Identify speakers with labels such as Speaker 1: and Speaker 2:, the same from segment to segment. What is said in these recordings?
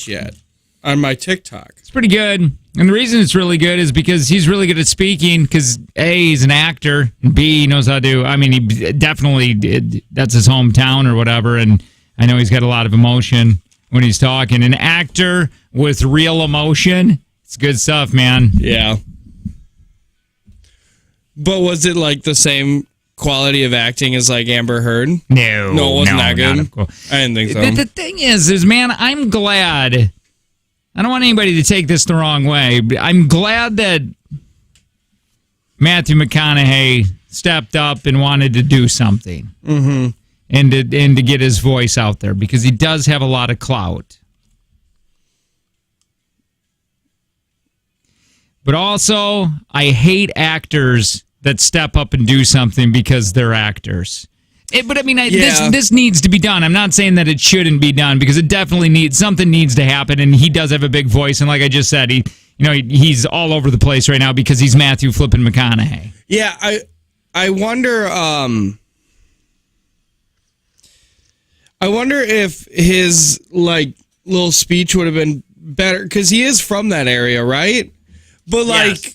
Speaker 1: yet on my TikTok.
Speaker 2: It's pretty good. And the reason it's really good is because he's really good at speaking because A, he's an actor, and B, he knows how to, I mean, he definitely did. That's his hometown or whatever, and I know he's got a lot of emotion when he's talking. An actor with real emotion, it's good stuff, man.
Speaker 1: Yeah. But was it like the same quality of acting as like Amber Heard?
Speaker 2: No,
Speaker 1: it wasn't that good.
Speaker 2: Cool.
Speaker 1: I didn't think so.
Speaker 2: The thing is, man, I'm glad. I don't want anybody to take this the wrong way. But I'm glad that Matthew McConaughey stepped up and wanted to do something, and to get his voice out there because he does have a lot of clout. But also, I hate actors that step up and do something because they're actors. But I mean, this needs to be done. I'm not saying that it shouldn't be done because it definitely needs to happen. And he does have a big voice, and like I just said, he's all over the place right now because he's Matthew flipping McConaughey.
Speaker 1: Yeah, I wonder. I wonder if his like little speech would have been better because he is from that area, right? But like. Yes.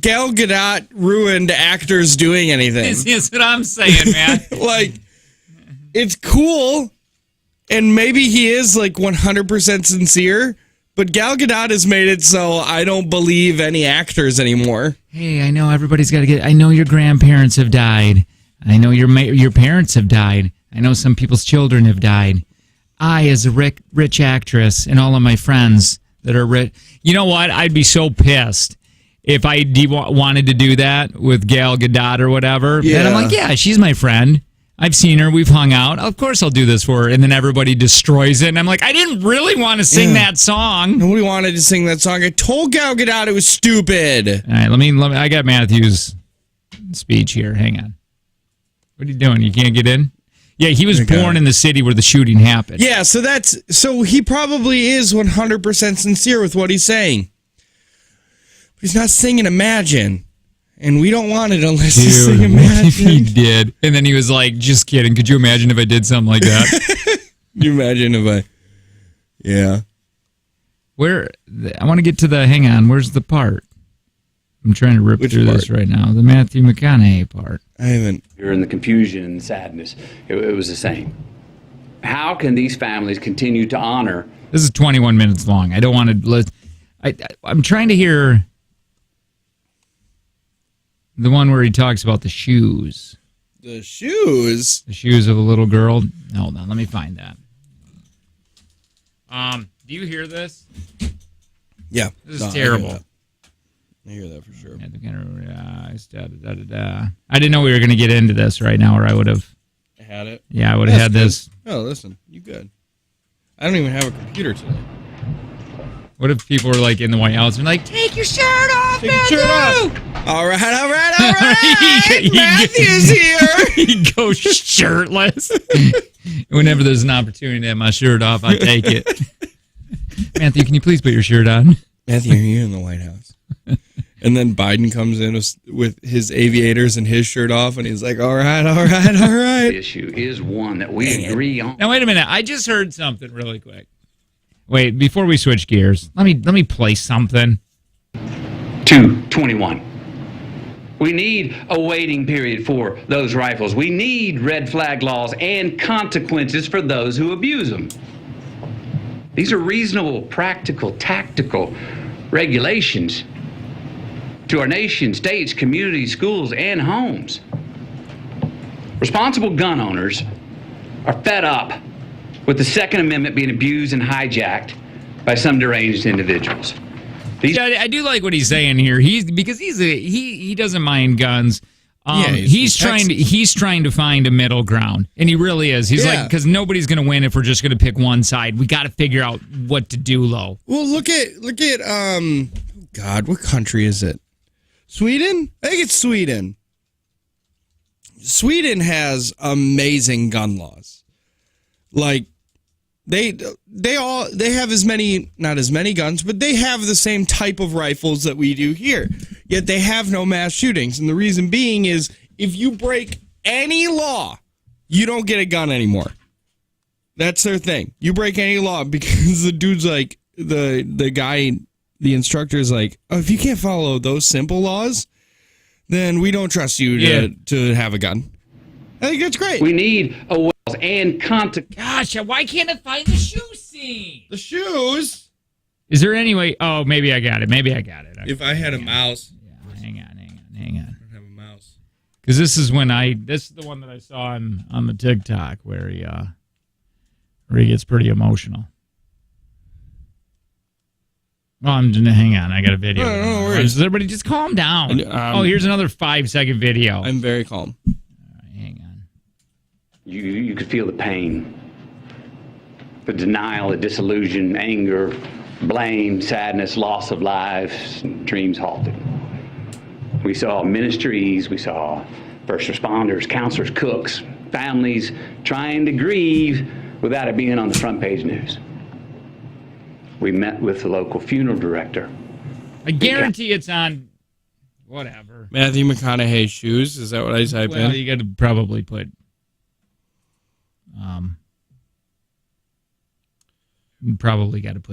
Speaker 1: Gal Gadot ruined actors doing anything.
Speaker 2: That's what I'm saying, man.
Speaker 1: Like, it's cool, and maybe he is like 100% sincere, but Gal Gadot has made it so I don't believe any actors anymore.
Speaker 2: Hey, I know everybody's got to get. I know your grandparents have died. I know your parents have died. I know some people's children have died. I, as a rich actress, and all of my friends that are rich, you know what? I'd be so pissed. If I wanted to do that with Gal Gadot or whatever, and I'm like, yeah, she's my friend. I've seen her. We've hung out. Of course I'll do this for her. And then everybody destroys it. And I'm like, I didn't really want to sing that song.
Speaker 1: Nobody wanted to sing that song. I told Gal Gadot it was stupid.
Speaker 2: All right, let me. I got Matthew's speech here. Hang on. What are you doing? You can't get in? Yeah, he was born in the city where the shooting happened.
Speaker 1: Yeah, so he probably is 100% sincere with what he's saying. He's not singing Imagine, and we don't want it unless he's singing Imagine.
Speaker 2: What if he did? And then he was like, just kidding. Could you imagine if I did something like that?
Speaker 1: Can you imagine if I... Yeah.
Speaker 2: I want to get to hang on, where's the part? I'm trying to rip through this right now. The Matthew McConaughey part.
Speaker 1: I haven't.
Speaker 3: You're in the confusion and sadness. It was the same. How can these families continue to honor...
Speaker 2: This is 21 minutes long. I don't want to... I'm trying to hear... The one where he talks about the shoes.
Speaker 1: The shoes?
Speaker 2: The shoes of a little girl. Hold on, let me find that. Do you hear this?
Speaker 1: Yeah.
Speaker 2: This is terrible.
Speaker 1: I hear that for sure.
Speaker 2: I didn't know we were going to get into this right now, or I would have...
Speaker 1: Had it?
Speaker 2: Yeah, I would have had this.
Speaker 1: Oh, listen. You good. I don't even have a computer today.
Speaker 2: What if people were like in the White House and like, take your shirt off,
Speaker 1: take your shirt off. All right. Matthew's here.
Speaker 2: He goes shirtless. Whenever there's an opportunity to have my shirt off, I take it. Matthew, can you please put your shirt on?
Speaker 1: Matthew, you're in the White House. And then Biden comes in with his aviators and his shirt off, and he's like, all right.
Speaker 3: The issue is one that we agree on.
Speaker 2: Now, wait a minute. I just heard something really quick. Wait, before we switch gears, let me play something.
Speaker 3: 221. We need a waiting period for those rifles. We need red flag laws and consequences for those who abuse them. These are reasonable, practical, tactical regulations to our nation, states, communities, schools, and homes. Responsible gun owners are fed up with the Second Amendment being abused and hijacked by some deranged individuals.
Speaker 2: I do like what he's saying here. He doesn't mind guns. He's trying to find a middle ground, and he really is. He's like, because nobody's going to win if we're just going to pick one side. We got to figure out what to do, Lo.
Speaker 1: Well, look at God, what country is it? Sweden? I think it's Sweden. Sweden has amazing gun laws. Like, they have not as many guns, but they have the same type of rifles that we do here. Yet they have no mass shootings. And the reason being is if you break any law, you don't get a gun anymore. That's their thing. You break any law because the dude's like, the guy, the instructor is like, oh, if you can't follow those simple laws, then we don't trust you to have a gun. I think that's great.
Speaker 3: We need a wells and
Speaker 2: Gosh, why can't I find the shoe scene?
Speaker 1: The shoes.
Speaker 2: Is there any way? Oh, maybe I got it.
Speaker 1: If I had a mouse.
Speaker 2: Yeah, hang on.
Speaker 1: I don't have a mouse.
Speaker 2: Because this is the one that I saw on the TikTok where he gets pretty emotional. Oh, hang on. I got a video.
Speaker 1: No worries.
Speaker 2: Everybody just calm down. Here's another 5-second video.
Speaker 1: I'm very calm.
Speaker 2: All right, hang on.
Speaker 3: You could feel the pain, the denial, the disillusion, anger, blame, sadness, loss of lives, dreams halted. We saw ministries, we saw first responders, counselors, cooks, families trying to grieve without it being on the front page news. We met with the local funeral director.
Speaker 2: I guarantee it's on whatever.
Speaker 1: Matthew McConaughey's shoes. Is that what I type in?
Speaker 2: You got to probably put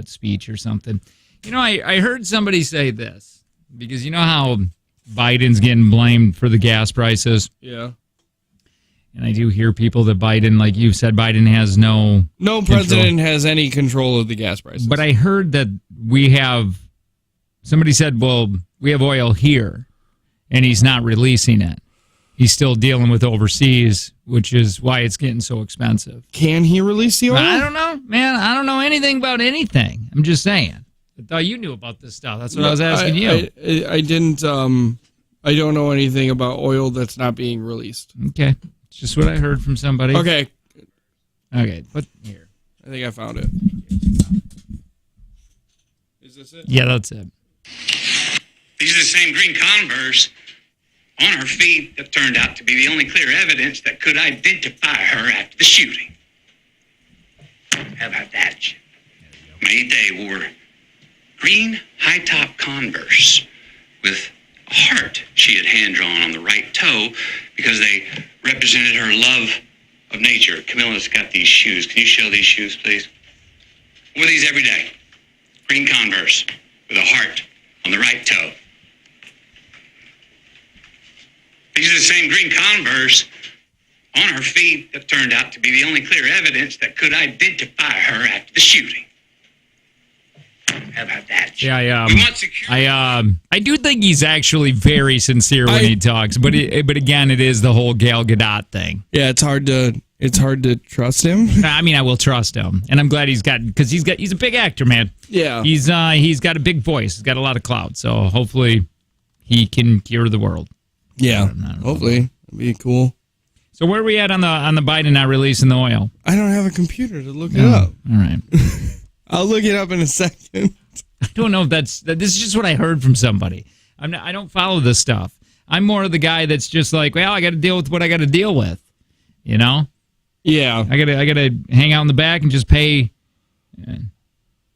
Speaker 2: speech or something. You know, I heard somebody say this because you know how Biden's getting blamed for the gas prices.
Speaker 1: Yeah.
Speaker 2: And I do hear people that Biden, like you said, Biden has no
Speaker 1: president has any control of the gas prices.
Speaker 2: But I heard that somebody said, well, we have oil here, and he's not releasing it. He's still dealing with overseas, which is why it's getting so expensive.
Speaker 1: Can he release the oil?
Speaker 2: I don't know, man. I don't know anything about anything. I'm just saying. I thought you knew about this stuff. That's what I was asking you.
Speaker 1: I didn't. I don't know anything about oil that's not being released.
Speaker 2: Okay. It's just what I heard from somebody.
Speaker 1: Okay.
Speaker 2: Put here.
Speaker 1: I think I found it. Is this it?
Speaker 2: Yeah, that's it.
Speaker 4: These are the same green Converse on her feet that turned out to be the only clear evidence that could identify her after the shooting. How about that? May Day wore green high-top Converse with a heart she had hand-drawn on the right toe because they represented her love of nature. Camilla's got these shoes. Can you show these shoes, please? I wear these every day. Green Converse with a heart on the right toe. These are the same green Converse on her feet that turned out to be the only clear evidence that could identify her after the shooting. How about that?
Speaker 2: Yeah,
Speaker 4: We want security.
Speaker 2: I do think he's actually very sincere when he talks, but again, it is the whole Gal Gadot thing.
Speaker 1: Yeah, it's hard to trust him.
Speaker 2: I mean, I will trust him, and I'm glad he's a big actor, man.
Speaker 1: Yeah,
Speaker 2: he's got a big voice, he's got a lot of clout, so hopefully he can cure the world.
Speaker 1: Yeah, hopefully it'd be cool.
Speaker 2: So where are we at on the Biden not releasing the oil?
Speaker 1: I don't have a computer to look it up.
Speaker 2: All right.
Speaker 1: I'll look it up in a second.
Speaker 2: I don't know if this is just what I heard from somebody. I don't follow this stuff. I'm more of the guy that's just like, well, I got to deal with what I got to deal with. You know?
Speaker 1: Yeah.
Speaker 2: I gotta hang out in the back and just pay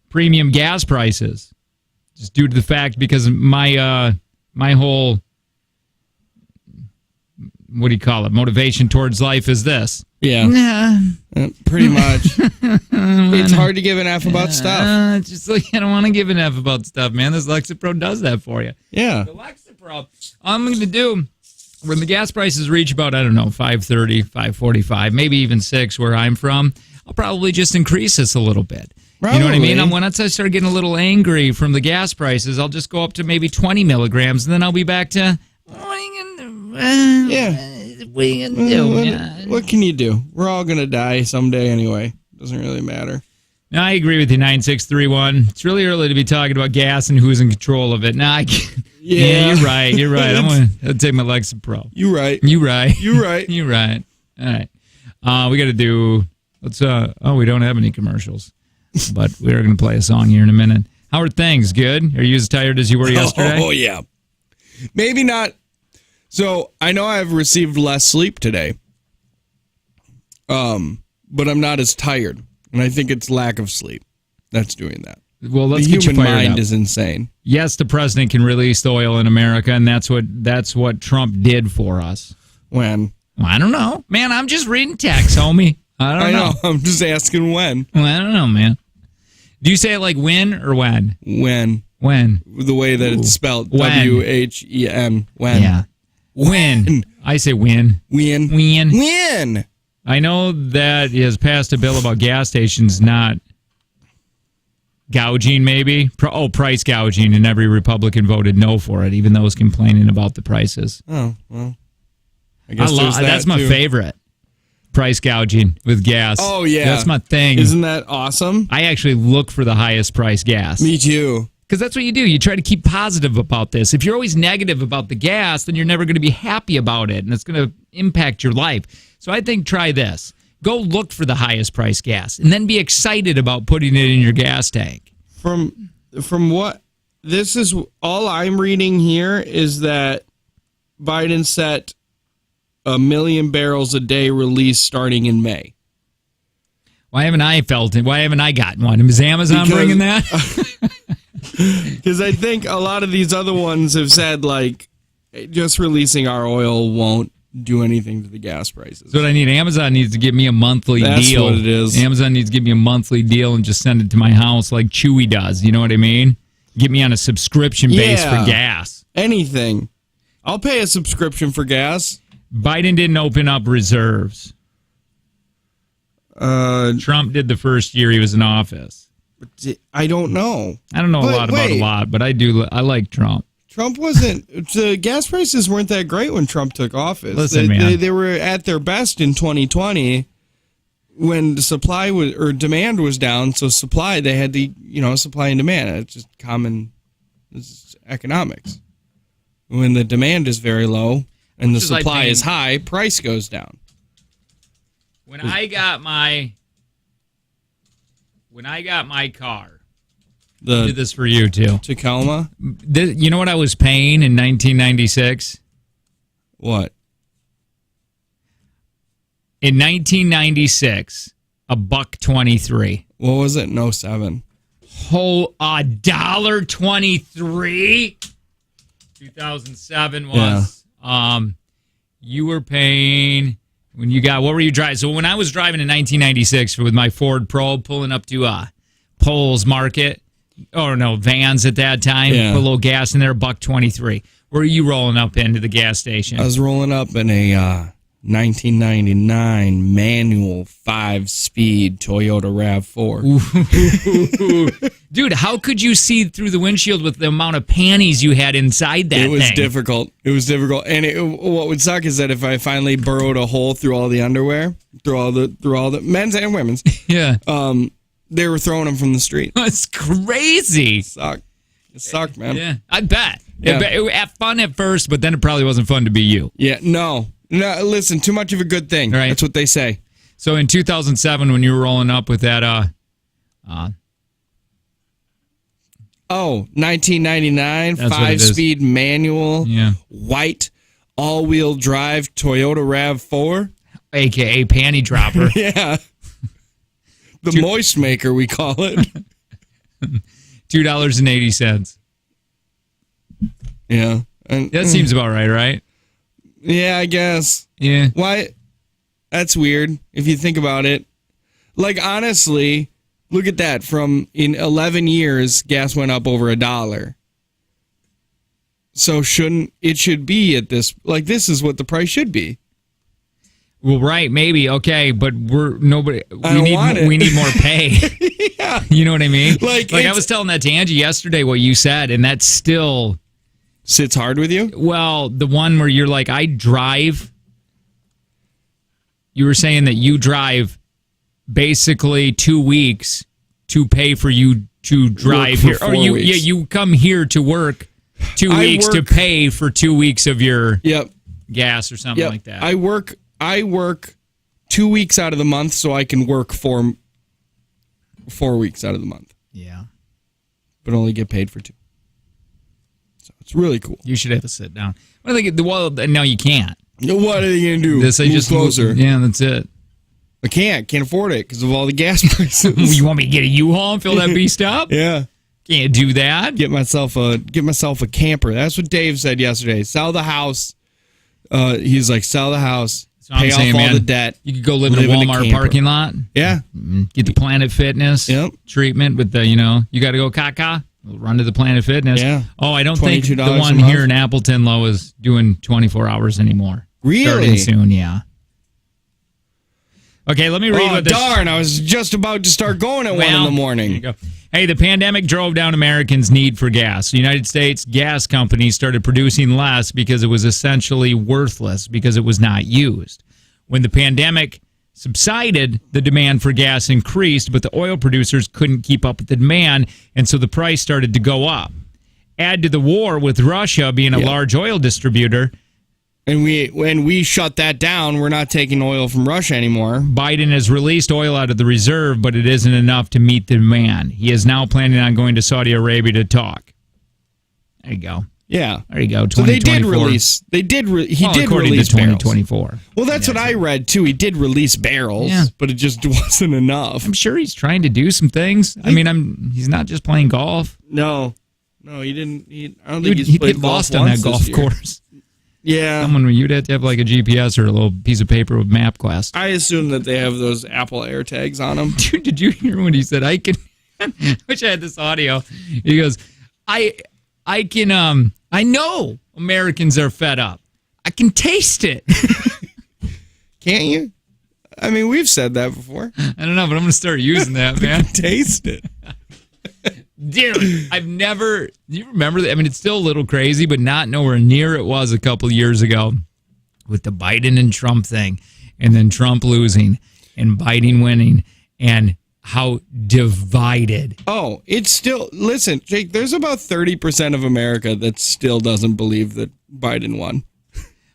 Speaker 2: premium gas prices, just due to the fact because my whole, what do you call it, motivation towards life is this.
Speaker 1: Yeah. Pretty much. It's hard to give an F about stuff.
Speaker 2: It's just like I don't want to give an F about stuff, man. This Lexapro does that for you.
Speaker 1: Yeah.
Speaker 2: The Lexapro, all I'm going to do, when the gas prices reach about, I don't know, $5.30, $5.45, maybe even $6 where I'm from, I'll probably just increase this a little bit.
Speaker 1: Probably.
Speaker 2: You know what I mean? And once I start getting a little angry from the gas prices, I'll just go up to maybe 20 milligrams, and then I'll be back to, what are you going to do?
Speaker 1: Yeah.
Speaker 2: What are you going to do?
Speaker 1: What can you do? We're all going to die someday anyway. Doesn't really matter.
Speaker 2: No, I agree with you, 9631. It's really early to be talking about gas and who's in control of it. Nah, yeah, you're right. You're right. I'm going to take my Lexapro.
Speaker 1: You right.
Speaker 2: You right.
Speaker 1: You right.
Speaker 2: You're right. All right. We got to do, we don't have any commercials, but we're going to play a song here in a minute. How are things? Good? Are you as tired as you were yesterday?
Speaker 1: Oh, yeah. Maybe not. So I know I've received less sleep today. But I'm not as tired. And I think it's lack of sleep that's doing that.
Speaker 2: Well, let's
Speaker 1: the
Speaker 2: get
Speaker 1: human
Speaker 2: you fired
Speaker 1: mind
Speaker 2: up.
Speaker 1: is insane.
Speaker 2: Yes, the president can release the oil in America, and that's what Trump did for us.
Speaker 1: When?
Speaker 2: Well, I don't know. Man, I'm just reading text, homie. I don't
Speaker 1: I
Speaker 2: know.
Speaker 1: know. I'm just asking when.
Speaker 2: Well, I don't know, man. Do you say it like when or when?
Speaker 1: When.
Speaker 2: When?
Speaker 1: The way that it's spelled.
Speaker 2: When.
Speaker 1: When. When.
Speaker 2: Yeah. When. I say when.
Speaker 1: When.
Speaker 2: When.
Speaker 1: When.
Speaker 2: I know that he has passed a bill about gas stations not gouging, maybe. Price gouging, and every Republican voted no for it, even those complaining about the prices.
Speaker 1: Oh, well. I guess there's that
Speaker 2: that's my
Speaker 1: too.
Speaker 2: favorite. Price gouging with gas.
Speaker 1: Oh, yeah.
Speaker 2: That's my thing.
Speaker 1: Isn't that awesome?
Speaker 2: I actually look for the highest price gas.
Speaker 1: Me too.
Speaker 2: Because that's what you do. You try to keep positive about this. If you're always negative about the gas, then you're never going to be happy about it, and it's going to impact your life. So I think try this. Go look for the highest price gas, and then be excited about putting it in your gas tank.
Speaker 1: From what this is, all I'm reading here is that Biden set 1 million barrels a day release starting in May.
Speaker 2: Why haven't I felt it? Why haven't I gotten one? Is Amazon bringing that?
Speaker 1: Because I think a lot of these other ones have said, like, just releasing our oil won't do anything to the gas prices.
Speaker 2: That's what I need. Amazon needs to give me a monthly
Speaker 1: That's
Speaker 2: deal.
Speaker 1: what it is.
Speaker 2: Amazon needs to give me a monthly deal and just send it to my house like Chewy does. You know what I mean? Get me on a subscription base
Speaker 1: Yeah.
Speaker 2: for gas.
Speaker 1: Anything. I'll pay a subscription for gas.
Speaker 2: Biden didn't open up reserves. Trump did the first year he was in office.
Speaker 1: I don't know.
Speaker 2: I don't know a
Speaker 1: But
Speaker 2: lot about a
Speaker 1: wait.
Speaker 2: lot, but I do. I like Trump.
Speaker 1: Trump wasn't. The gas prices weren't that great when Trump took office.
Speaker 2: Listen,
Speaker 1: they,
Speaker 2: man.
Speaker 1: they were at their best in 2020 when the supply was or demand was down. So supply, they had the supply and demand. It's just common. It's economics. When the demand is very low and the
Speaker 2: Which is like
Speaker 1: supply
Speaker 2: paying-
Speaker 1: is high, price goes down.
Speaker 2: When I got my car, I did
Speaker 1: The
Speaker 2: this for you too.
Speaker 1: Tacoma.
Speaker 2: You know what I was paying in 1996?
Speaker 1: What?
Speaker 2: In 1996, $1.23.
Speaker 1: What was it? No 7.
Speaker 2: Whole $1.23. 2007 was. You were paying when you got. What were you driving? So when I was driving in 1996 with my Ford Probe, pulling up to Poles Market, or no Vans at that time,
Speaker 1: Yeah.
Speaker 2: put a little gas in there, $1.23. Where are you rolling up into the gas station?
Speaker 1: I was rolling up in a 1999 manual 5-speed Toyota RAV4.
Speaker 2: Dude, how could you see through the windshield with the amount of panties you had inside that
Speaker 1: It was
Speaker 2: thing?
Speaker 1: difficult. It was difficult, and what would suck is that if I finally burrowed a hole through all the underwear, through all the men's and women's,
Speaker 2: Yeah.
Speaker 1: they were throwing them from the street.
Speaker 2: That's crazy.
Speaker 1: It sucked, man.
Speaker 2: Yeah, I bet.
Speaker 1: Yeah.
Speaker 2: It was fun at first, but then it probably wasn't fun to be you.
Speaker 1: Yeah, no. Listen, too much of a good thing.
Speaker 2: Right.
Speaker 1: That's what they say.
Speaker 2: So in 2007, when you were rolling up with that,
Speaker 1: 1999
Speaker 2: That's what it is.
Speaker 1: 5-speed manual,
Speaker 2: Yeah.
Speaker 1: white, all-wheel drive Toyota RAV4.
Speaker 2: AKA panty dropper,
Speaker 1: Yeah. The moist maker, we call it.
Speaker 2: $2.80.
Speaker 1: Yeah. And,
Speaker 2: That seems about right?
Speaker 1: yeah, I guess.
Speaker 2: Yeah.
Speaker 1: Why? That's weird if you think about it. Like, honestly, look at that. From in 11 years, gas went up over $1. So it should be at this, like, this is what the price should be.
Speaker 2: Well, right, maybe. Okay, but we
Speaker 1: don't want it.
Speaker 2: need more pay.
Speaker 1: Yeah.
Speaker 2: You know what I mean?
Speaker 1: Like,
Speaker 2: I
Speaker 1: it's-
Speaker 2: was telling that to Angie yesterday what you said, and that's still
Speaker 1: Sits hard with you?
Speaker 2: well, the one where you're like, I drive. You were saying that you drive basically 2 weeks to pay for you to drive
Speaker 1: for
Speaker 2: here.
Speaker 1: 4
Speaker 2: Or
Speaker 1: weeks.
Speaker 2: you come here to work 2
Speaker 1: I
Speaker 2: weeks to
Speaker 1: work-
Speaker 2: pay for 2 weeks of your
Speaker 1: Yep.
Speaker 2: gas or something
Speaker 1: Yep.
Speaker 2: like that.
Speaker 1: I work 2 weeks out of the month so I can work 4 weeks out of the month,
Speaker 2: yeah.
Speaker 1: but only get paid for 2. So it's really cool.
Speaker 2: You should have to sit down. Well, no, you can't.
Speaker 1: What are they going to do?
Speaker 2: This I
Speaker 1: Move
Speaker 2: just
Speaker 1: closer.
Speaker 2: Yeah, that's it.
Speaker 1: I can't afford it because of all the gas prices.
Speaker 2: You want me to get a U-Haul and fill that beast up?
Speaker 1: Yeah.
Speaker 2: Can't do that.
Speaker 1: Get myself a camper. That's what Dave said yesterday. Sell the house. He's like, sell the house.
Speaker 2: So I'm
Speaker 1: pay
Speaker 2: saying,
Speaker 1: off all
Speaker 2: man,
Speaker 1: the debt.
Speaker 2: You could go live in a
Speaker 1: live in a
Speaker 2: Walmart
Speaker 1: camper.
Speaker 2: parking lot.
Speaker 1: Yeah.
Speaker 2: Get the Planet Fitness treatment with the, you got to go caca. We'll run to the Planet Fitness.
Speaker 1: Yeah.
Speaker 2: Oh, I don't think the
Speaker 1: $22
Speaker 2: one
Speaker 1: a month.
Speaker 2: here in Appleton, Low, is doing 24 hours anymore.
Speaker 1: Really?
Speaker 2: Starting soon, yeah. Okay, let me read
Speaker 1: Oh,
Speaker 2: what this...
Speaker 1: darn. I was just about to start going at 1 in the
Speaker 2: Here you
Speaker 1: morning.
Speaker 2: go. Hey, the pandemic drove down Americans' need for gas. The United States gas companies started producing less because it was essentially worthless because it was not used. When the pandemic subsided, the demand for gas increased, but the oil producers couldn't keep up with the demand, and so the price started to go up. Add to the war with Russia being a large oil distributor,
Speaker 1: And when we shut that down, we're not taking oil from Russia anymore.
Speaker 2: Biden has released oil out of the reserve, but it isn't enough to meet the demand. He is now planning on going to Saudi Arabia to talk. There you go.
Speaker 1: Yeah.
Speaker 2: There you go.
Speaker 1: So they did
Speaker 2: 2024.
Speaker 1: release. He did
Speaker 2: according
Speaker 1: release
Speaker 2: to
Speaker 1: barrels.
Speaker 2: 2024.
Speaker 1: Well, that's what I read too. He did release barrels,
Speaker 2: Yeah.
Speaker 1: but it just wasn't enough.
Speaker 2: I'm sure he's trying to do some things. I mean, he's not just playing golf.
Speaker 1: No, he didn't. I don't think he's
Speaker 2: He'd
Speaker 1: played
Speaker 2: get
Speaker 1: golf
Speaker 2: lost on that
Speaker 1: once
Speaker 2: golf
Speaker 1: this year.
Speaker 2: course.
Speaker 1: Yeah,
Speaker 2: Someone, you'd have to have like a GPS or a little piece of paper with MapQuest.
Speaker 1: I assume that they have those Apple AirTags on them.
Speaker 2: Dude, did you hear when he said, I can, which I had this audio. He goes, I know Americans are fed up. I can taste it.
Speaker 1: Can't you? I mean, we've said that before.
Speaker 2: I don't know, but I'm going to start using that, man.
Speaker 1: Taste it.
Speaker 2: Dude, I've never, you remember that? I mean, it's still a little crazy, but not nowhere near it was a couple years ago with the Biden and Trump thing, and then Trump losing and Biden winning, and how divided.
Speaker 1: Oh, it's still. Listen, Jake. There's about 30% of America that still doesn't believe that Biden won.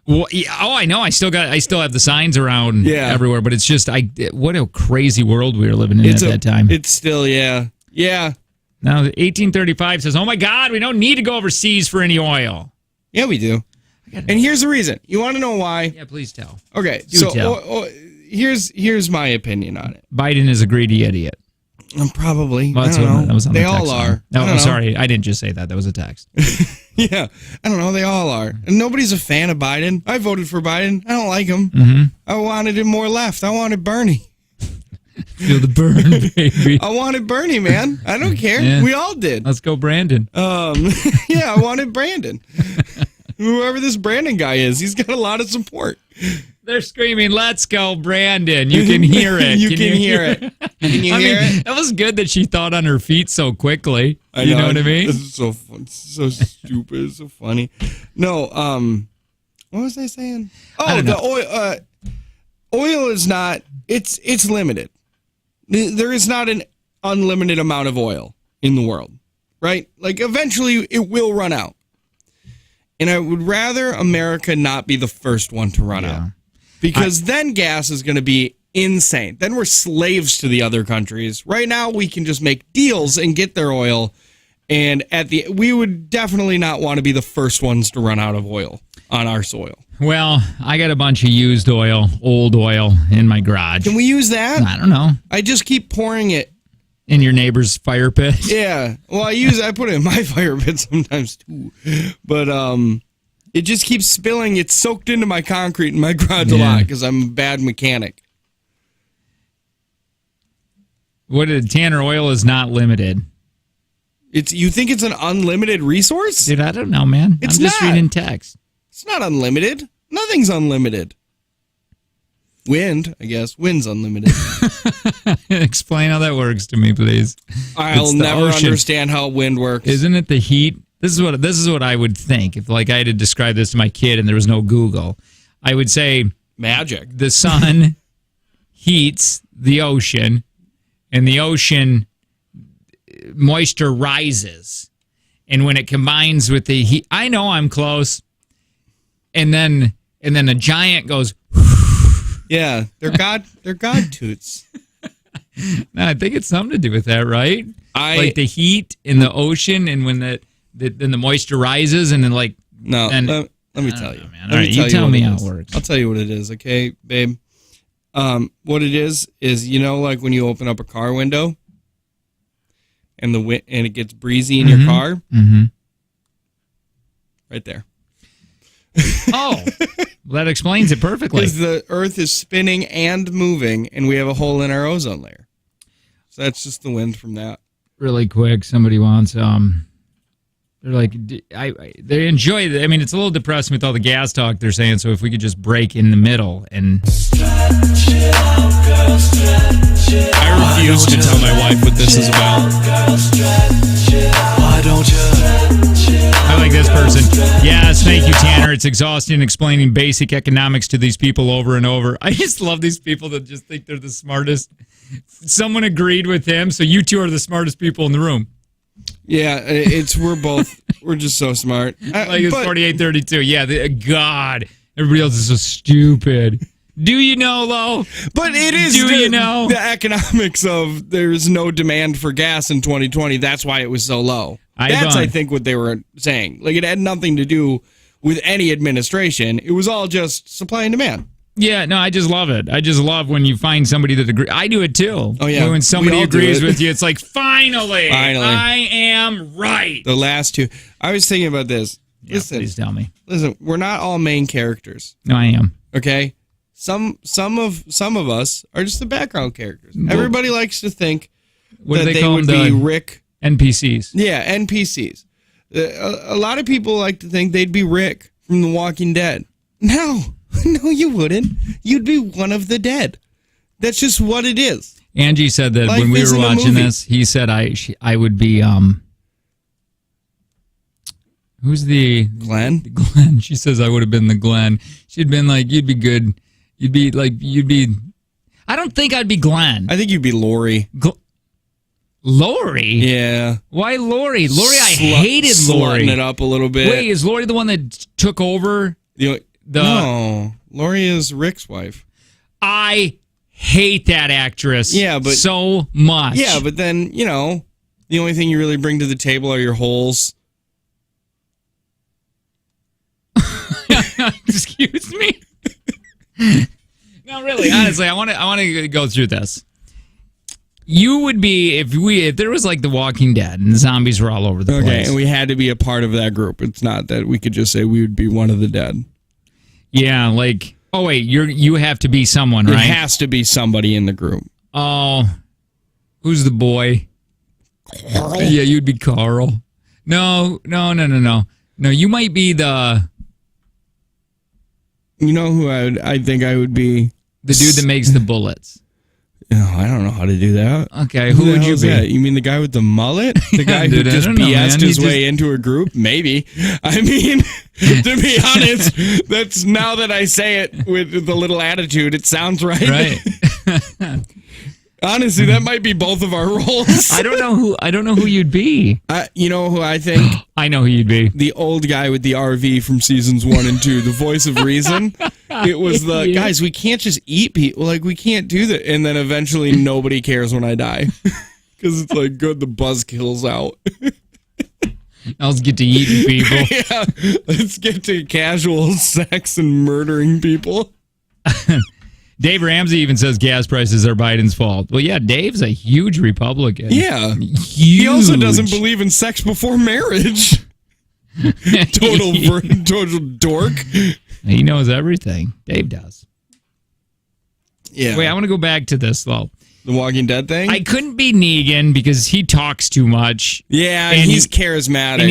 Speaker 2: Well, yeah, I know. I still have the signs around everywhere, but it's just, what a crazy world we were living in at that time.
Speaker 1: It's still, yeah.
Speaker 2: Now, 1835 says, oh my God, we don't need to go overseas for any oil.
Speaker 1: Yeah, we do. And here's the reason. You want to know why?
Speaker 2: Yeah, please tell.
Speaker 1: Okay,
Speaker 2: Do
Speaker 1: so
Speaker 2: tell.
Speaker 1: here's my opinion on it.
Speaker 2: Biden is a greedy idiot.
Speaker 1: Probably.
Speaker 2: Well,
Speaker 1: I don't know.
Speaker 2: that was on
Speaker 1: They
Speaker 2: the text
Speaker 1: all
Speaker 2: line.
Speaker 1: are.
Speaker 2: No,
Speaker 1: I don't
Speaker 2: I'm
Speaker 1: know.
Speaker 2: sorry. I didn't just say that. That was a text.
Speaker 1: Yeah, I don't know. They all are. And nobody's a fan of Biden. I voted for Biden. I don't like him.
Speaker 2: Mm-hmm.
Speaker 1: I wanted him more left. I wanted Bernie.
Speaker 2: Feel the burn, baby.
Speaker 1: I wanted Bernie, man. I don't care.
Speaker 2: Yeah.
Speaker 1: We all did.
Speaker 2: Let's go, Brandon.
Speaker 1: Yeah, I wanted Brandon. Whoever this Brandon guy is, he's got a lot of support.
Speaker 2: They're screaming, let's go, Brandon. You can hear it.
Speaker 1: You can hear it. Can you hear it?
Speaker 2: That was good that she thought on her feet so quickly. You know what I mean?
Speaker 1: This is so fun. It's so stupid. It's so funny. No, what was I saying?
Speaker 2: I
Speaker 1: Oh,
Speaker 2: don't
Speaker 1: the oil is not. It's limited. There is not an unlimited amount of oil in the world, right? Like eventually it will run out. And I would rather America not be the first one to run out. Because then gas is going to be insane. Then we're slaves to the other countries. Right now, we can just make deals and get their oil. And we would definitely not want to be the first ones to run out of oil on our soil.
Speaker 2: Well, I got a bunch of used oil, old oil in my garage.
Speaker 1: Can we use that?
Speaker 2: I don't know.
Speaker 1: I just keep pouring it.
Speaker 2: In your neighbor's fire pit?
Speaker 1: Yeah. Well, I put it in my fire pit sometimes too. But it just keeps spilling. It's soaked into my concrete in my garage a lot because I'm a bad mechanic.
Speaker 2: Tanner oil is not limited.
Speaker 1: You think it's an unlimited resource?
Speaker 2: Dude, I don't know, man.
Speaker 1: It's
Speaker 2: I'm just
Speaker 1: not.
Speaker 2: reading text.
Speaker 1: It's not unlimited. Nothing's unlimited. Wind, I guess. Wind's unlimited.
Speaker 2: Explain how that works to me, please.
Speaker 1: I'll
Speaker 2: It's the
Speaker 1: never
Speaker 2: ocean.
Speaker 1: understand how wind works.
Speaker 2: Isn't it the heat? This is what I would think if I had to describe this to my kid and there was no Google. I would say
Speaker 1: magic?
Speaker 2: The sun heats the ocean, and the ocean moisture rises, and when it combines with the heat, I know I'm close. And then a giant goes.
Speaker 1: Yeah, they're god toots.
Speaker 2: No, I think it's something to do with that, right?
Speaker 1: Like
Speaker 2: the heat in the ocean, and when then the moisture rises, and then let me
Speaker 1: tell you,
Speaker 2: man. All right, you tell me how it works.
Speaker 1: I'll tell you what it is, okay, babe. What it is like when you open up a car window, and it gets breezy in your car.
Speaker 2: Mm-hmm.
Speaker 1: Right there.
Speaker 2: Oh, Well, that explains it perfectly.
Speaker 1: Because the Earth is spinning and moving, and we have a hole in our ozone layer. So that's just the wind from that.
Speaker 2: Really quick, somebody wants they're like they enjoy it. I mean, it's a little depressing with all the gas talk they're saying, so if we could just break in the middle and
Speaker 1: I refuse to tell my wife what this is about.
Speaker 5: Why don't you?
Speaker 2: I like this person. Yes, thank you, Tanner. It's exhausting explaining basic economics to these people over and over. I just love these people that just think they're the smartest. Someone agreed with him, so you two are the smartest people in the room.
Speaker 1: Yeah, we're just so smart.
Speaker 2: Like it's 48-32. Yeah, God, everybody else is so stupid. Do you know, Lo?
Speaker 1: But it is the economics of there's no demand for gas in 2020. That's why it was so low. I think, what they were saying. Like, it had nothing to do with any administration. It was all just supply and demand.
Speaker 2: Yeah, no, I just love it. I just love when you find somebody that agrees. I do it too.
Speaker 1: Oh, yeah.
Speaker 2: When somebody
Speaker 1: We all do
Speaker 2: agrees
Speaker 1: it.
Speaker 2: with you, it's like, finally, I am right.
Speaker 1: The last two. I was thinking about this.
Speaker 2: Yeah,
Speaker 1: Listen,
Speaker 2: please tell me.
Speaker 1: Listen, we're not all main characters.
Speaker 2: No, I am.
Speaker 1: Okay? Some of us are just the background characters. Everybody likes to think
Speaker 2: What do
Speaker 1: that
Speaker 2: they
Speaker 1: they
Speaker 2: call
Speaker 1: would
Speaker 2: them?
Speaker 1: be
Speaker 2: The
Speaker 1: Rick.
Speaker 2: NPCs.
Speaker 1: Yeah, NPCs. A lot of people like to think they'd be Rick from The Walking Dead. No, you wouldn't. You'd be one of the dead. That's just what it is.
Speaker 2: Angie said that
Speaker 1: Life
Speaker 2: when we were
Speaker 1: isn't a
Speaker 2: watching
Speaker 1: movie.
Speaker 2: this, he said I would be who's the
Speaker 1: Glenn?
Speaker 2: Glenn? She says I would have been the Glenn. She'd been like, you'd be good. You'd be. I don't think I'd be Glenn.
Speaker 1: I think you'd be Lori.
Speaker 2: Lori?
Speaker 1: Yeah.
Speaker 2: Why Lori? Lori, I hated Lori.
Speaker 1: Slutting it up a little bit.
Speaker 2: Wait, is Lori the one that took over?
Speaker 1: No, Lori is Rick's wife.
Speaker 2: I hate that actress.
Speaker 1: Yeah, but
Speaker 2: so much.
Speaker 1: Yeah, but then the only thing you really bring to the table are your holes.
Speaker 2: Excuse me. No, really, honestly, I want to go through this. You would be if there was like The Walking Dead and the zombies were all over the
Speaker 1: Okay,
Speaker 2: place.
Speaker 1: and we had to be a part of that group. It's not that we could just say we would be one of the dead.
Speaker 2: Yeah, like wait, you have to be someone, right?
Speaker 1: It has to be somebody in the group.
Speaker 2: Oh, who's the boy? Carl. Yeah, you'd be Carl. No. No, you might be the.
Speaker 1: You know who I think I would be?
Speaker 2: The dude that makes the bullets.
Speaker 1: Oh, I don't know how to do that.
Speaker 2: Okay, who
Speaker 1: the
Speaker 2: would
Speaker 1: hell
Speaker 2: you
Speaker 1: is
Speaker 2: be?
Speaker 1: that? You mean the guy with the mullet? The guy who
Speaker 2: dude, I
Speaker 1: just
Speaker 2: don't know,
Speaker 1: BS'd
Speaker 2: man.
Speaker 1: his
Speaker 2: He
Speaker 1: way into a group? Maybe. I mean, to be honest, that's now that I say it with the little attitude, it sounds right.
Speaker 2: Right.
Speaker 1: Honestly, that might be both of our roles.
Speaker 2: I don't know who you'd be.
Speaker 1: You know who I think?
Speaker 2: I know who you'd be.
Speaker 1: The old guy with the RV from seasons 1 and 2, the voice of reason. It was the guys, we can't just eat people. Like, we can't do that. And then eventually nobody cares when I die. Because it's like, good, the buzzkill's out.
Speaker 2: Let's get to eating people.
Speaker 1: Yeah, let's get to casual sex and murdering people.
Speaker 2: Dave Ramsey even says gas prices are Biden's fault. Well, yeah, Dave's a huge Republican.
Speaker 1: Yeah.
Speaker 2: Huge.
Speaker 1: He also doesn't believe in sex before marriage. Total dork.
Speaker 2: He knows everything. Dave does.
Speaker 1: Yeah.
Speaker 2: Wait, I want to go back to this, though.
Speaker 1: The Walking Dead thing?
Speaker 2: I couldn't be Negan because he talks too much.
Speaker 1: Yeah,
Speaker 2: and
Speaker 1: he's charismatic.
Speaker 2: And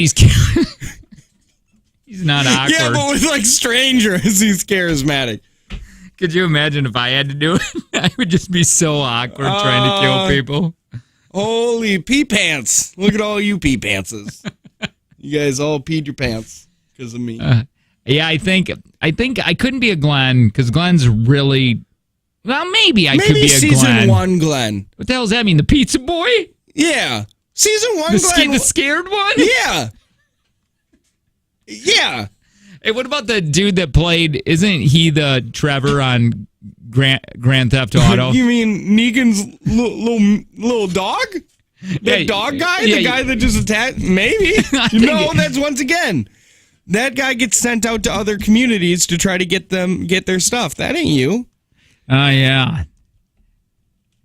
Speaker 2: he's not awkward.
Speaker 1: Yeah, but with like strangers, he's charismatic.
Speaker 2: Could you imagine if I had to do it? I would just be so awkward trying to kill people.
Speaker 1: Holy pee pants. Look at all you pee pantses. You guys all peed your pants because of me.
Speaker 2: Yeah, I think I couldn't be a Glenn because Glenn's really... Well, maybe I could be a
Speaker 1: season
Speaker 2: Glenn.
Speaker 1: 1 Glenn.
Speaker 2: What the hell does that mean? The pizza boy?
Speaker 1: Yeah. Season 1 Glenn.
Speaker 2: The scared one?
Speaker 1: Yeah. Yeah.
Speaker 2: Hey, what about the dude that played? Isn't he the Trevor on Grand Theft Auto?
Speaker 1: You mean Negan's little dog? That dog guy? The guy that just attacked? Maybe. No, that's once again. That guy gets sent out to other communities to try to get their stuff. That ain't you.
Speaker 2: Oh, yeah.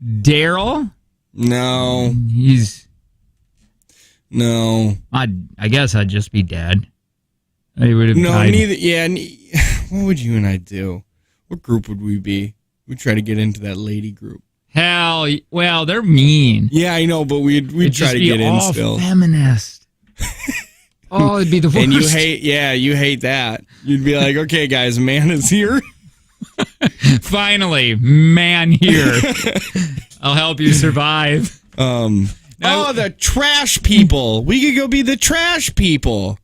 Speaker 2: Daryl?
Speaker 1: No.
Speaker 2: No. I guess I'd just be dead. I would have died.
Speaker 1: Neither. Yeah. what would you and I do? What group would we be? We'd try to get into that lady group.
Speaker 2: Hell, well, they're mean.
Speaker 1: Yeah, I know, but we'd
Speaker 2: It'd
Speaker 1: try
Speaker 2: just
Speaker 1: to
Speaker 2: be
Speaker 1: get in
Speaker 2: all
Speaker 1: still.
Speaker 2: feminist. Oh, it'd be the worst.
Speaker 1: And you hate that. You'd be like, okay, guys, man is here.
Speaker 2: Finally, man here. I'll help you survive.
Speaker 1: The trash people. We could go be the trash people.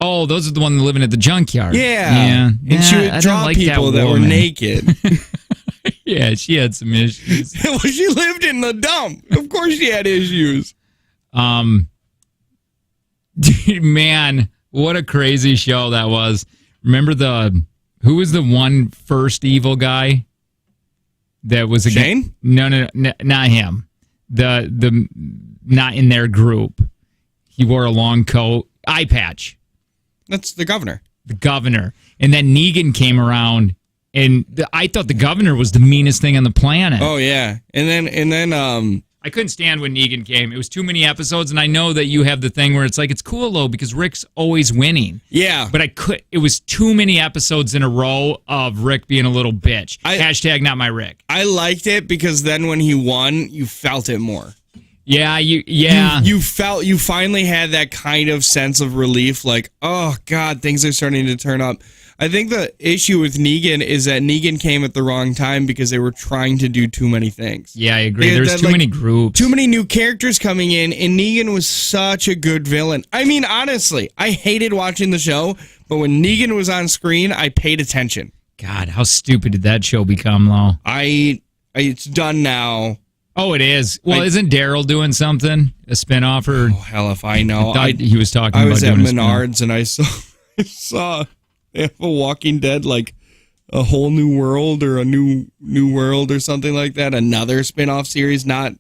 Speaker 2: Oh, those are the ones living at the junkyard.
Speaker 1: Yeah. And she
Speaker 2: I
Speaker 1: would
Speaker 2: don't
Speaker 1: draw
Speaker 2: like
Speaker 1: people that were
Speaker 2: woman.
Speaker 1: naked.
Speaker 2: Yeah, she had some issues.
Speaker 1: Well, she lived in the dump. Of course she had issues.
Speaker 2: Dude, man, what a crazy show that was. Remember who was the one first evil guy that was
Speaker 1: Shane?
Speaker 2: No, not him. The not in their group. He wore a long coat, eye patch.
Speaker 1: That's the governor.
Speaker 2: The governor. And then Negan came around, and I thought the governor was the meanest thing on the planet.
Speaker 1: Oh yeah. And then
Speaker 2: I couldn't stand when Negan came. It was too many episodes, and I know that you have the thing where it's like, it's cool though because Rick's always winning.
Speaker 1: yeah.
Speaker 2: But it was too many episodes in a row of Rick being a little bitch. Hashtag not my Rick.
Speaker 1: I liked it because then when he won, you felt it more.
Speaker 2: Yeah, you
Speaker 1: finally had that kind of sense of relief, like, oh God, things are starting to turn up. I think the issue with Negan is that Negan came at the wrong time because they were trying to do too many things.
Speaker 2: Yeah, I agree. There's too many groups.
Speaker 1: Too many new characters coming in, and Negan was such a good villain. I mean, honestly, I hated watching the show, but when Negan was on screen, I paid attention.
Speaker 2: God, how stupid did that show become, though?
Speaker 1: It's done now.
Speaker 2: Oh, it is. Well, isn't Daryl doing something? A spinoff or?
Speaker 1: Oh, hell if I know.
Speaker 2: I thought he was talking
Speaker 1: I
Speaker 2: about
Speaker 1: was at
Speaker 2: doing a spinoff.
Speaker 1: Menards and I saw they have a Walking Dead, like a whole new world or a new world or something like that. Another spinoff series, not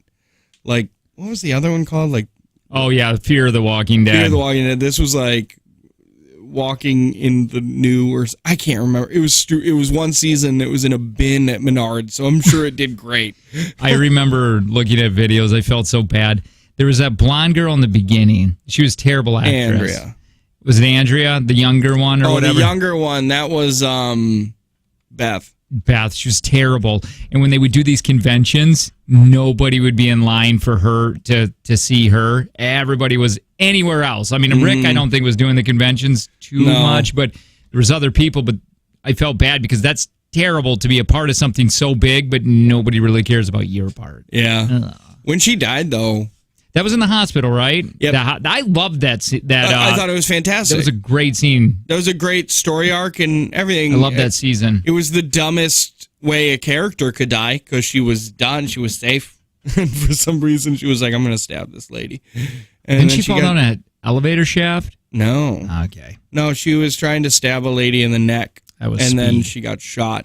Speaker 1: like, what was the other one called? Like,
Speaker 2: oh yeah, Fear of the Walking Dead.
Speaker 1: Fear of the Walking Dead. This was like Walking in the New, or I can't remember. It was one season. It was in a bin at Menards, so I'm sure it did great.
Speaker 2: I remember looking at videos. I felt so bad. There was that blonde girl in the beginning. She was a terrible actress.
Speaker 1: Andrea.
Speaker 2: Was it Andrea, the younger one, or whatever?
Speaker 1: The younger one. That was Beth.
Speaker 2: Beth. She was terrible. And when they would do these conventions, nobody would be in line for her to see her. Everybody was anywhere else. I mean, Rick, I don't think was doing the conventions too much, but there was other people. But I felt bad because that's terrible to be a part of something so big, but nobody really cares about your part.
Speaker 1: Yeah. When she died, though.
Speaker 2: That was in the hospital, right?
Speaker 1: Yep.
Speaker 2: I loved that.
Speaker 1: I thought it was fantastic.
Speaker 2: That was a great scene.
Speaker 1: That was a great story arc and everything.
Speaker 2: I love that season.
Speaker 1: It was the dumbest way a character could die because she was done. She was safe. And for some reason, she was like, I'm going to stab this lady. And
Speaker 2: Didn't she fall down an elevator shaft?
Speaker 1: No.
Speaker 2: Okay.
Speaker 1: No, she was trying to stab a lady in the neck.
Speaker 2: That was
Speaker 1: and
Speaker 2: speed.
Speaker 1: then she got shot.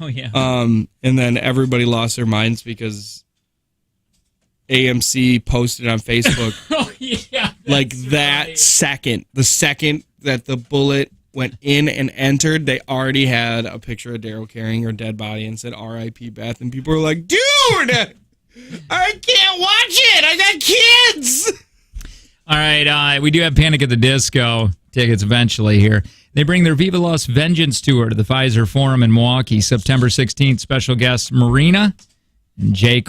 Speaker 2: Oh, yeah.
Speaker 1: And then everybody lost their minds because AMC posted on Facebook.
Speaker 2: Oh, yeah.
Speaker 1: Like that
Speaker 2: right.
Speaker 1: second, the second that the bullet went in and entered, they already had a picture of Daryl carrying her dead body and said R.I.P. Beth. And people were like, dude, I can't watch it. I got kids.
Speaker 2: All right. We do have Panic at the Disco tickets eventually here. They bring their Viva Las Vengeance tour to the Pfizer Forum in Milwaukee, September 16th. Special guests Marina and Jake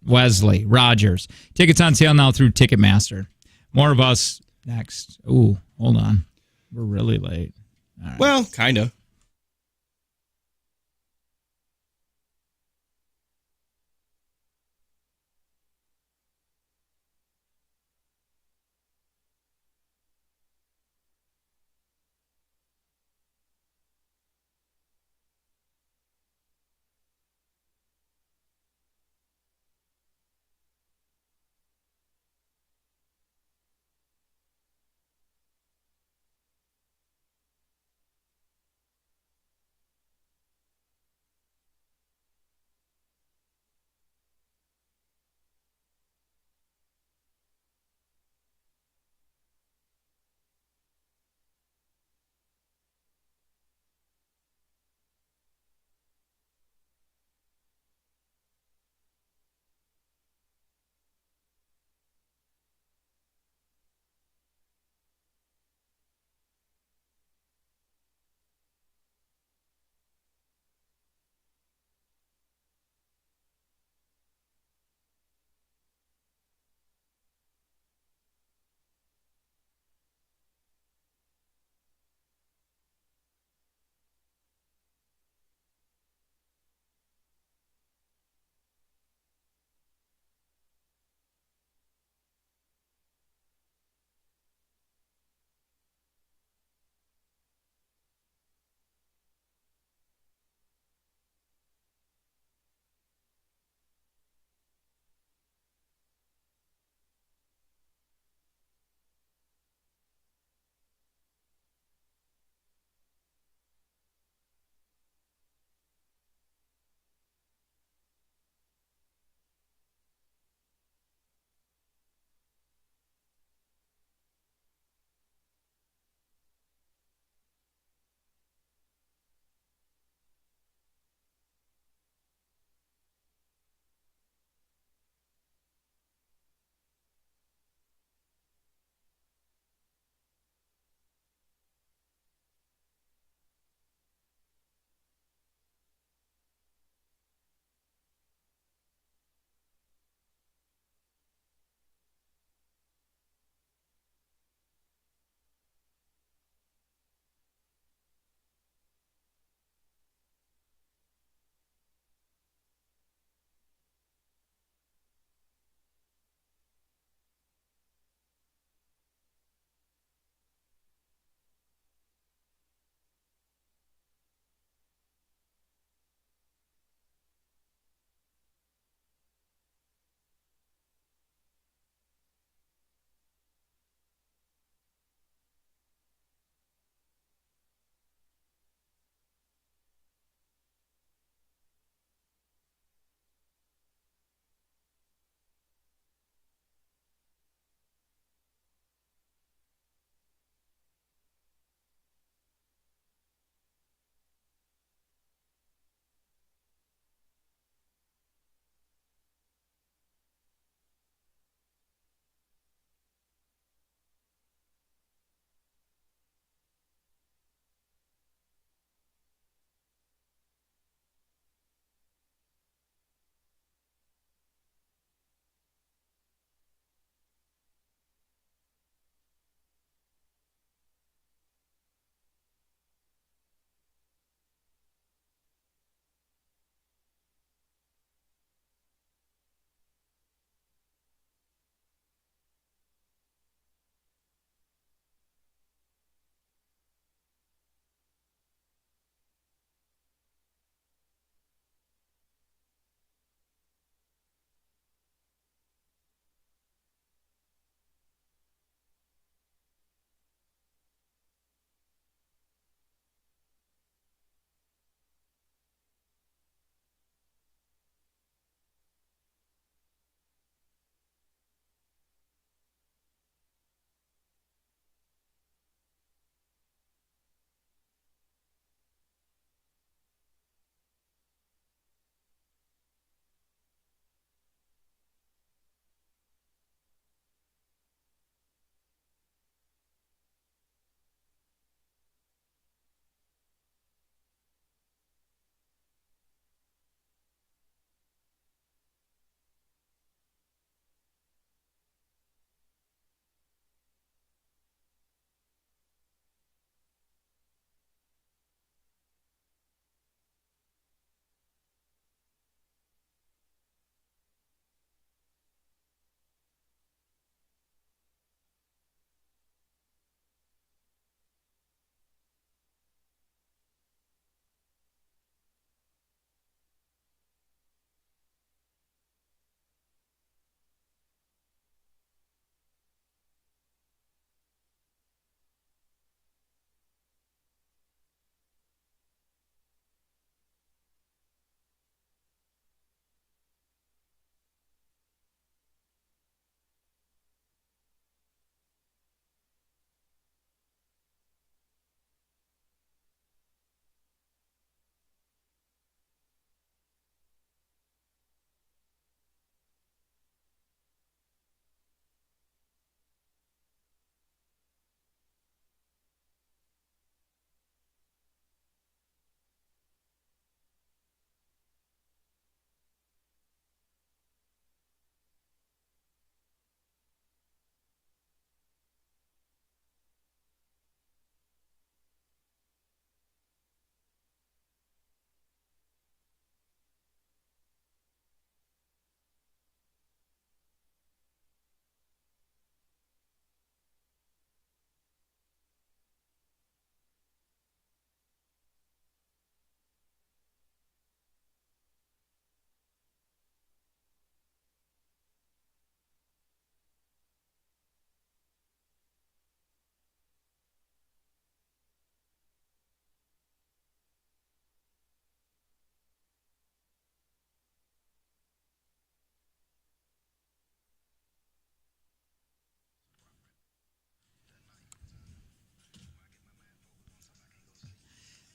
Speaker 2: Wesley Rogers. Tickets on sale now through Ticketmaster. More of us next. Ooh, hold on. We're really late. All right.
Speaker 1: Well, kind of.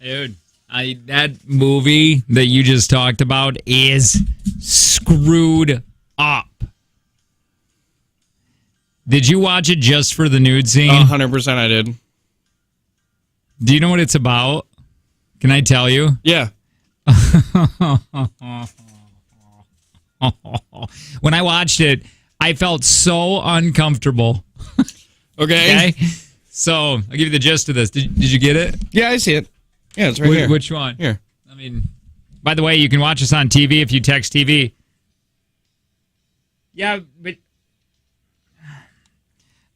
Speaker 2: Dude, that movie that you just talked about is screwed up. Did you watch it just for the nude scene?
Speaker 1: 100% I did.
Speaker 2: Do you know what it's about? Can I tell you?
Speaker 1: Yeah.
Speaker 2: When I watched it, I felt so uncomfortable.
Speaker 1: Okay.
Speaker 2: Okay? So, I'll give you the gist of this. Did you get it?
Speaker 1: Yeah, I see it. Yeah, it's right here.
Speaker 2: Which one?
Speaker 1: Here.
Speaker 2: I mean, by the way, you can watch us on TV if you text TV. Yeah, but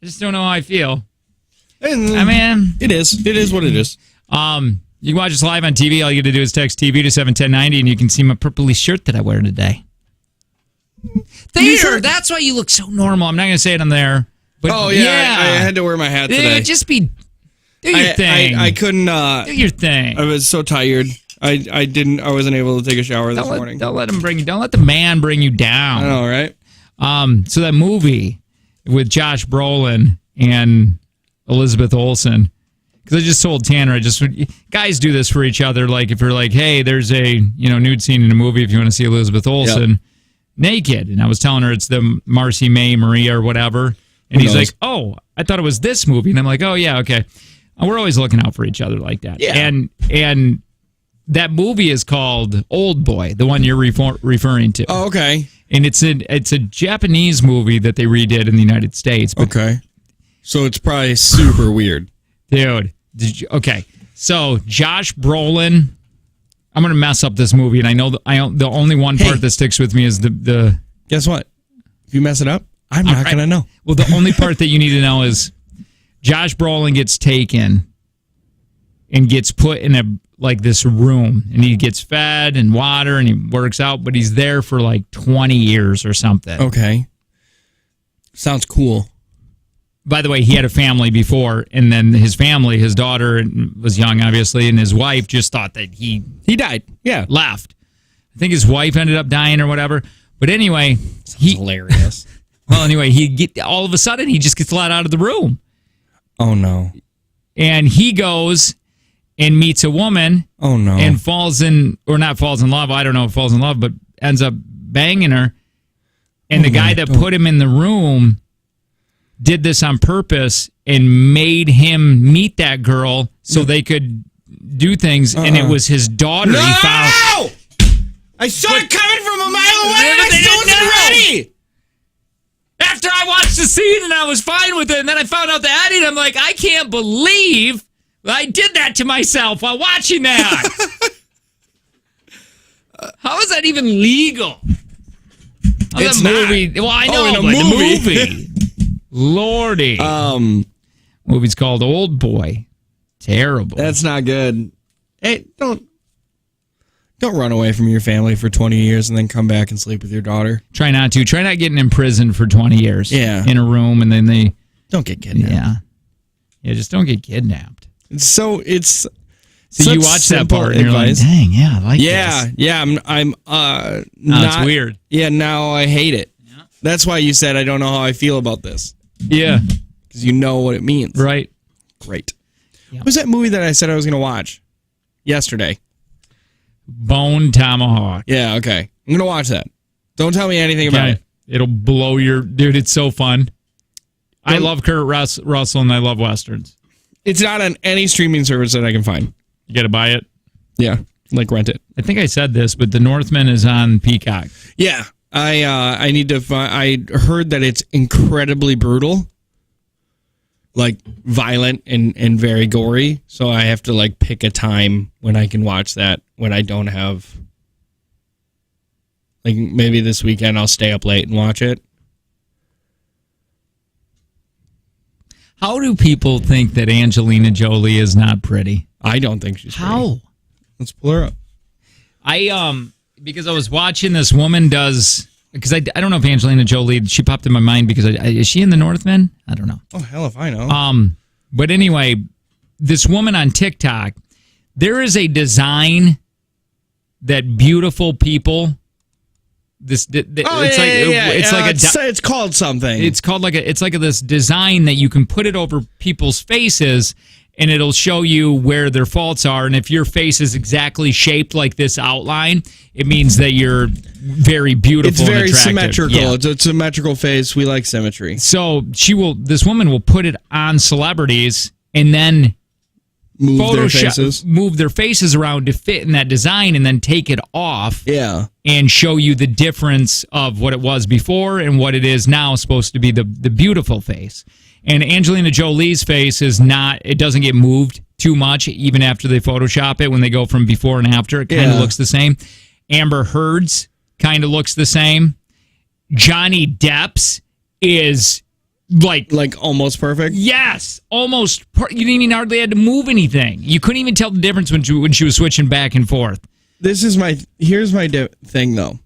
Speaker 2: I just don't know how I feel. I mean,
Speaker 1: it is. It is what it is.
Speaker 2: You can watch us live on TV. All you got to do is text TV to 71090, and you can see my purpley shirt that I wear today. There, that's why you look so normal. I'm not going to say it on there. But
Speaker 1: Oh, yeah. I had to wear my hat today.
Speaker 2: Just do your thing.
Speaker 1: I couldn't.
Speaker 2: Do your thing.
Speaker 1: I was so tired. I wasn't able to take a shower this morning.
Speaker 2: Don't let the man bring you down.
Speaker 1: I know, right?
Speaker 2: So that movie with Josh Brolin and Elizabeth Olsen, because I just told Tanner, guys do this for each other. Like if you're like, hey, there's a nude scene in a movie if you want to see Elizabeth Olsen naked, and I was telling her it's the Marcy May Maria or whatever, and he's like, oh, I thought it was this movie, and I'm like, oh yeah, okay. We're always looking out for each other like that.
Speaker 1: Yeah.
Speaker 2: And that movie is called Old Boy, the one you're referring to.
Speaker 1: Oh, okay.
Speaker 2: And it's a Japanese movie that they redid in the United States. But
Speaker 1: Okay. So it's probably super weird.
Speaker 2: dude, okay. So Josh Brolin, I'm gonna mess up this movie, and I know the only one part that sticks with me is the.
Speaker 1: Guess what? If you mess it up, I'm not going to know.
Speaker 2: Well, the only part that you need to know is Josh Brolin gets taken and gets put in this room, and he gets fed and water, and he works out, but he's there for like 20 years or something.
Speaker 1: Okay. Sounds cool.
Speaker 2: By the way, he had a family before, and then his daughter was young, obviously, and his wife just thought that he
Speaker 1: died. Yeah.
Speaker 2: left. I think his wife ended up dying or whatever. But anyway,
Speaker 1: Hilarious.
Speaker 2: well, anyway, all of a sudden he just gets let out of the room,
Speaker 1: Oh, no.
Speaker 2: and he goes and meets a woman
Speaker 1: Oh, no.
Speaker 2: and falls in love. I don't know if falls in love, but ends up banging her. And the guy that put him in the room did this on purpose and made him meet that girl so they could do things. And it was his daughter he found.
Speaker 1: I saw it coming from a mile away and I
Speaker 2: They
Speaker 1: still
Speaker 2: didn't know.
Speaker 1: wasn't ready.
Speaker 2: After I watched the scene and I was fine with it, and then I found out the ending, I'm like, I can't believe I did that to myself while watching that. How is that even legal?
Speaker 1: It's
Speaker 2: the
Speaker 1: not.
Speaker 2: movie. Well, I know,
Speaker 1: in a
Speaker 2: but
Speaker 1: movie.
Speaker 2: the movie. Lordy. Movie's called Old Boy. Terrible.
Speaker 1: That's not good. Hey, don't run away from your family for 20 years and then come back and sleep with your daughter.
Speaker 2: Try not to. Try not getting in prison for 20 years.
Speaker 1: Yeah.
Speaker 2: In a room, and then they.
Speaker 1: Don't get kidnapped.
Speaker 2: Yeah, just don't get kidnapped.
Speaker 1: So
Speaker 2: So you watch that part and you're
Speaker 1: advice.
Speaker 2: like, dang, yeah, I like this.
Speaker 1: Yeah. I'm
Speaker 2: Oh,
Speaker 1: not,
Speaker 2: it's weird.
Speaker 1: Yeah, now I hate it. Yeah. That's why you said I don't know how I feel about this.
Speaker 2: Yeah.
Speaker 1: Because you know what it means.
Speaker 2: Right.
Speaker 1: Great.
Speaker 2: Yep.
Speaker 1: What was that movie that I said I was going to watch yesterday?
Speaker 2: Bone Tomahawk.
Speaker 1: Yeah, okay. I'm going to watch that. Don't tell me anything about it.
Speaker 2: It'll blow your... Dude, it's so fun. I love Kurt Russell, and I love Westerns.
Speaker 1: It's not on any streaming service that I can find.
Speaker 2: You got to buy it.
Speaker 1: Yeah, like rent it.
Speaker 2: I think I said this, but The Northman is on Peacock.
Speaker 1: Yeah, I need to find... I heard that it's incredibly brutal. Like violent and very gory. So I have to like pick a time when I can watch that when I don't have... Like maybe this weekend I'll stay up late and watch it.
Speaker 2: How do people think that Angelina Jolie is not pretty?
Speaker 1: I don't think she's pretty.
Speaker 2: How?
Speaker 1: Let's pull her up.
Speaker 2: Because I was watching this woman because I don't know if Angelina Jolie, she popped in my mind because is she in The Northman? I don't know.
Speaker 1: Oh, hell if I know.
Speaker 2: But anyway, this woman on TikTok, there is a design that beautiful people. It's
Speaker 1: called something.
Speaker 2: It's called this design that you can put it over people's faces, and it'll show you where their faults are. And if your face is exactly shaped like this outline, it means that you're very beautiful.
Speaker 1: It's very
Speaker 2: and attractive.
Speaker 1: symmetrical.
Speaker 2: Yeah.
Speaker 1: It's a symmetrical face. We like symmetry.
Speaker 2: So this woman will put it on celebrities and then
Speaker 1: Move their faces.
Speaker 2: move their faces around to fit in that design, and then take it off.
Speaker 1: Yeah.
Speaker 2: And show you the difference of what it was before and what it is now, supposed to be the beautiful face. And Angelina Jolie's face is not, it doesn't get moved too much, even after they Photoshop it. When they go from before and after, it kind of looks the same. Amber Heard's kind of looks the same. Johnny Depp's is like
Speaker 1: almost perfect.
Speaker 2: yes, almost. You didn't even hardly had to move anything. You couldn't even tell the difference when she was switching back and forth.
Speaker 1: Here's my thing though.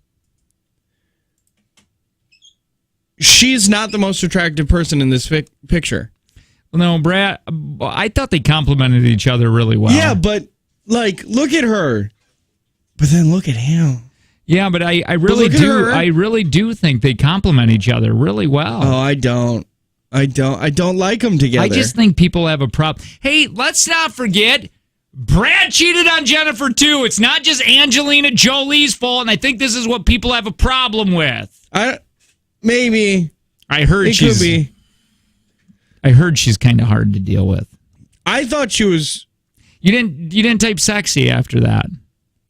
Speaker 1: She's not the most attractive person in this picture.
Speaker 2: Well, no, Brad, I thought they complimented each other really well.
Speaker 1: Yeah, but look at her. But then look at him.
Speaker 2: Yeah, but I really
Speaker 1: look at
Speaker 2: do.
Speaker 1: her.
Speaker 2: I really do think they complement each other really well.
Speaker 1: Oh, I don't like them together.
Speaker 2: I just think people have a problem. Hey, let's not forget, Brad cheated on Jennifer too. It's not just Angelina Jolie's fault, and I think this is what people have a problem with.
Speaker 1: Maybe.
Speaker 2: I heard
Speaker 1: It could be.
Speaker 2: I heard she's kind of hard to deal with.
Speaker 1: I thought she was.
Speaker 2: You didn't type sexy after that.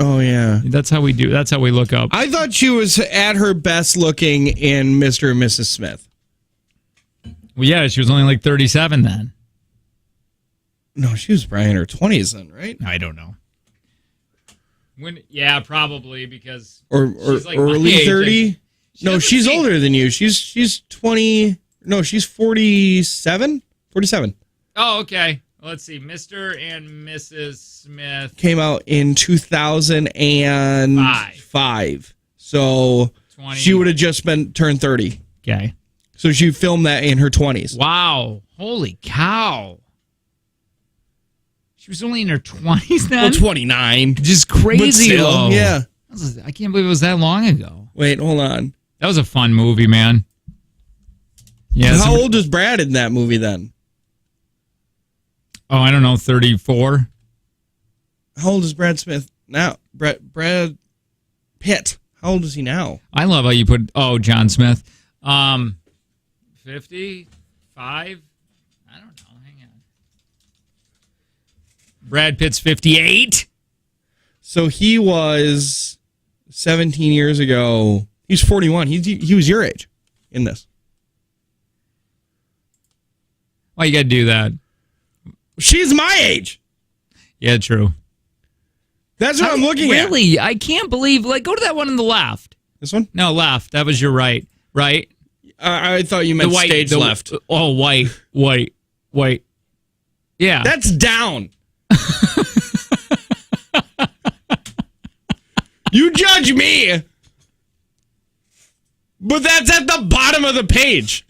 Speaker 1: Oh yeah.
Speaker 2: That's how we do. That's how we look up.
Speaker 1: I thought she was at her best looking in Mr. and Mrs. Smith.
Speaker 2: Well, yeah, she was only like 37 then.
Speaker 1: No, she was probably in her 20s then, right?
Speaker 2: I don't know. Yeah, probably because
Speaker 1: Or
Speaker 2: she's like my
Speaker 1: early
Speaker 2: age.
Speaker 1: 30. No,
Speaker 2: doesn't
Speaker 1: she's
Speaker 2: seem-
Speaker 1: older than you. She's 20. No, she's 47. 47.
Speaker 2: Oh, okay. Let's see. Mr. and Mrs. Smith.
Speaker 1: Came out in 2005. So
Speaker 2: 20.
Speaker 1: she would have just turned 30.
Speaker 2: Okay.
Speaker 1: So she filmed that in her 20s.
Speaker 2: Wow. Holy cow. She was only in her 20s then?
Speaker 1: Well, 29.
Speaker 2: Just
Speaker 1: But
Speaker 2: crazy
Speaker 1: still,
Speaker 2: low.
Speaker 1: yeah.
Speaker 2: I can't believe it was that long ago.
Speaker 1: Wait, hold on.
Speaker 2: That was a fun movie, man. Yeah.
Speaker 1: How old is Brad in that movie then?
Speaker 2: Oh, I don't know, 34?
Speaker 1: How old is Brad Smith now? Brad Pitt. How old is he now?
Speaker 2: I love how you put, John Smith. 55? I don't know. Hang on. Brad Pitt's 58?
Speaker 1: So he was 17 years ago. He's 41. He was your age in this.
Speaker 2: Why you got to do that?
Speaker 1: She's my age.
Speaker 2: Yeah, true.
Speaker 1: That's what I'm looking at.
Speaker 2: Really? I can't believe, go to that one on the left.
Speaker 1: This one?
Speaker 2: No, left. That was your right. Right?
Speaker 1: I thought you meant stage left.
Speaker 2: Oh, white. Yeah.
Speaker 1: That's down. You judge me. But that's at the bottom of the page.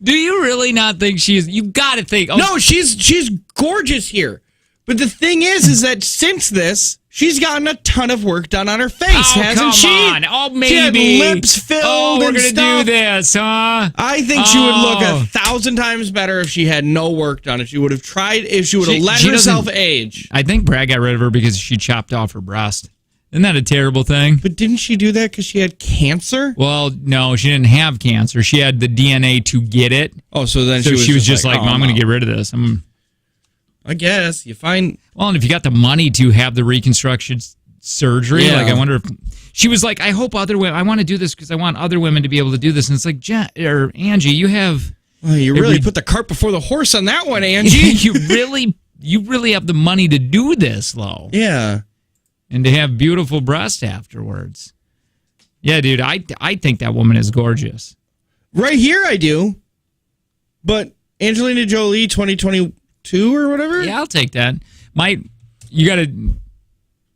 Speaker 2: Do you really not think she's... You got to think... Oh,
Speaker 1: No, she's gorgeous here. But the thing is that since this, she's gotten a ton of work done on her face, hasn't
Speaker 2: come
Speaker 1: she?
Speaker 2: on. Oh,
Speaker 1: She had
Speaker 2: maybe.
Speaker 1: lips filled
Speaker 2: Oh, we're
Speaker 1: and
Speaker 2: going to do
Speaker 1: stuff.
Speaker 2: this, huh?
Speaker 1: I think she would look
Speaker 2: Oh.
Speaker 1: 1,000 times better if she had no work done. If she would have tried, if she would have
Speaker 2: She-
Speaker 1: let
Speaker 2: she
Speaker 1: herself
Speaker 2: doesn't-
Speaker 1: age.
Speaker 2: I think Brad got rid of her because she chopped off her breast. Isn't that a terrible thing?
Speaker 1: But didn't she do that because she had cancer?
Speaker 2: Well, no, she didn't have cancer. She had the DNA to get it.
Speaker 1: Oh, so then
Speaker 2: So she was just like,
Speaker 1: oh,
Speaker 2: well, I'm going
Speaker 1: no.
Speaker 2: to get rid of this.
Speaker 1: I guess you find.
Speaker 2: Well, and if you got the money to have the reconstruction surgery,
Speaker 1: Yeah.
Speaker 2: I wonder if she was like, I hope other women, I want to do this because I want other women to be able to do this. And it's like, Angie, you have,
Speaker 1: Oh, you really put the cart before the horse on that one, Angie.
Speaker 2: you really have the money to do this, though.
Speaker 1: Yeah.
Speaker 2: And to have beautiful breasts afterwards. Yeah, dude, I think that woman is gorgeous.
Speaker 1: Right here, I do. But Angelina Jolie, 2022 or whatever.
Speaker 2: Yeah, I'll take that. You got to.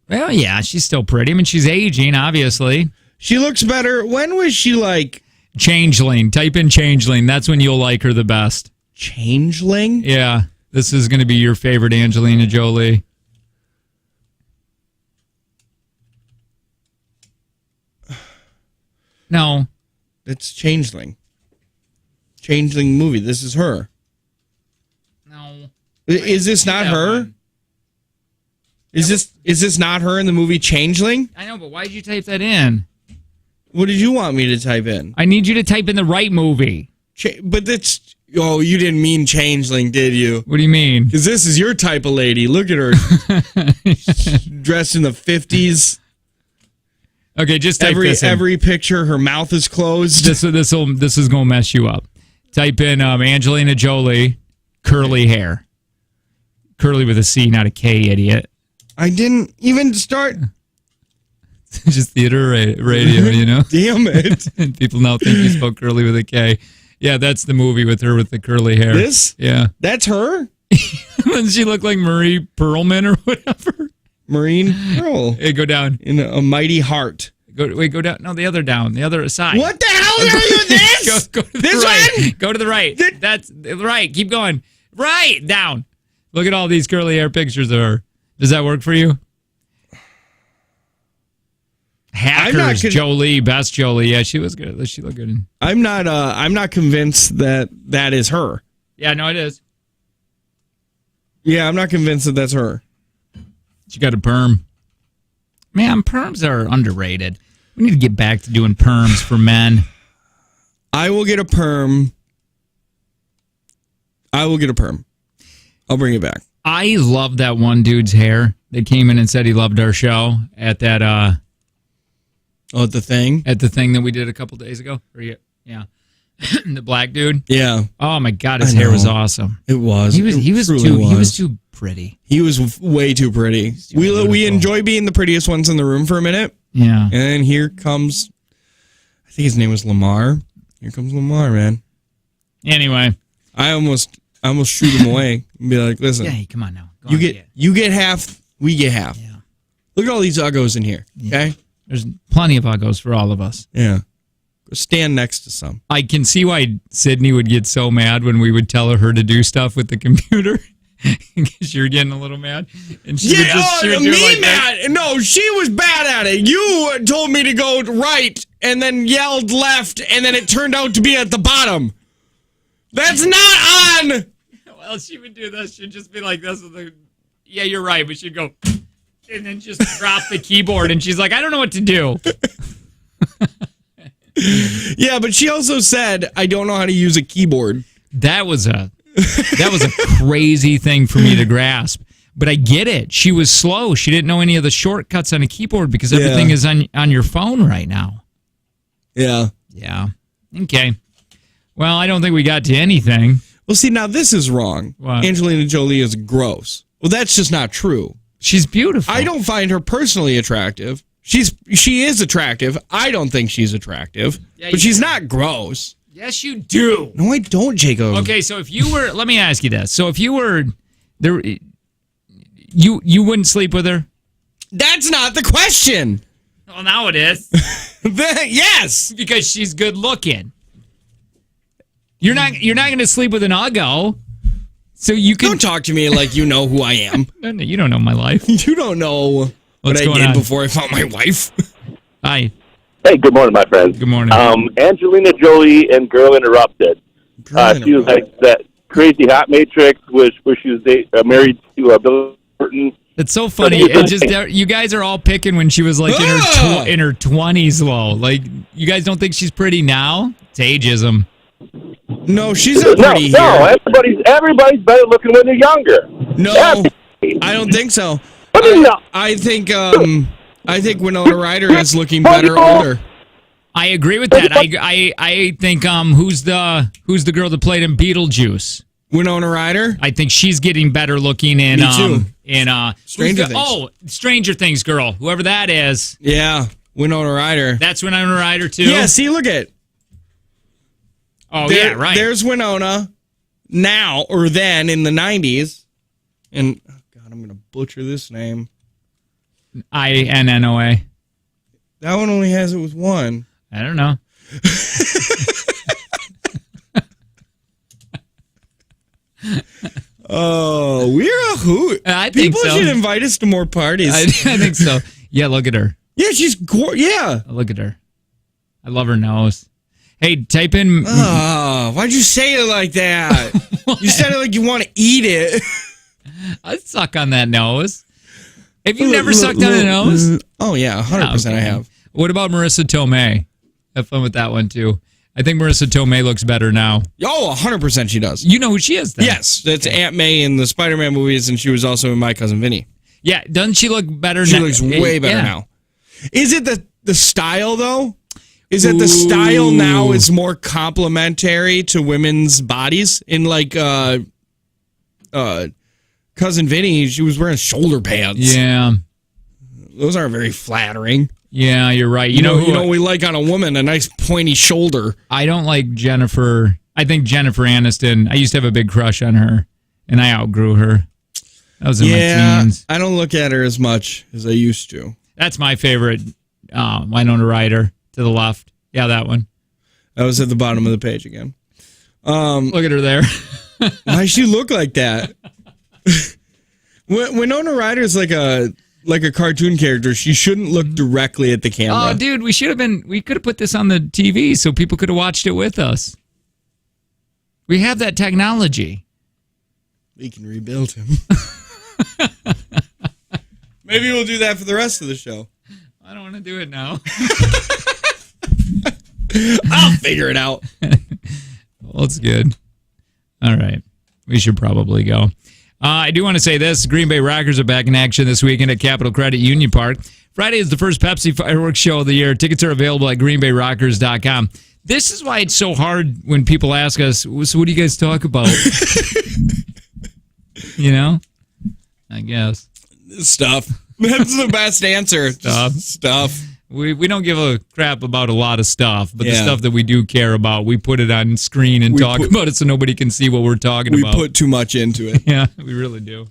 Speaker 2: Well, yeah, she's still pretty. I mean, she's aging, obviously.
Speaker 1: She looks better. When was she like
Speaker 2: Changeling. Type in Changeling. That's when you'll like her the best.
Speaker 1: changeling?
Speaker 2: Yeah, this is going to be your favorite Angelina Jolie. No.
Speaker 1: It's changeling. Changeling movie. This is her.
Speaker 2: No.
Speaker 1: Is this not
Speaker 2: that
Speaker 1: her?
Speaker 2: one.
Speaker 1: Is this not her in the movie Changeling?
Speaker 2: I know, but why did you type that in?
Speaker 1: What did you want me to type in?
Speaker 2: I need you to type in the right movie.
Speaker 1: But that's you didn't mean Changeling, did you?
Speaker 2: What do you mean?
Speaker 1: Because this is your type of lady. Look at her, dressed in the 50s.
Speaker 2: Okay, just type this in.
Speaker 1: Every picture, her mouth is closed.
Speaker 2: This is gonna mess you up. Type in Angelina Jolie, curly hair. Curly with a C, not a K, idiot.
Speaker 1: I didn't even start.
Speaker 2: Just theater radio, you know?
Speaker 1: Damn it.
Speaker 2: And people now think you spelled curly with a K. Yeah, that's the movie with her with the curly hair.
Speaker 1: This?
Speaker 2: Yeah.
Speaker 1: That's her?
Speaker 2: Doesn't she look like Marie Perlman or whatever?
Speaker 1: Marine Pearl.
Speaker 2: Hey, go down.
Speaker 1: In a mighty heart.
Speaker 2: Go down. No, the other down. The other side.
Speaker 1: What the hell are you this?
Speaker 2: Go to the
Speaker 1: This
Speaker 2: right.
Speaker 1: one?
Speaker 2: Go to the right. That's right. Keep going. Right. Down. Look at all these curly hair pictures of her. Does that work for you? Hackers, Jolie, best Jolie. Yeah, she was good. She looked good.
Speaker 1: I'm not convinced that is her.
Speaker 2: Yeah, no, it is.
Speaker 1: Yeah, I'm not convinced that that's her.
Speaker 2: She got a perm. Man, perms are underrated. We need to get back to doing perms for men.
Speaker 1: I will get a perm. I'll bring it back.
Speaker 2: I love that one dude's hair that came in and said he loved our show at that
Speaker 1: the thing?
Speaker 2: At the thing that we did a couple days ago. Yeah. The black dude.
Speaker 1: Yeah.
Speaker 2: Oh my god, his hair was awesome.
Speaker 1: It was.
Speaker 2: He was too pretty.
Speaker 1: He was way too pretty. We enjoy being the prettiest ones in the room for a minute.
Speaker 2: Yeah.
Speaker 1: And then here comes, I think his name was Lamar. Here comes Lamar, man.
Speaker 2: Anyway,
Speaker 1: I almost shoot him away and be like, listen.
Speaker 2: Yeah, come on now.
Speaker 1: You get half, we get half.
Speaker 2: Yeah.
Speaker 1: Look at all these uggos in here. Okay?
Speaker 2: There's plenty of uggos for all of us.
Speaker 1: Yeah. Go stand next to some.
Speaker 2: I can see why Sydney would get so mad when we would tell her to do stuff with the computer. Because you're getting a little mad. And she would just
Speaker 1: me
Speaker 2: like
Speaker 1: mad.
Speaker 2: that.
Speaker 1: No, she was bad at it. You told me to go right and then yelled left and then it turned out to be at the bottom. That's not on.
Speaker 2: Well, she would do this. She'd just be like this. Yeah, you're right. But she'd go and then just drop the keyboard. And she's like, I don't know what to do.
Speaker 1: Yeah, but she also said, I don't know how to use a keyboard.
Speaker 2: That was a crazy thing for me to grasp. But I get it. She was slow. She didn't know any of the shortcuts on a keyboard because everything is on your phone right now.
Speaker 1: Yeah.
Speaker 2: Yeah. Okay. Well, I don't think we got to anything.
Speaker 1: Well, see, now this is wrong.
Speaker 2: What?
Speaker 1: Angelina Jolie is gross. Well, that's just not true.
Speaker 2: She's beautiful.
Speaker 1: I don't find her personally attractive. She is attractive. I don't think she's attractive.
Speaker 2: Yeah,
Speaker 1: but she's not gross.
Speaker 2: Yes, you do.
Speaker 1: No, I don't, Jacob.
Speaker 2: Okay, so if you were, let me ask you this. So if you were there, you wouldn't sleep with her?
Speaker 1: That's not the question.
Speaker 2: Well, now it is.
Speaker 1: Yes,
Speaker 2: because she's good looking. You're not going to sleep with an uggo. So you can
Speaker 1: don't talk to me like you know who I am.
Speaker 2: No, you don't know my life.
Speaker 1: You don't know what I did before I found my wife.
Speaker 2: Hi.
Speaker 5: Hey, good morning, my friends.
Speaker 2: Good morning.
Speaker 5: Angelina Jolie and Girl Interrupted. She was like that crazy hot Matrix, where she was married to Bill Burton.
Speaker 2: It's so funny. It just you guys are all picking when she was like in her 20s, low. Like you guys don't think she's pretty now? It's ageism.
Speaker 1: No, she's not pretty here.
Speaker 5: No, everybody's better looking when they're younger.
Speaker 1: No, I don't think so. I think Winona Ryder is looking better older.
Speaker 2: I agree with that. I think who's the girl that played in Beetlejuice?
Speaker 1: Winona Ryder.
Speaker 2: I think she's getting better looking in
Speaker 1: Stranger Things.
Speaker 2: Oh, Stranger Things girl, whoever that is.
Speaker 1: Yeah, Winona Ryder.
Speaker 2: That's Winona Ryder too.
Speaker 1: Yeah, see, look at.
Speaker 2: Oh yeah, right.
Speaker 1: There's Winona now or then in the 90s, and oh God, I'm gonna butcher this name.
Speaker 2: INNOA.
Speaker 1: That one only has it with one.
Speaker 2: I don't know.
Speaker 1: Oh, we're a hoot.
Speaker 2: I think
Speaker 1: People
Speaker 2: so.
Speaker 1: should invite us to more parties.
Speaker 2: I think so. Yeah, look at her.
Speaker 1: Yeah, she's yeah.
Speaker 2: Look at her. I love her nose. Hey, type in.
Speaker 1: Oh, why'd you say it like that? You said it like you want to eat it.
Speaker 2: I'd suck on that nose. Have you never sucked on a nose?
Speaker 1: Oh, yeah, 100% I have.
Speaker 2: What about Marissa Tomei? Have fun with that one, too. I think Marissa Tomei looks better now.
Speaker 1: Oh, 100% she does.
Speaker 2: You know who she is, then?
Speaker 1: Yes, that's Aunt May in the Spider-Man movies, and she was also in My Cousin Vinny.
Speaker 2: Yeah, doesn't she look better now?
Speaker 1: She looks way better now. Is it the style, though? Is that the style now is more complementary to women's bodies? In like Cousin Vinny, she was wearing shoulder pads.
Speaker 2: Yeah.
Speaker 1: Those aren't very flattering.
Speaker 2: Yeah, you're right.
Speaker 1: You know what we like on a woman? A nice pointy shoulder.
Speaker 2: I don't like Jennifer. I think Jennifer Aniston, I used to have a big crush on her, and I outgrew her. That was in my teens.
Speaker 1: I don't look at her as much as I used to.
Speaker 2: That's my favorite Winona Ryder to the left. Yeah, that one.
Speaker 1: That was at the bottom of the page again.
Speaker 2: Look at her there.
Speaker 1: Why does she look like that? Winona Ryder's like a cartoon character. She shouldn't look directly at the camera.
Speaker 2: Oh, dude, we could have put this on the TV so people could have watched it with us. We have that technology.
Speaker 1: We can rebuild him. Maybe we'll do that for the rest of the show.
Speaker 2: I don't want to do it now.
Speaker 1: I'll figure it out.
Speaker 2: Well, it's good. All right. We should probably go. I do want to say this. Green Bay Rockers are back in action this weekend at Capital Credit Union Park. Friday is the first Pepsi fireworks show of the year. Tickets are available at greenbayrockers.com. This is why it's so hard when people ask us, so what do you guys talk about? You know? I guess.
Speaker 1: Stuff. That's the best answer. Stuff.
Speaker 2: We don't give a crap about a lot of stuff, but the stuff that we do care about, we put it on screen and talk about it so nobody can see what we're talking about.
Speaker 1: We put too much into it.
Speaker 2: Yeah, we really do.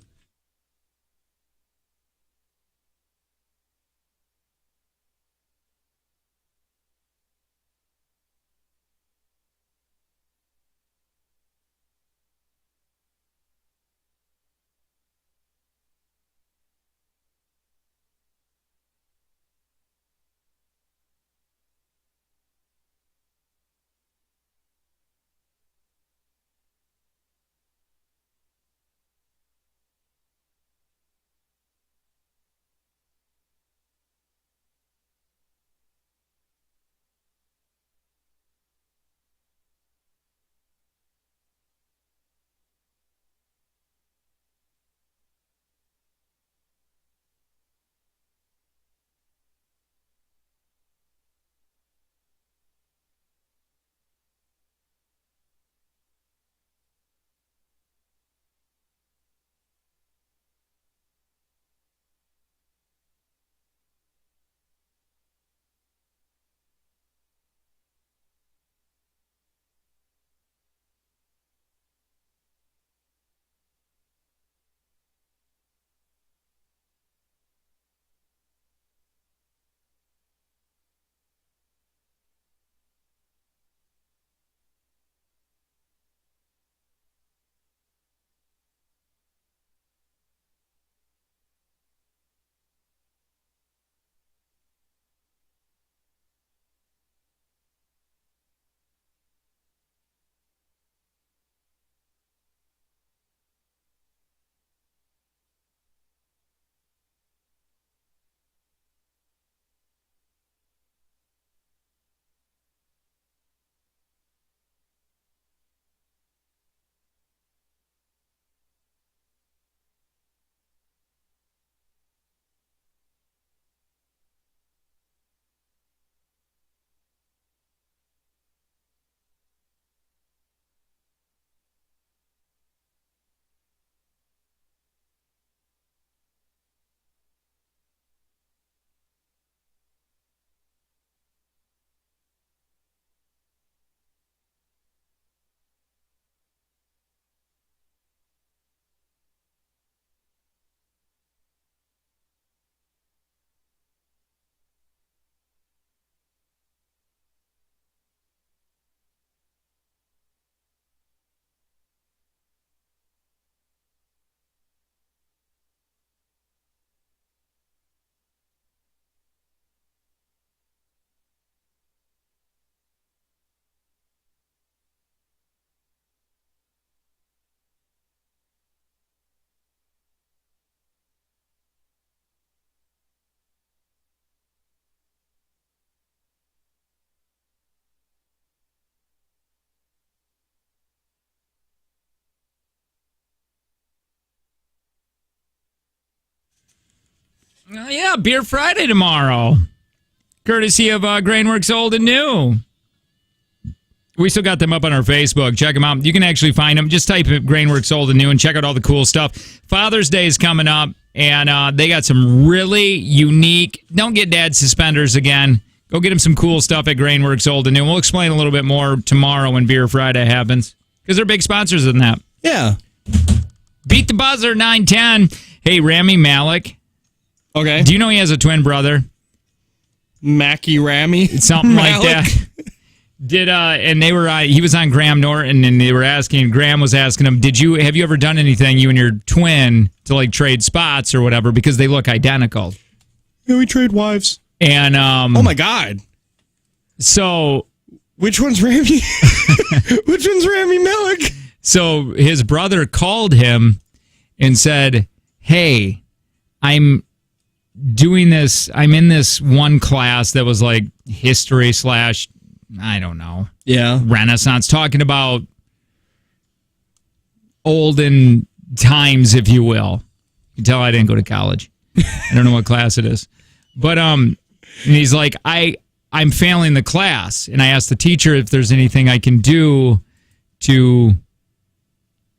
Speaker 2: Oh, yeah, Beer Friday tomorrow. Courtesy of Grainworks Old and New. We still got them up on our Facebook. Check them out. You can actually find them. Just type in Grainworks Old and New and check out all the cool stuff. Father's Day is coming up, and they got some really unique, don't get dad suspenders again. Go get him some cool stuff at Grainworks Old and New. We'll explain a little bit more tomorrow when Beer Friday happens, because they're big sponsors in that.
Speaker 1: Yeah.
Speaker 2: Beat the buzzer, 910. Hey, Rami Malek.
Speaker 1: Okay.
Speaker 2: Do you know he has a twin brother?
Speaker 1: Mackie Rami?
Speaker 2: Something like that. And they were he was on Graham Norton, and Graham was asking him, have you ever done anything, you and your twin, to like trade spots or whatever, because they look identical?
Speaker 1: Yeah, we trade wives.
Speaker 2: And
Speaker 1: oh my God.
Speaker 2: So
Speaker 1: which one's Rami? Which one's Rami Malek?
Speaker 2: So his brother called him and said, hey, I'm doing this. I'm in this one class that was like history / I don't know.
Speaker 1: Yeah.
Speaker 2: Renaissance, talking about olden times, if you will. You can tell I didn't go to college. I don't know what class it is. But and he's like, I'm failing the class. And I asked the teacher if there's anything I can do to,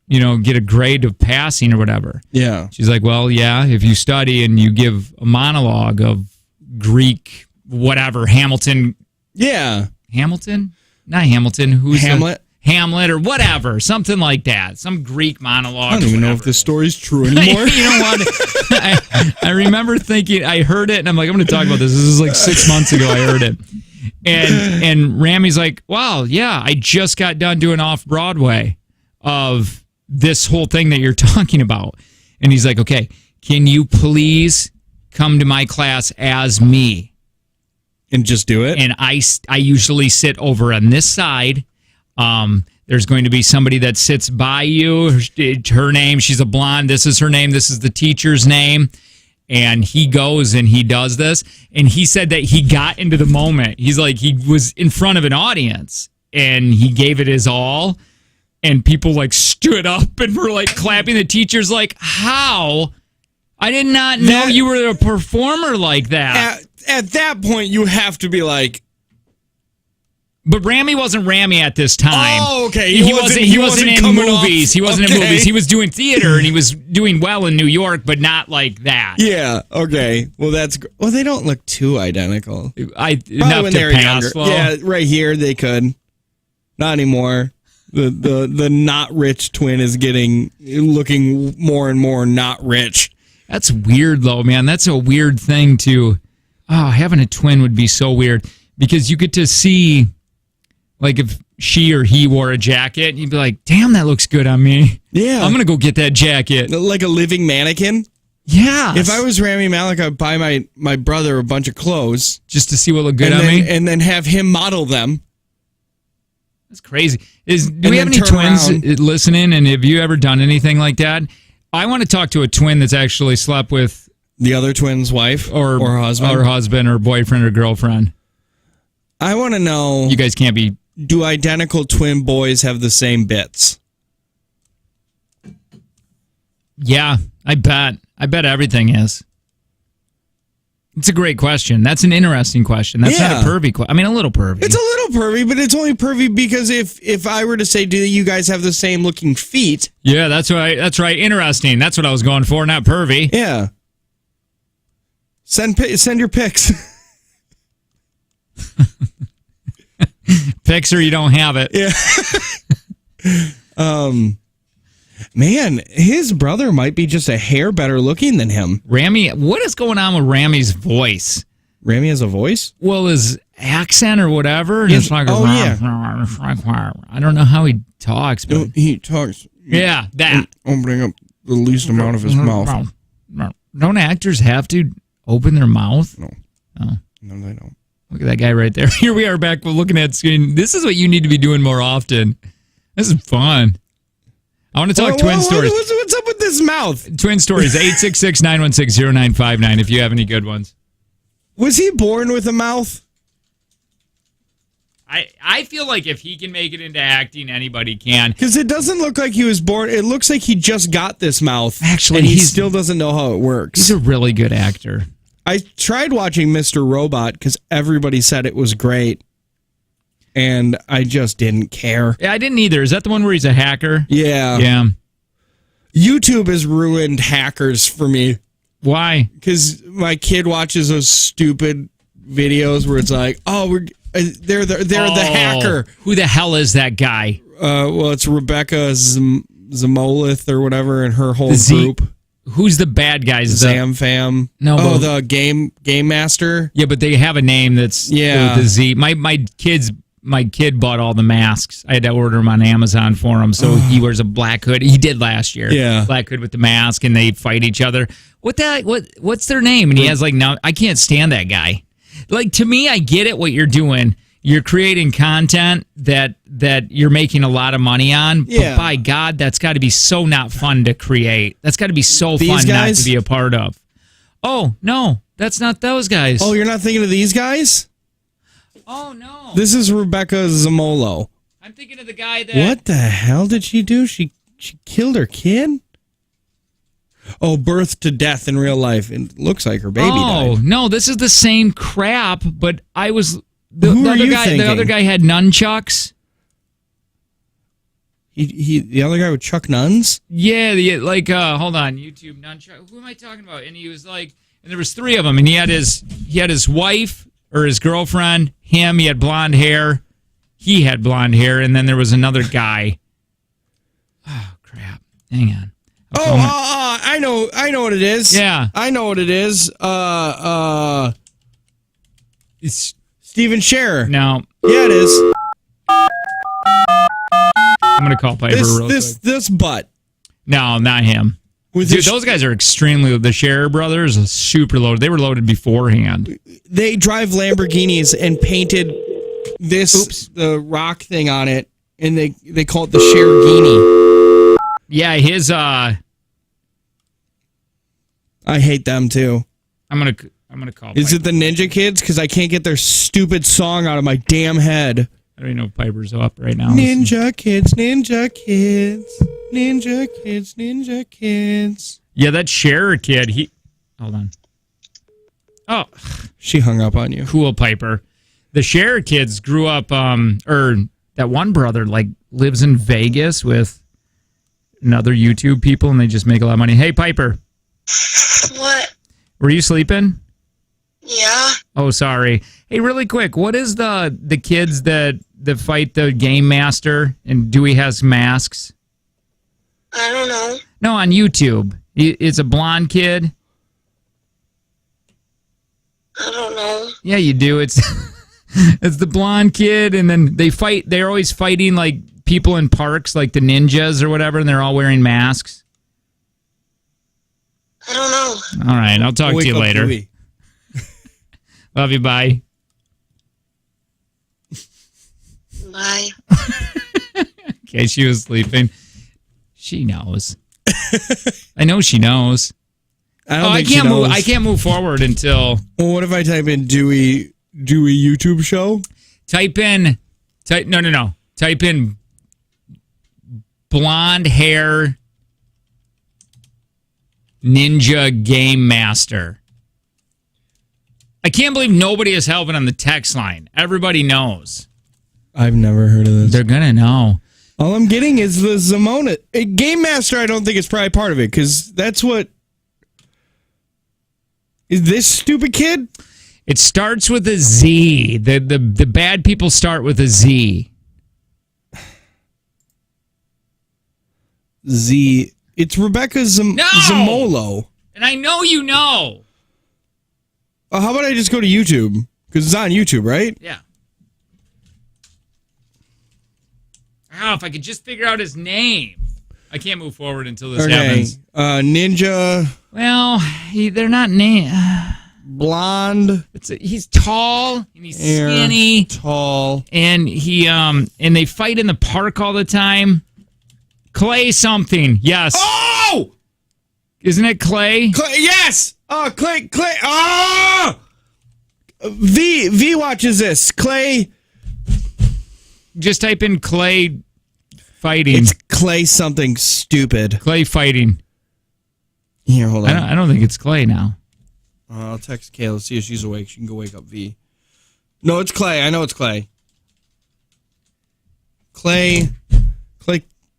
Speaker 2: get a grade of passing or whatever.
Speaker 1: Yeah.
Speaker 2: She's like, well, yeah, if you study and you give a monologue of Greek, whatever, Hamilton.
Speaker 1: Yeah.
Speaker 2: Hamilton? Not Hamilton. Who's
Speaker 1: Hamlet?
Speaker 2: Hamlet or whatever. Something like that. Some Greek monologue.
Speaker 1: I don't even know if this story's true anymore.
Speaker 2: You know what? I remember thinking, I heard it, and I'm like, I'm going to talk about this. This is like 6 months ago I heard it. And Rami's like, wow, yeah, I just got done doing off-Broadway of this whole thing that you're talking about. And he's like, okay, can you please come to my class as me?
Speaker 1: And just do it?
Speaker 2: And I usually sit over on this side. There's going to be somebody that sits by you. Her name, she's a blonde. This is her name. This is the teacher's name. And he goes and he does this. And he said that he got into the moment. He's like, he was in front of an audience and he gave it his all. And people like stood up and were like clapping. The teacher's like, how? I did not know you were a performer like that.
Speaker 1: At that point, you have to be like.
Speaker 2: But Rami wasn't Rami at this time.
Speaker 1: Oh, okay.
Speaker 2: He wasn't in movies. He wasn't in movies. He was doing theater and he was doing well in New York, but not like that.
Speaker 1: Yeah. Okay. Well, they don't look too identical.
Speaker 2: Enough
Speaker 1: when
Speaker 2: to
Speaker 1: they were
Speaker 2: pass.
Speaker 1: younger.
Speaker 2: Well,
Speaker 1: Yeah, right here they could. Not anymore. The not rich twin is looking more and more not rich.
Speaker 2: that's weird though, man. That's a weird thing to. Oh, having a twin would be so weird because you get to see, like, if she or he wore a jacket, you'd be like, damn, that looks good on me.
Speaker 1: Yeah.
Speaker 2: I'm going to go get that jacket.
Speaker 1: Like a living mannequin.
Speaker 2: Yeah.
Speaker 1: If I was Rami Malek, I'd buy my brother a bunch of clothes.
Speaker 2: Just to see what looked good on me?
Speaker 1: And then have him model them.
Speaker 2: That's crazy. Do we have any twins listening, and have you ever done anything like that? I want to talk to a twin that's actually slept with
Speaker 1: the other twin's wife
Speaker 2: or husband or boyfriend or girlfriend.
Speaker 1: I want to know.
Speaker 2: You guys can't be.
Speaker 1: Do identical twin boys have the same bits?
Speaker 2: Yeah, I bet. I bet everything is. It's a great question. That's an interesting question. That's not a pervy question. I mean, a little pervy.
Speaker 1: It's a little pervy, but it's only pervy because if I were to say, do you guys have the same looking feet?
Speaker 2: Yeah, that's right. That's right. Interesting. That's what I was going for, not pervy.
Speaker 1: Yeah. Send your pics.
Speaker 2: Pics or you don't have it.
Speaker 1: Yeah. Man, his brother might be just a hair better looking than him.
Speaker 2: Rami, what is going on with Rami's voice?
Speaker 1: Rami has a voice?
Speaker 2: Well, his accent or whatever.
Speaker 1: Yes.
Speaker 2: It's like
Speaker 1: Yeah.
Speaker 2: I don't know how he talks, but
Speaker 1: He talks.
Speaker 2: yeah, that.
Speaker 1: Opening up the least amount of his mouth.
Speaker 2: Don't actors have to open their mouth?
Speaker 1: No.
Speaker 2: Oh.
Speaker 1: No, they don't.
Speaker 2: Look at that guy right there. Here we are back looking at screen. This is what you need to be doing more often. This is fun. I want to talk twin stories.
Speaker 1: What's up with this mouth?
Speaker 2: Twin stories, 866-916-0959 if you have any good ones.
Speaker 1: Was he born with a mouth?
Speaker 2: I feel like if he can make it into acting, anybody can.
Speaker 1: Because it doesn't look like he was born. It looks like he just got this mouth.
Speaker 2: Actually,
Speaker 1: and he
Speaker 2: he's-
Speaker 1: still doesn't know how it works.
Speaker 2: He's a really good actor.
Speaker 1: I tried watching Mr. Robot because everybody said it was great, and I just didn't care.
Speaker 2: Yeah, I didn't either. Is that the one where he's a hacker?
Speaker 1: Yeah.
Speaker 2: Yeah.
Speaker 1: YouTube has ruined hackers for me
Speaker 2: Why?
Speaker 1: because my kid watches those stupid videos where it's like, oh, they're the hacker.
Speaker 2: Who the hell is that guy?
Speaker 1: Well, it's Rebecca Zamolith or whatever, and her whole group.
Speaker 2: Who's the bad guys?
Speaker 1: Zam Fam.
Speaker 2: No,
Speaker 1: oh,
Speaker 2: but-
Speaker 1: the game master.
Speaker 2: Yeah, but they have a name that's
Speaker 1: Yeah.
Speaker 2: with the Z. My kid bought all the masks. I had to order them on Amazon for him. So he wears a black hood. He did last year.
Speaker 1: Yeah.
Speaker 2: Black hood with the mask, and they fight each other. What's their name? And he has now I can't stand that guy. Like, to me, I get it what you're doing. You're creating content that you're making a lot of money on.
Speaker 1: Yeah.
Speaker 2: But by God, that's got to be so not fun to create. That's got to be so
Speaker 1: These
Speaker 2: fun not
Speaker 1: guys?
Speaker 2: to be a part of. Oh, no, that's not those guys.
Speaker 1: Oh, you're not thinking of these guys?
Speaker 2: Oh, no.
Speaker 1: This is Rebecca Zamolo.
Speaker 2: I'm thinking of the guy that...
Speaker 1: What the hell did she do? She killed her kid? Oh, birth to death in real life. It looks like her baby died.
Speaker 2: No, this is the same crap, but I was...
Speaker 1: Who are you
Speaker 2: The
Speaker 1: thinking?
Speaker 2: other guy had nunchucks.
Speaker 1: The other guy with Chuck Nuns?
Speaker 2: Yeah, hold on, YouTube nunchuck. Who am I talking about? And he was like... And there was three of them, and he had his wife or his girlfriend, him, he had blonde hair. He had blonde hair, and then there was another guy. Oh, crap. Hang on.
Speaker 1: I know what it is.
Speaker 2: Yeah.
Speaker 1: I know what it is.
Speaker 2: It's
Speaker 1: Steven Scherer.
Speaker 2: no.
Speaker 1: Yeah, it is.
Speaker 2: I'm gonna call Piper real quick.
Speaker 1: This butt.
Speaker 2: No, not him.
Speaker 1: With
Speaker 2: Dude,
Speaker 1: his-
Speaker 2: those guys are extremely. The Scherer brothers are super loaded. They were loaded beforehand.
Speaker 1: They drive Lamborghinis and painted the rock thing on it, and they call it the Schergini.
Speaker 2: Yeah, his.
Speaker 1: I hate them too.
Speaker 2: I'm gonna call.
Speaker 1: Is
Speaker 2: Piper.
Speaker 1: it the Ninja Kids? Because I can't get their stupid song out of my damn head.
Speaker 2: I don't even know if Piper's up right now.
Speaker 1: Ninja Kids, Ninja Kids, Ninja Kids, Ninja Kids.
Speaker 2: Yeah, that Scherer kid. He. Hold on. Oh,
Speaker 1: She hung up on you.
Speaker 2: cool Piper. The Scherer kids grew up. Or that one brother lives in Vegas with another YouTube people, and they just make a lot of money. Hey, Piper.
Speaker 6: What?
Speaker 2: Were you sleeping?
Speaker 6: Yeah.
Speaker 2: Oh, sorry. Hey, really quick, what is the kids that fight the game master and Dewey has masks?
Speaker 6: I don't know.
Speaker 2: No, on YouTube. It's a blonde kid.
Speaker 6: I don't know.
Speaker 2: Yeah, you do. It's it's the blonde kid, and then they fight. They're always fighting like people in parks, like the ninjas or whatever, and they're all wearing masks.
Speaker 6: I don't know.
Speaker 2: All right, I'll talk to
Speaker 1: Wake
Speaker 2: you
Speaker 1: up,
Speaker 2: later.
Speaker 1: Dewey.
Speaker 2: Love you. Bye.
Speaker 6: Bye.
Speaker 2: Okay, she was sleeping. She knows. I know she knows.
Speaker 1: I don't
Speaker 2: Oh, I
Speaker 1: think she
Speaker 2: can't move.
Speaker 1: knows.
Speaker 2: I can't move forward until
Speaker 1: Well, what if I type in Dewey YouTube show?
Speaker 2: type in. No. Type in blonde hair ninja game master. I can't believe nobody is helping on the text line. Everybody knows.
Speaker 1: I've never heard of this.
Speaker 2: They're gonna know.
Speaker 1: All I'm getting is the Zamona. Game Master, I don't think it's probably part of it, because that's what... Is this stupid kid?
Speaker 2: It starts with a Z. The bad people start with a Z.
Speaker 1: Z. It's Rebecca
Speaker 2: No!
Speaker 1: Zamolo.
Speaker 2: And I know you know.
Speaker 1: How about I just go to YouTube? Because it's on YouTube, right?
Speaker 2: Yeah. Oh, if I could just figure out his name. I can't move forward until this happens.
Speaker 1: Ninja,
Speaker 2: Well, they're not named.
Speaker 1: blonde,
Speaker 2: He's tall and he's
Speaker 1: hair,
Speaker 2: skinny,
Speaker 1: tall.
Speaker 2: and and they fight in the park all the time. Clay something, yes.
Speaker 1: Oh!
Speaker 2: Isn't it Clay?
Speaker 1: Yes! Clay. Oh! V watches this. Clay.
Speaker 2: Just type in Clay fighting.
Speaker 1: It's Clay something stupid.
Speaker 2: Clay fighting.
Speaker 1: Here, hold on.
Speaker 2: I don't think it's Clay now.
Speaker 1: I'll text Kayla, see if she's awake. She can go wake up V. No, it's Clay. I know it's Clay. Clay.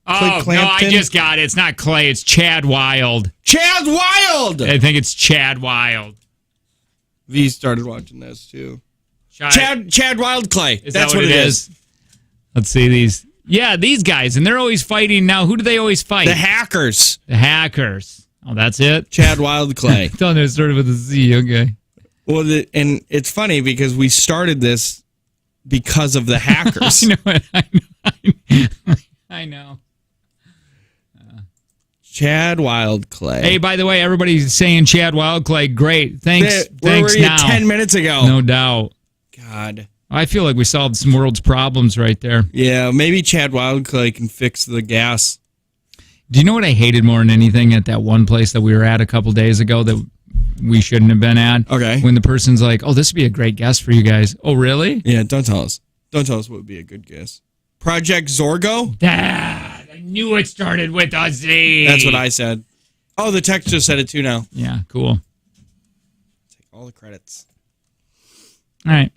Speaker 2: Oh, no, I just got it. It's not Clay. It's Chad Wild.
Speaker 1: Chad Wild!
Speaker 2: I think it's Chad Wild.
Speaker 1: V started watching this, too. Chad Wild Clay.
Speaker 2: Is
Speaker 1: That's
Speaker 2: that
Speaker 1: what it is.
Speaker 2: Let's see these. Yeah, these guys. And they're always fighting now. Who do they always fight?
Speaker 1: The hackers.
Speaker 2: The hackers. Oh, that's it?
Speaker 1: Chad Wild Clay.
Speaker 2: I thought it started with a Z. Okay.
Speaker 1: Well, and it's funny because we started this because of the hackers.
Speaker 2: I know it. I know.
Speaker 1: Chad Wild Clay.
Speaker 2: Hey, by the way, everybody's saying Chad Wild Clay. Great. Thanks.
Speaker 1: Where
Speaker 2: Thanks
Speaker 1: were you
Speaker 2: now.
Speaker 1: 10 minutes ago?
Speaker 2: No doubt.
Speaker 1: God.
Speaker 2: I feel like we solved some world's problems right there.
Speaker 1: Yeah, maybe Chad Wild Clay can fix the gas.
Speaker 2: Do you know what I hated more than anything at that one place that we were at a couple days ago that we shouldn't have been at?
Speaker 1: Okay.
Speaker 2: When the person's like, oh, this would be a great guest for you guys. Oh, really?
Speaker 1: Yeah, don't tell us. Don't tell us what would be a good guess. Project Zorgo?
Speaker 2: Dad, I knew it started with a Z.
Speaker 1: That's what I said. Oh, the text just said it too now.
Speaker 2: Yeah, cool.
Speaker 1: Take all the credits.
Speaker 2: All right.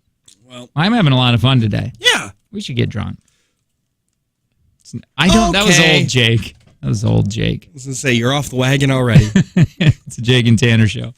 Speaker 1: Well,
Speaker 2: I'm having a lot of fun today.
Speaker 1: yeah.
Speaker 2: We should get drunk. I don't. That was
Speaker 1: Okay.
Speaker 2: old Jake. That was old Jake.
Speaker 1: I was going to say, you're off the wagon already.
Speaker 2: It's a Jake and Tanner show.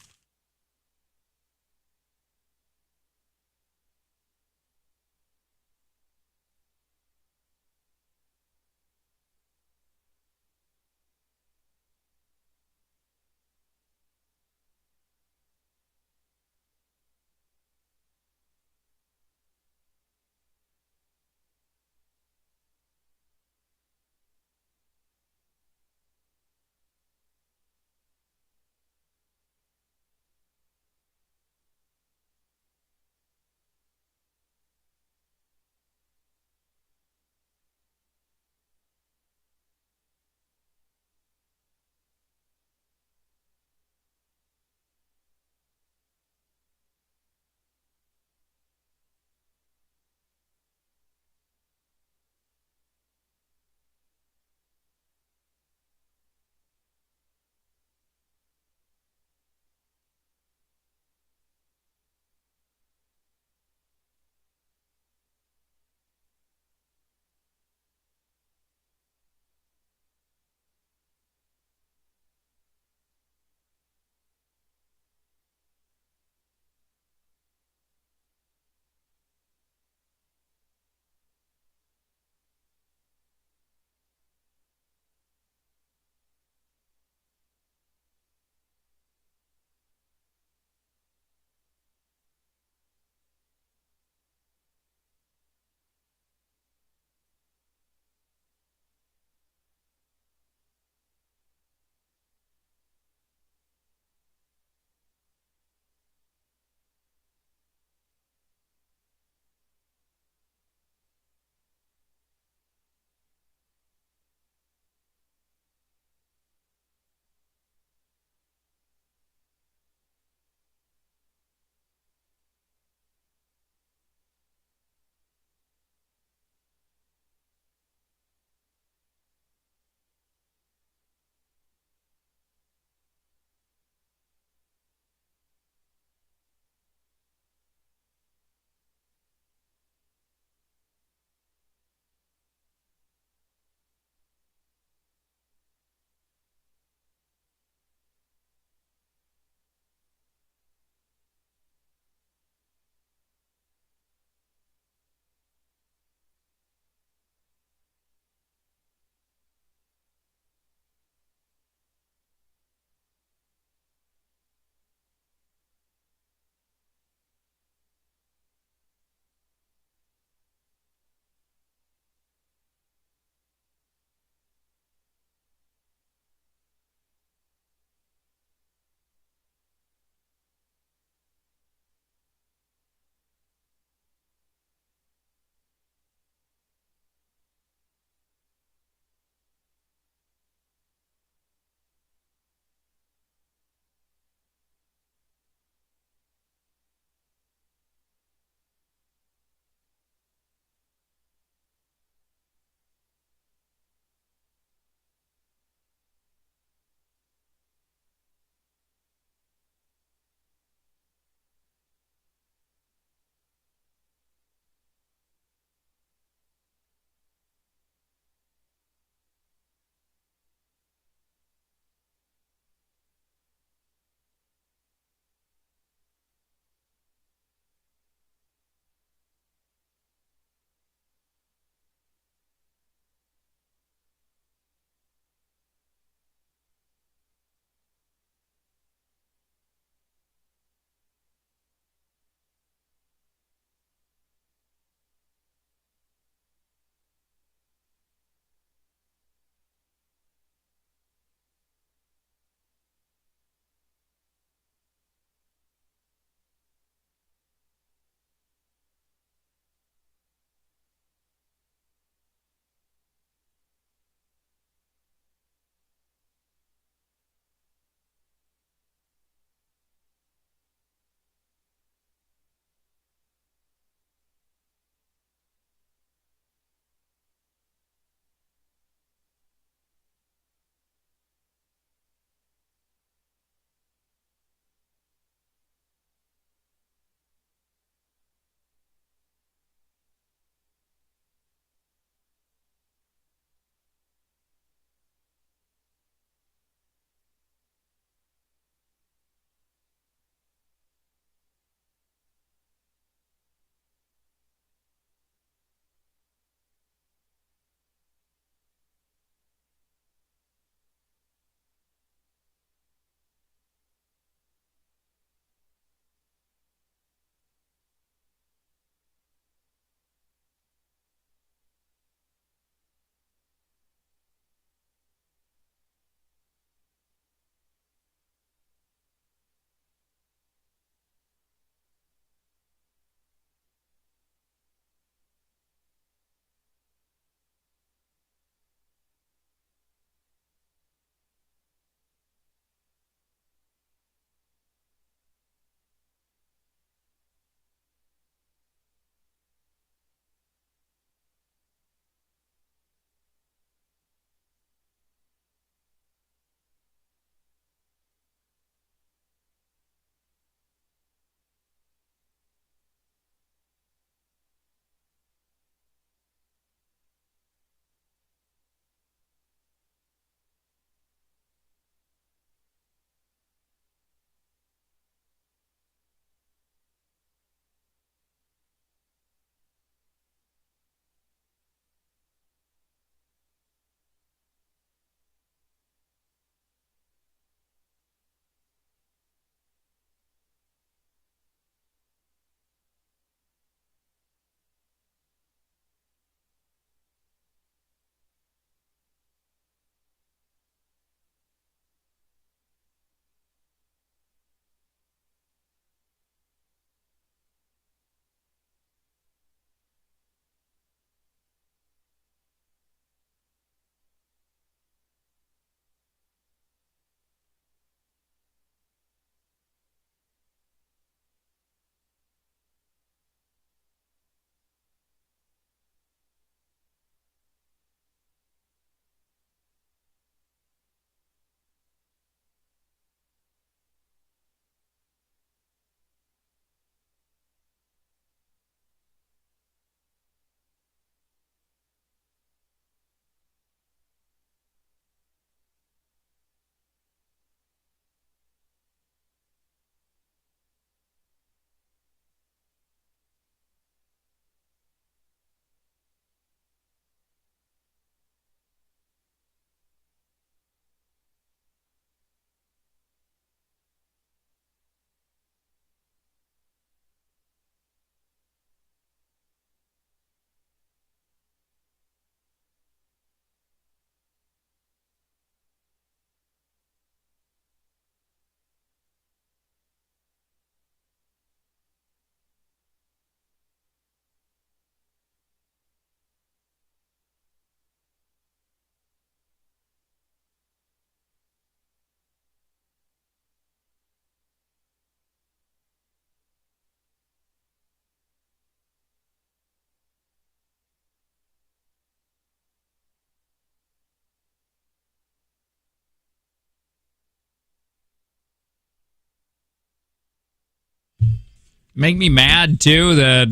Speaker 2: make me mad too that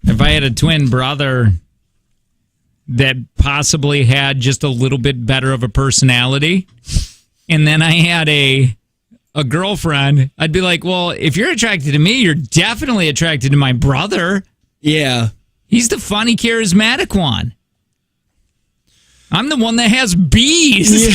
Speaker 2: if I had a twin brother that possibly had just a little bit better of a personality, and then I had a girlfriend, I'd be like, well, if you're attracted to me, you're definitely attracted to my brother.
Speaker 1: Yeah.
Speaker 2: He's the funny, charismatic one. I'm the one that has bees.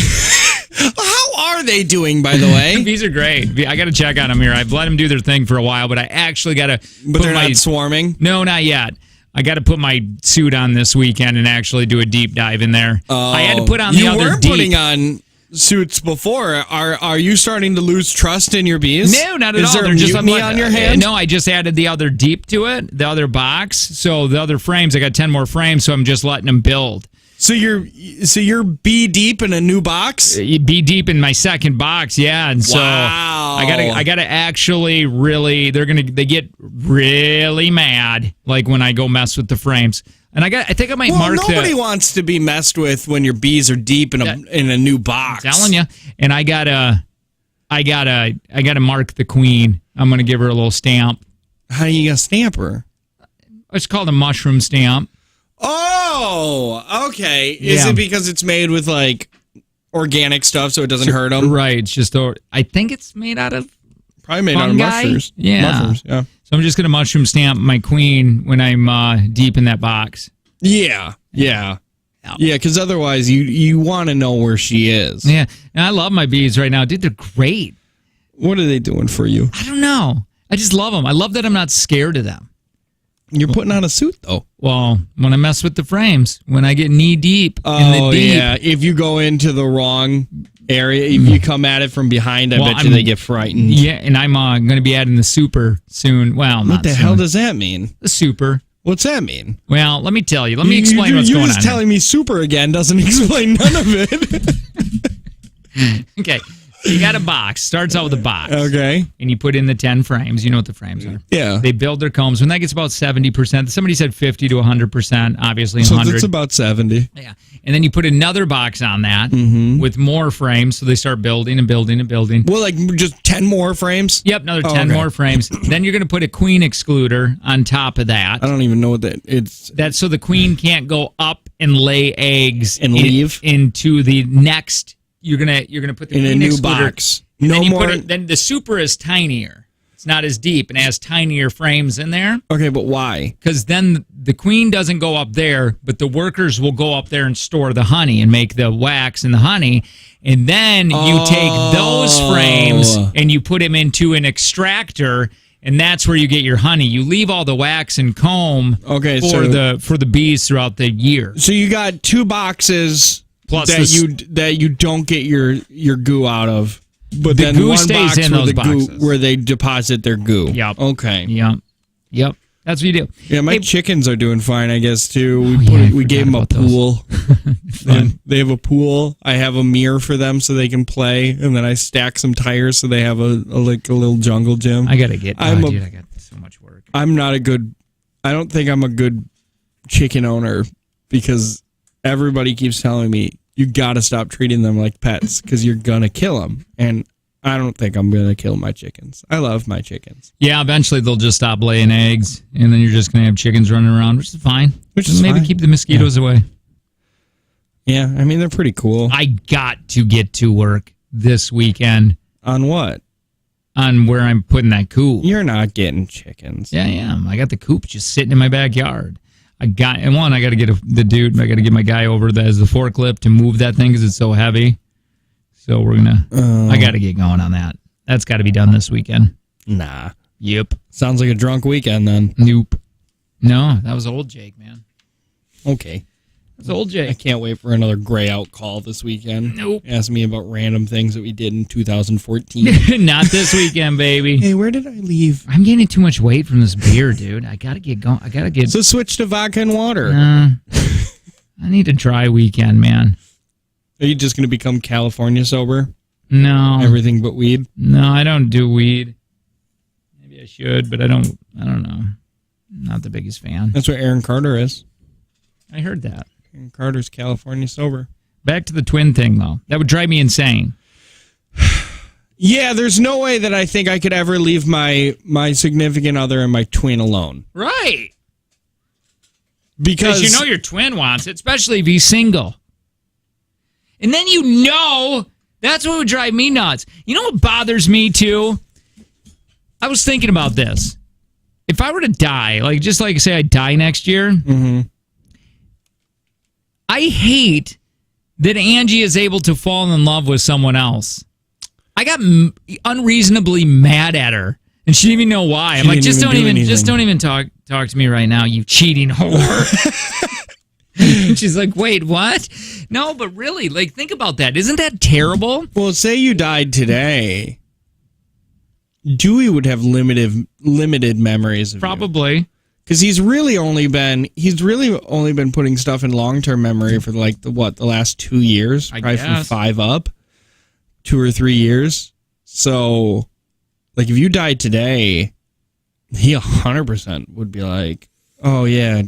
Speaker 1: How are they doing, by the way?
Speaker 2: Bees are great. I got to check on them here. I've let them do their thing for a while, but I actually got to.
Speaker 1: But they're not swarming?
Speaker 2: No, not yet. I got to put my suit on this weekend and actually do a deep dive in there. I had to put on the other
Speaker 1: You were
Speaker 2: deep.
Speaker 1: putting on suits before. Are you starting to lose trust in your bees?
Speaker 2: No, not at all.
Speaker 1: Is there
Speaker 2: They're just
Speaker 1: mutiny on your hand?
Speaker 2: No, I just added the other deep to it, the other box. So the other frames, I got 10 more frames, so I'm just letting them build.
Speaker 1: So you're bee deep in a new box?
Speaker 2: Be deep in my second box, yeah. And so
Speaker 1: Wow.
Speaker 2: I gotta actually really they get really mad like when I go mess with the frames. And I think I might mark
Speaker 1: nobody wants to be messed with when your bees are deep in a new box.
Speaker 2: I'm telling you. And I gotta mark the queen. I'm gonna give her a little stamp.
Speaker 1: How are you gonna stamp her?
Speaker 2: It's called a mushroom stamp.
Speaker 1: Oh, okay. Is
Speaker 2: Yeah.
Speaker 1: it because it's made with like organic stuff so it doesn't hurt them?
Speaker 2: Right. It's just I think it's made out of
Speaker 1: Probably made out of
Speaker 2: fungi?
Speaker 1: mushrooms.
Speaker 2: Yeah.
Speaker 1: Mushrooms, yeah.
Speaker 2: So I'm just gonna mushroom stamp my queen when I'm deep in that box.
Speaker 1: Yeah. Because otherwise you want to know where she is.
Speaker 2: Yeah. And I love my bees right now. Dude, they're great.
Speaker 1: What are they doing for you?
Speaker 2: I don't know. I just love them. I love that I'm not scared of them.
Speaker 1: You're putting on a suit though.
Speaker 2: Well, when I mess with the frames, when I get knee deep in the deep.
Speaker 1: Yeah. If you go into the wrong area, if you come at it from behind, I bet you they get frightened.
Speaker 2: Yeah, and I'm going to be adding the super soon. Well,
Speaker 1: What
Speaker 2: not
Speaker 1: the
Speaker 2: soon.
Speaker 1: hell does that mean?
Speaker 2: The super.
Speaker 1: What's that mean?
Speaker 2: Well, let me tell you. Let me explain what's
Speaker 1: you
Speaker 2: going
Speaker 1: just
Speaker 2: on.
Speaker 1: telling me super again doesn't explain none of it.
Speaker 2: Okay. So you got a box. Starts out with a box.
Speaker 1: Okay.
Speaker 2: And you put in the 10 frames. You know what the frames are.
Speaker 1: Yeah.
Speaker 2: They build their combs. When that gets about 70%, somebody said 50 to 100%, obviously
Speaker 1: So
Speaker 2: 100.
Speaker 1: it's about 70.
Speaker 2: Yeah. And then you put another box on that with more frames. So they start building and building and building.
Speaker 1: Well, like just 10 more frames?
Speaker 2: Yep, another 10
Speaker 1: okay.
Speaker 2: more frames. Then you're going to put a queen excluder on top of that.
Speaker 1: I don't even know what that it's.
Speaker 2: That's so the queen can't go up and lay eggs
Speaker 1: And leave?
Speaker 2: into the next. You're gonna put the
Speaker 1: In a
Speaker 2: queen
Speaker 1: new
Speaker 2: excluder.
Speaker 1: box.
Speaker 2: And
Speaker 1: No
Speaker 2: then you
Speaker 1: more.
Speaker 2: put then the super is tinier. It's not as deep and has tinier frames in there.
Speaker 1: Okay, but why?
Speaker 2: Because then the queen doesn't go up there, but the workers will go up there and store the honey and make the wax and the honey. And then you take those frames and you put them into an extractor, and that's where you get your honey. You leave all the wax and comb
Speaker 1: Okay,
Speaker 2: for the bees throughout the year.
Speaker 1: So you got 2 boxes
Speaker 2: Plus
Speaker 1: that you don't get your goo out of. But
Speaker 2: The
Speaker 1: then
Speaker 2: goo
Speaker 1: one
Speaker 2: stays
Speaker 1: box
Speaker 2: in
Speaker 1: where
Speaker 2: those
Speaker 1: the goo,
Speaker 2: boxes.
Speaker 1: where they deposit their goo.
Speaker 2: Yep.
Speaker 1: Okay.
Speaker 2: Yep. That's what you do.
Speaker 1: Yeah, my
Speaker 2: Hey,
Speaker 1: chickens are doing fine, I guess, too.
Speaker 2: I
Speaker 1: We gave
Speaker 2: forgot
Speaker 1: them a
Speaker 2: about those.
Speaker 1: pool.
Speaker 2: Fun.
Speaker 1: They have a pool. I have a mirror for them so they can play, and then I stack some tires so they have a little jungle gym.
Speaker 2: I gotta get.
Speaker 1: I
Speaker 2: Dude, I got so much work.
Speaker 1: I don't think I'm a good chicken owner because everybody keeps telling me you got to stop treating them like pets because you're gonna kill them, and I don't think I'm gonna kill my chickens. I love my chickens.
Speaker 2: Yeah, eventually they'll just stop laying eggs, and then you're just gonna have chickens running around, which is fine.
Speaker 1: Which is
Speaker 2: maybe
Speaker 1: fine.
Speaker 2: keep the mosquitoes away.
Speaker 1: Yeah, I mean they're pretty cool.
Speaker 2: I got to get to work this weekend
Speaker 1: On what?
Speaker 2: on where I'm putting that coop.
Speaker 1: You're not getting chickens.
Speaker 2: Yeah, I am. I got the coop just sitting in my backyard. I got to get I got to get my guy over that has the forklift to move that thing because it's so heavy. So we're gonna. I got to get going on that. That's got to be done this weekend.
Speaker 1: Nah.
Speaker 2: Yep.
Speaker 1: Sounds like a drunk weekend then.
Speaker 2: Nope. No, that was old Jake, man.
Speaker 1: Okay.
Speaker 2: That's old
Speaker 1: I
Speaker 2: Jake.
Speaker 1: can't wait for another gray out call this weekend.
Speaker 2: Nope.
Speaker 1: Ask me about random things that we did in 2014.
Speaker 2: Not this weekend, baby.
Speaker 1: Hey, where did I leave?
Speaker 2: I'm gaining too much weight from this beer, dude. I gotta get going. I gotta get.
Speaker 1: So switch to vodka and water.
Speaker 2: I need a dry weekend, man.
Speaker 1: Are you just going to become California sober?
Speaker 2: No,
Speaker 1: Everything but weed?
Speaker 2: no, I don't do weed. Maybe I should, but I don't know. Not the biggest fan.
Speaker 1: That's what Aaron Carter is.
Speaker 2: I heard that.
Speaker 1: Aaron Carter's California sober.
Speaker 2: Back to the twin thing, though. That would drive me insane.
Speaker 1: Yeah, there's no way that I think I could ever leave my significant other and my twin alone.
Speaker 2: Right.
Speaker 1: Because
Speaker 2: you know your twin wants it, especially if he's single. And then that's what would drive me nuts. You know what bothers me too? I was thinking about this. If I were to die, just say I die next year, I hate that Angie is able to fall in love with someone else. I got unreasonably mad at her, and she didn't even know why. I'm like, just don't even talk to me right now, you cheating whore. And she's like, wait, what? No, but really, think about that. Isn't that terrible?
Speaker 1: Well, say you died today. Dewey would have limited memories of
Speaker 2: Probably.
Speaker 1: Because he's really only been putting stuff in long-term memory for the last 2 years, probably from 5 up, 2 or 3 years. So, if you died today, he 100% would be like, oh yeah,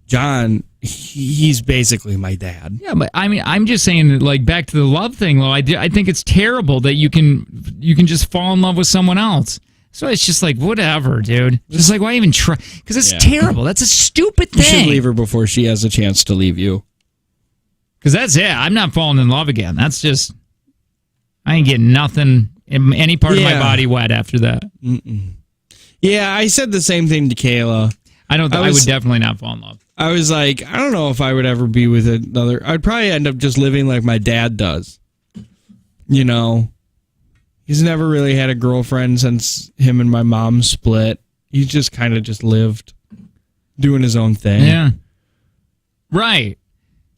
Speaker 1: John, he's basically my dad.
Speaker 2: Yeah, but I mean, I'm just saying, back to the love thing, though. I think it's terrible that you can just fall in love with someone else. So it's just whatever, dude. Just why even try? Because it's terrible. That's a stupid thing.
Speaker 1: You should leave her before she has a chance to leave you.
Speaker 2: Because that's it. I'm not falling in love again. That's just, I ain't getting nothing in any part of my body wet after that.
Speaker 1: Yeah, I said the same thing to Kayla.
Speaker 2: I would definitely not fall in love.
Speaker 1: I was like, I don't know if I would ever be with another. I'd probably end up just living like my dad does. You know, he's never really had a girlfriend since him and my mom split. He just kind of just lived doing his own thing.
Speaker 2: Yeah. Right.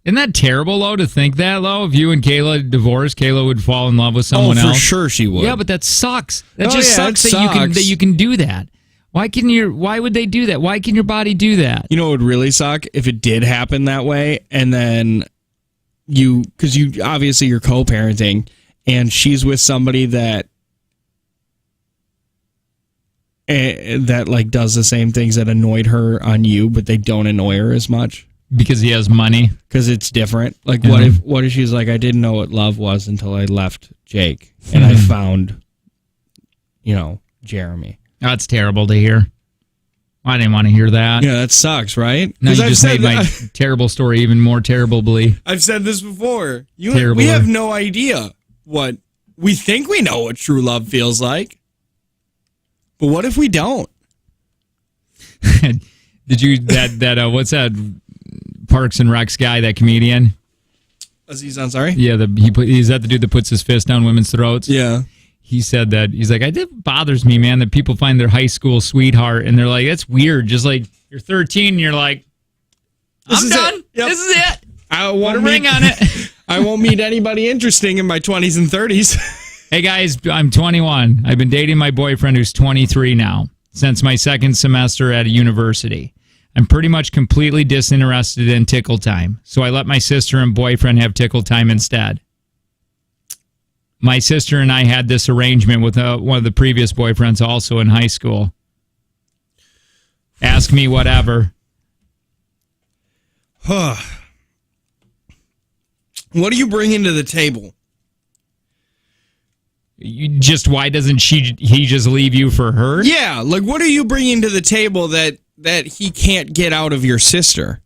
Speaker 2: Isn't that terrible, though, to think that, though? If you and Kayla divorced, Kayla would fall in love with someone else?
Speaker 1: For sure she would.
Speaker 2: Yeah, but that sucks. That sucks that you can do that. Why would they do that? Why can your body do that?
Speaker 1: You know what would really suck? If it did happen that way, and then because you obviously you're co-parenting, and she's with somebody that does the same things that annoyed her on you, but they don't annoy her as much.
Speaker 2: Because he has money?
Speaker 1: Because it's different. What if she's like, I didn't know what love was until I left Jake, and I found, Jeremy.
Speaker 2: That's terrible to hear. I didn't want to hear that.
Speaker 1: Yeah, that sucks, right?
Speaker 2: Now you just made my terrible story even more terribly.
Speaker 1: I've said this before.
Speaker 2: Terribler.
Speaker 1: We have no idea what we think we know what true love feels like. But what if we don't?
Speaker 2: Did you what's that Parks and Recs guy, that comedian?
Speaker 1: Aziz Ansari?
Speaker 2: Yeah, he's that the dude that puts his fist down women's throats?
Speaker 1: Yeah.
Speaker 2: He said that, he's like, it bothers me, man, that people find their high school sweetheart and they're like, that's weird. Just like, you're 13 and you're like, I'm done.
Speaker 1: Yep.
Speaker 2: This is it.
Speaker 1: I won't
Speaker 2: put a ring on it.
Speaker 1: I won't meet anybody interesting in my 20s and 30s.
Speaker 2: Hey, guys, I'm 21. I've been dating my boyfriend who's 23 now since my second semester at a university. I'm pretty much completely disinterested in tickle time, so I let my sister and boyfriend have tickle time instead. My sister and I had this arrangement with one of the previous boyfriends also in high school. Ask me whatever.
Speaker 1: What are you bringing to the table?
Speaker 2: Why doesn't he just leave you for her?
Speaker 1: Yeah, what are you bringing to the table that he can't get out of your sister?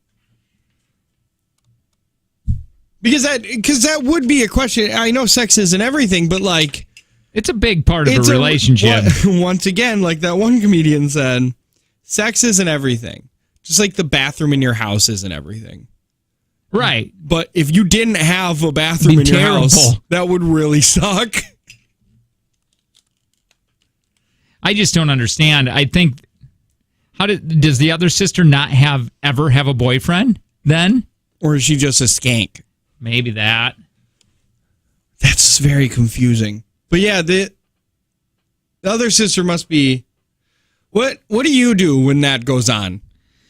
Speaker 1: Because that would be a question. I know sex isn't everything, but
Speaker 2: it's a big part of a relationship.
Speaker 1: Once again, like that one comedian said, sex isn't everything. Just like the bathroom in your house isn't everything.
Speaker 2: Right.
Speaker 1: But if you didn't have a bathroom in your house, that would really suck.
Speaker 2: I just don't understand. I think, does the other sister not ever have a boyfriend then?
Speaker 1: Or is she just a skank?
Speaker 2: Maybe that.
Speaker 1: That's very confusing. But yeah, the other sister must be. What do you do when that goes on?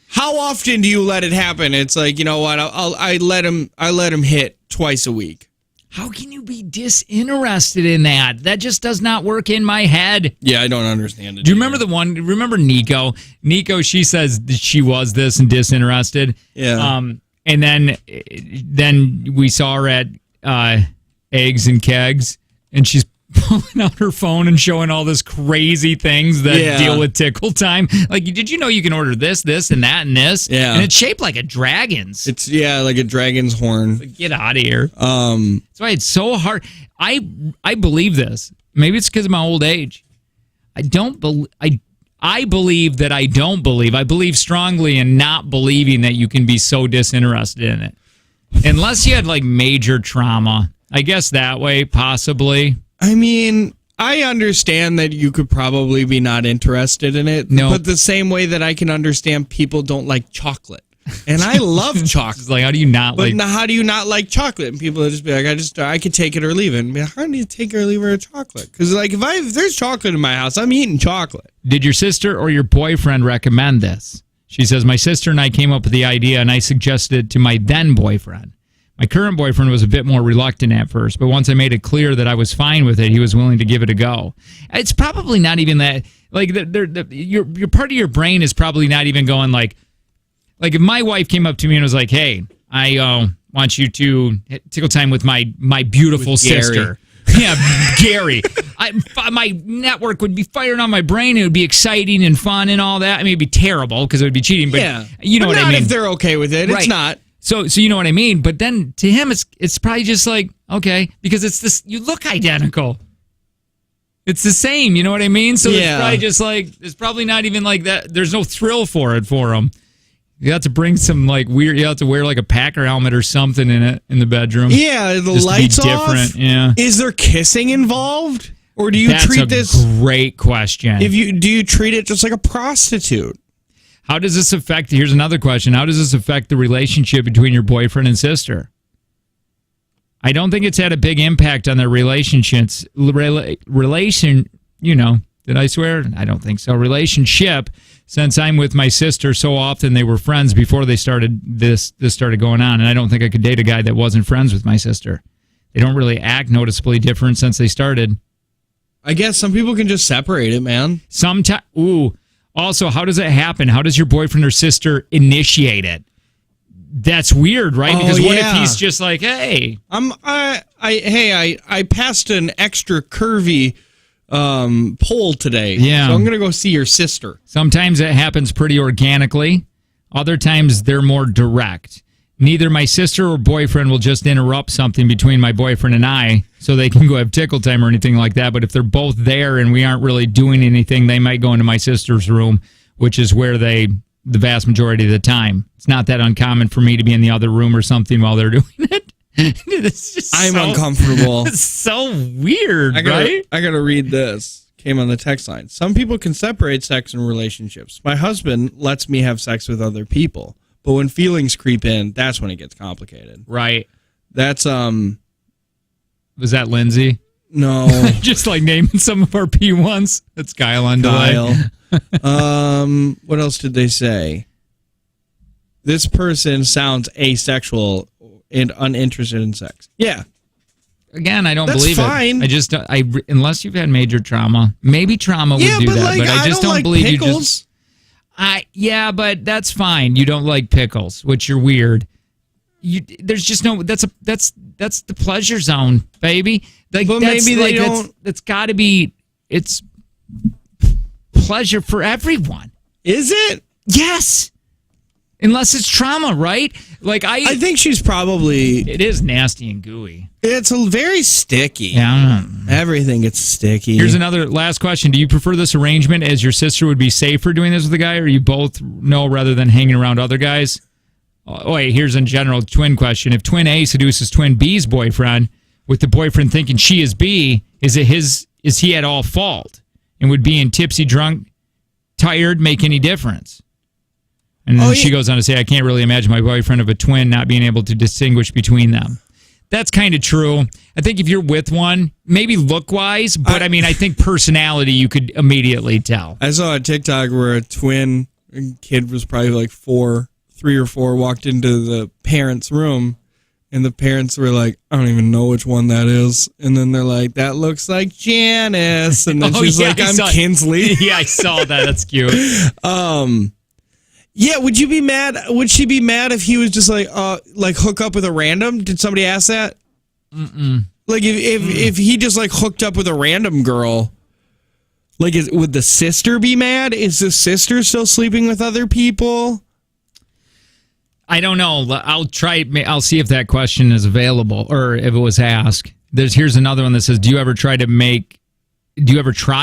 Speaker 1: How often do you let it happen? It's like, you know what? I let him hit twice a week.
Speaker 2: How can you be disinterested in that? That just does not work in my head.
Speaker 1: Yeah, I don't understand it.
Speaker 2: Do you remember the one? Remember Nico? Nico, she says that she was this and disinterested.
Speaker 1: Yeah.
Speaker 2: And then we saw her at Eggs and Kegs, and she's pulling out her phone and showing all this crazy things that deal with tickle time. Like, did you know you can order this, and that, and this?
Speaker 1: Yeah.
Speaker 2: And it's shaped like a dragon's.
Speaker 1: It's like a dragon's horn.
Speaker 2: Get out of here. That's why it's so hard. I believe this. Maybe it's because of my old age. I believe that I don't believe. I believe strongly in not believing that you can be so disinterested in it. Unless you had like major trauma. I guess that way, possibly.
Speaker 1: I mean, I understand that you could probably be not interested in it.
Speaker 2: No.
Speaker 1: But the same way that I can understand people don't like chocolate. And I love chocolate.
Speaker 2: It's like, how do you not
Speaker 1: But
Speaker 2: like...
Speaker 1: how do you not like chocolate? And people will just be like, I could take it or leave it. And be like, how do you take it or leave it of chocolate? Because like, if there's chocolate in my house, I'm eating chocolate.
Speaker 2: Did your sister or your boyfriend recommend this? She says, my sister and I came up with the idea and I suggested it to my then boyfriend. My current boyfriend was a bit more reluctant at first, but once I made it clear that I was fine with it, he was willing to give it a go. It's probably not even that, like, your part of your brain is probably not even going like if my wife came up to me and was like, hey, I want you to tickle time with my beautiful sister. Yeah, Gary. My network would be firing on my brain. It would be exciting and fun and all that. I mean, it'd be terrible because it would be cheating, but you know what I mean.
Speaker 1: Not if they're okay with it.
Speaker 2: Right.
Speaker 1: It's not.
Speaker 2: So you know what I mean? But then to him, it's probably just like, okay, because it's this, you look identical. It's the same, you know what I mean? So it's probably just like, it's probably not even like that. There's no thrill for him. You have to bring some like weird, you have to wear like a Packer helmet or something in the bedroom.
Speaker 1: Yeah, the
Speaker 2: just
Speaker 1: lights
Speaker 2: to be different.
Speaker 1: off.
Speaker 2: Yeah.
Speaker 1: Is there kissing involved? Or do you
Speaker 2: That's
Speaker 1: treat this?
Speaker 2: Great question.
Speaker 1: Do you treat it just like a prostitute?
Speaker 2: How does this affect, here's another question. How does this affect the relationship between your boyfriend and sister? I don't think it's had a big impact on their relationships. Did I swear? I don't think so. Relationship, since I'm with my sister so often, they were friends before they started this started going on. And I don't think I could date a guy that wasn't friends with my sister. They don't really act noticeably different since they started.
Speaker 1: I guess some people can just separate it, man.
Speaker 2: Sometimes, also, how does it happen? How does your boyfriend or sister initiate it? That's weird, right? Because what if he's just like, hey,
Speaker 1: I passed an extra curvy poll today.
Speaker 2: Yeah.
Speaker 1: So I'm gonna go see your sister.
Speaker 2: Sometimes it happens pretty organically. Other times they're more direct. Neither my sister or boyfriend will just interrupt something between my boyfriend and I so they can go have tickle time or anything like that. But if they're both there and we aren't really doing anything, they might go into my sister's room, which is where the vast majority of the time. It's not that uncommon for me to be in the other room or something while they're doing it.
Speaker 1: I'm uncomfortable.
Speaker 2: It's so weird, right?
Speaker 1: I gotta read this. Came on the text line. Some people can separate sex and relationships. My husband lets me have sex with other people. But when feelings creep in, that's when it gets complicated.
Speaker 2: Right.
Speaker 1: That's
Speaker 2: Was that Lindsay?
Speaker 1: No.
Speaker 2: Just like naming some of our P1s. That's Kyle on delay.
Speaker 1: Kyle. What else did they say? This person sounds asexual and uninterested in sex. Yeah.
Speaker 2: Again, I don't
Speaker 1: That's
Speaker 2: believe
Speaker 1: fine.
Speaker 2: it. I just unless you've had major trauma. Maybe trauma would do that,
Speaker 1: like,
Speaker 2: but I just don't
Speaker 1: like
Speaker 2: believe
Speaker 1: pickles.
Speaker 2: you just but that's fine. You don't like pickles, which you're weird. There's just no. That's the pleasure zone, baby. Like,
Speaker 1: But
Speaker 2: that's,
Speaker 1: maybe they
Speaker 2: like,
Speaker 1: don't.
Speaker 2: That's got to be. It's pleasure for everyone.
Speaker 1: Is it?
Speaker 2: Yes, unless it's trauma, right? Like
Speaker 1: I think she's probably.
Speaker 2: It is nasty and gooey.
Speaker 1: It's very sticky.
Speaker 2: Yeah.
Speaker 1: Everything gets sticky.
Speaker 2: Here's another last question. Do you prefer this arrangement as your sister would be safer doing this with a guy, or you both know rather than hanging around other guys? Oh, wait, here's a general twin question. If twin A seduces twin B's boyfriend with the boyfriend thinking she is B, is he at all fault? And would being tipsy, drunk, tired make any difference? And then she goes on to say, I can't really imagine my boyfriend of a twin not being able to distinguish between them. That's kind of true. I think if you're with one, maybe look-wise, but I mean, I think personality you could immediately tell.
Speaker 1: I saw a TikTok where a twin kid was probably like 3 or 4, walked into the parents' room, and the parents were like, I don't even know which one that is. And then they're like, that looks like Janice. And then she's like, I'm Kinsley.
Speaker 2: Yeah, I saw that. That's cute.
Speaker 1: Yeah, would you be mad? Would she be mad if he was just like hook up with a random? Did somebody ask that? Like if he just like hooked up with a random girl, like would the sister be mad? Is the sister still sleeping with other people?
Speaker 2: I don't know. I'll try. I'll see if that question is available or if it was asked. Here's another one that says, do you ever try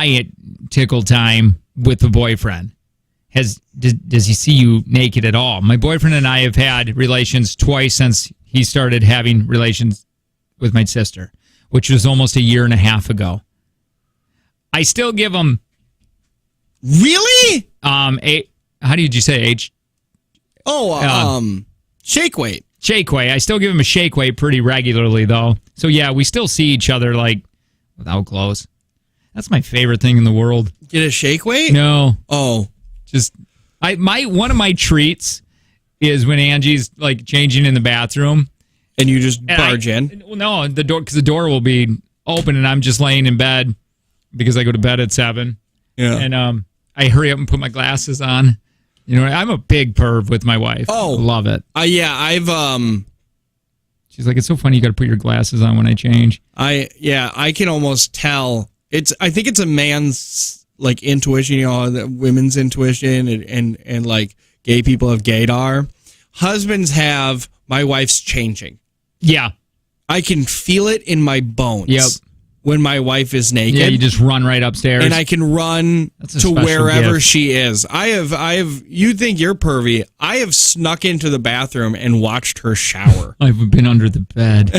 Speaker 2: it tickle time with the boyfriend? Does he see you naked at all? My boyfriend and I have had relations twice since he started having relations with my sister, which was almost a year and a half ago. I still give him
Speaker 1: Really?
Speaker 2: how did you say age?
Speaker 1: Shake weight.
Speaker 2: Shake weight. I still give him a shake weight pretty regularly though. So yeah, we still see each other like without clothes. That's my favorite thing in the world.
Speaker 1: Get a shake weight?
Speaker 2: No.
Speaker 1: Oh.
Speaker 2: Just one of my treats is when Angie's like changing in the bathroom
Speaker 1: and you just barge in.
Speaker 2: No, the door will be open and I'm just laying in bed because I go to bed at 7.
Speaker 1: Yeah.
Speaker 2: And I hurry up and put my glasses on. You know, I'm a big perv with my wife.
Speaker 1: Oh,
Speaker 2: love it.
Speaker 1: Yeah, I've
Speaker 2: She's like, it's so funny. You got to put your glasses on when I change.
Speaker 1: I can almost tell. I think it's a man's like intuition, you know, the women's intuition and like gay people have gaydar. Husbands have my wife's changing.
Speaker 2: Yeah.
Speaker 1: I can feel it in my bones.
Speaker 2: Yep.
Speaker 1: When my wife is naked.
Speaker 2: Yeah, you just run right upstairs.
Speaker 1: And I can run to wherever
Speaker 2: gift.
Speaker 1: she is. I have you think you're pervy. I have snuck into the bathroom and watched her shower.
Speaker 2: I've been under the bed.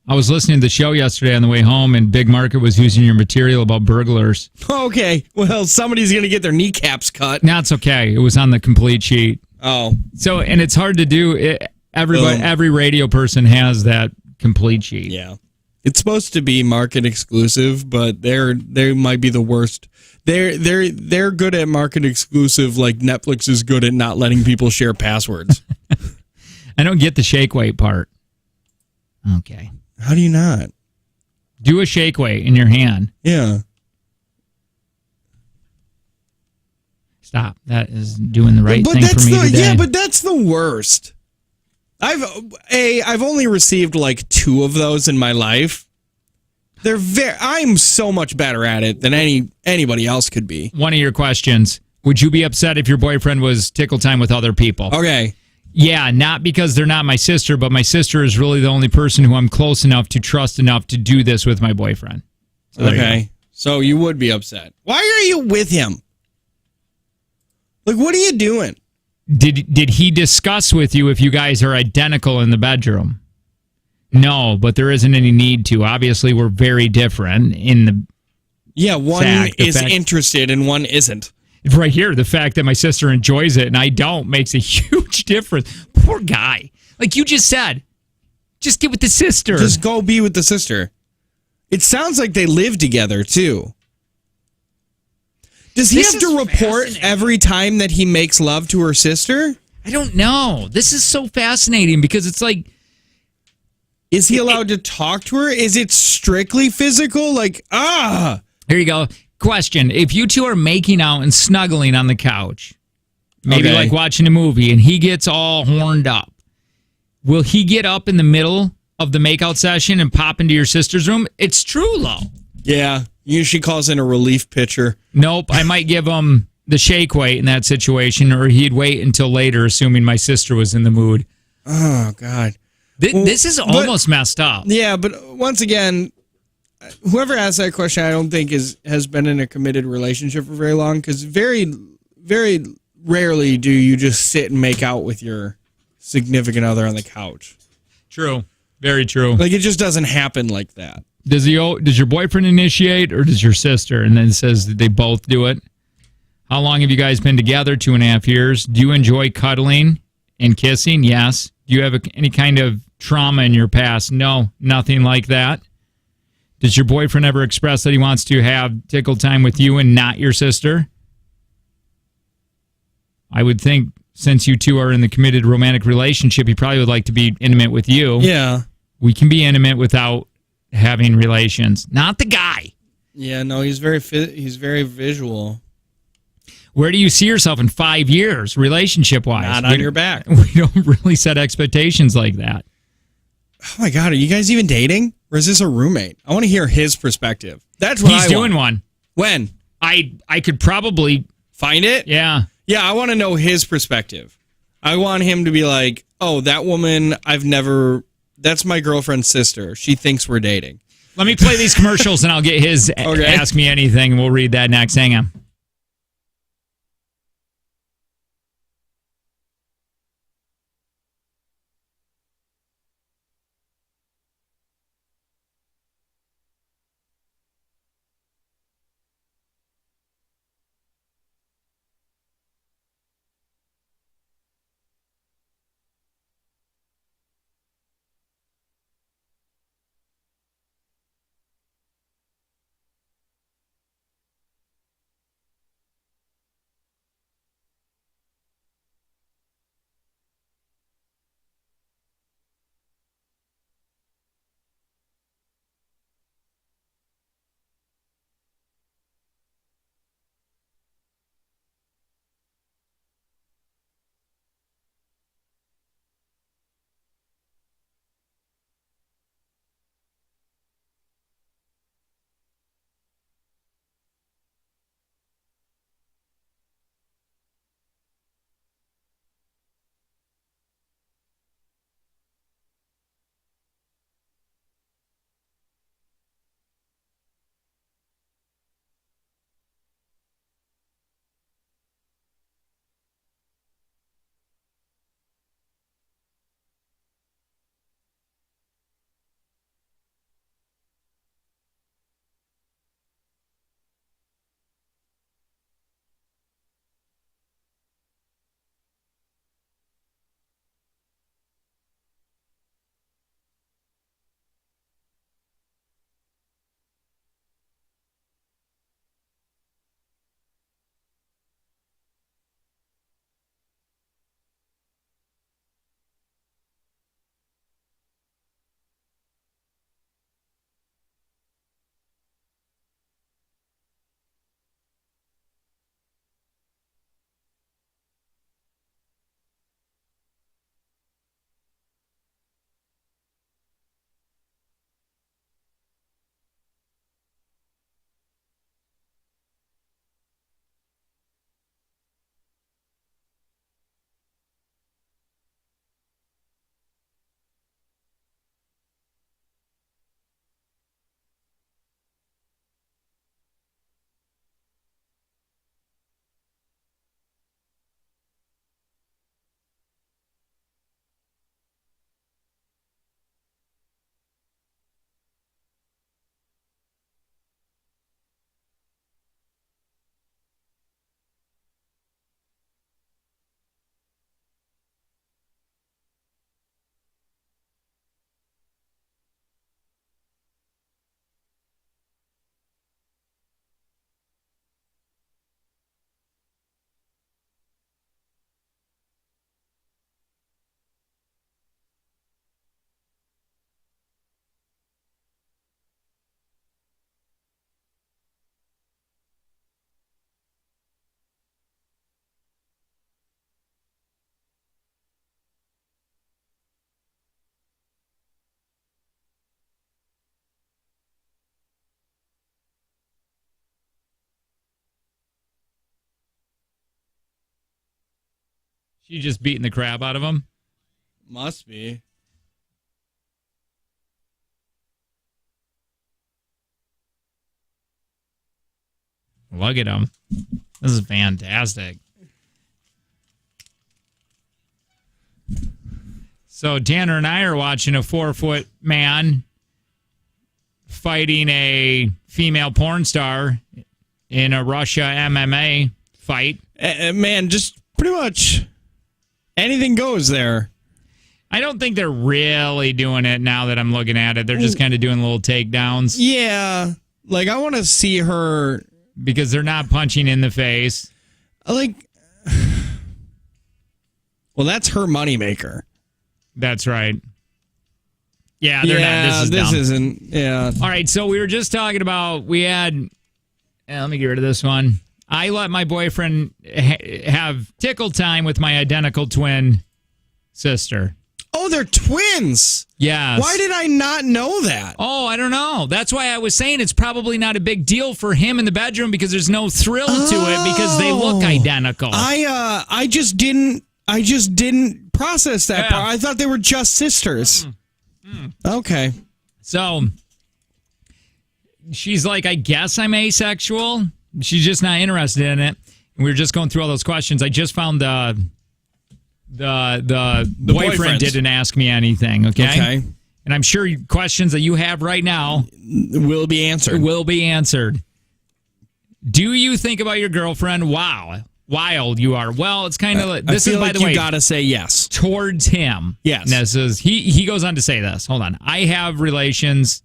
Speaker 2: I was listening to the show yesterday on the way home, and Big Market was using your material about burglars.
Speaker 1: Okay. Well, somebody's going to get their kneecaps cut.
Speaker 2: That's okay. It was on the complete sheet.
Speaker 1: Oh.
Speaker 2: So, and it's hard to do. Every radio person has that complete sheet.
Speaker 1: Yeah. It's supposed to be market exclusive, but they might be the worst. They're good at market exclusive, like Netflix is good at not letting people share passwords.
Speaker 2: I don't get the shake weight part. Okay.
Speaker 1: How do you not?
Speaker 2: Do a shake weight in your hand.
Speaker 1: Yeah.
Speaker 2: Stop. That is doing the right thing for me today.
Speaker 1: Yeah, but that's the worst. I've only received like 2 of those in my life. I'm so much better at it than anybody else could be.
Speaker 2: One of your questions: would you be upset if your boyfriend was tickle time with other people?
Speaker 1: Okay.
Speaker 2: Yeah, not because they're not my sister, but my sister is really the only person who I'm close enough to trust enough to do this with my boyfriend. So
Speaker 1: okay. So you would be upset. Why are you with him? Like, what are you doing?
Speaker 2: Did he discuss with you if you guys are identical in the bedroom? No, but there isn't any need to. Obviously, we're very different in the.
Speaker 1: Yeah, one is interested and one isn't.
Speaker 2: Right here, the fact that my sister enjoys it and I don't makes a huge difference. Poor guy. Like you just said, just get with the sister.
Speaker 1: Just go be with the sister. It sounds like they live together, too. Does he have to report every time that he makes love to her sister?
Speaker 2: I don't know. This is so fascinating because it's like...
Speaker 1: Is he allowed to talk to her? Is it strictly physical? Like,
Speaker 2: Here you go. Question. If you two are making out and snuggling on the couch, maybe like watching a movie, and he gets all horned up, will he get up in the middle of the makeout session and pop into your sister's room? It's true, Lo.
Speaker 1: Yeah. She calls in a relief pitcher.
Speaker 2: Nope. I might give him the shake weight in that situation, or he'd wait until later, assuming my sister was in the mood.
Speaker 1: Oh, God.
Speaker 2: This is almost messed up.
Speaker 1: Yeah, but once again, whoever asked that question, I don't think has been in a committed relationship for very long, because very, very rarely do you just sit and make out with your significant other on the couch.
Speaker 2: True. Very true.
Speaker 1: Like, it just doesn't happen like that.
Speaker 2: Does your boyfriend initiate, or does your sister? And then it says that they both do it. How long have you guys been together? 2.5 years. Do you enjoy cuddling and kissing? Yes. Do you have any kind of trauma in your past? No, nothing like that. Does your boyfriend ever express that he wants to have tickle time with you and not your sister? I would think since you two are in the committed romantic relationship, he probably would like to be intimate with you.
Speaker 1: Yeah.
Speaker 2: We can be intimate without having relations. Not the guy.
Speaker 1: Yeah, no, he's very visual.
Speaker 2: Where do you see yourself in 5 years, relationship-wise?
Speaker 1: Not on your back.
Speaker 2: We don't really set expectations like that.
Speaker 1: Oh, my God. Are you guys even dating? Or is this a roommate? I want to hear his perspective. That's what
Speaker 2: He's doing one.
Speaker 1: When?
Speaker 2: I could probably
Speaker 1: Find it?
Speaker 2: Yeah.
Speaker 1: Yeah, I want to know his perspective. I want him to be like, oh, that woman, that's my girlfriend's sister. She thinks we're dating.
Speaker 2: Let me play these commercials and I'll get his Ask Me Anything, and we'll read that next. Hang on. She just beating the crap out of him?
Speaker 1: Must be.
Speaker 2: Look at him. This is fantastic. So Tanner and I are watching a 4-foot man fighting a female porn star in a Russia MMA fight.
Speaker 1: Man, just pretty much anything goes there.
Speaker 2: I don't think they're really doing it now that I'm looking at it. They're just kind of doing little takedowns.
Speaker 1: Yeah. Like, I want to see her.
Speaker 2: Because they're not punching in the face.
Speaker 1: Like, well, that's her moneymaker.
Speaker 2: That's right. Yeah, they're not. This
Speaker 1: isn't. Yeah.
Speaker 2: All right, so we were just talking about, let me get rid of this one. I let my boyfriend have tickle time with my identical twin sister.
Speaker 1: Oh, they're twins.
Speaker 2: Yes.
Speaker 1: Why did I not know that?
Speaker 2: Oh, I don't know. That's why I was saying it's probably not a big deal for him in the bedroom because there's no thrill to it because they look identical.
Speaker 1: I just didn't process that part. I thought they were just sisters. Okay.
Speaker 2: So she's like, I guess I'm asexual. She's just not interested in it. And we were just going through all those questions. I just found the boyfriend didn't ask me anything. Okay. And I'm sure questions that you have right now
Speaker 1: will be answered.
Speaker 2: Do you think about your girlfriend? Wow. Wild you are. Well, it's kind of this
Speaker 1: I feel
Speaker 2: is by
Speaker 1: like
Speaker 2: the way.
Speaker 1: You gotta say yes
Speaker 2: towards him.
Speaker 1: Yes.
Speaker 2: And this is he goes on to say this. Hold on. I have relations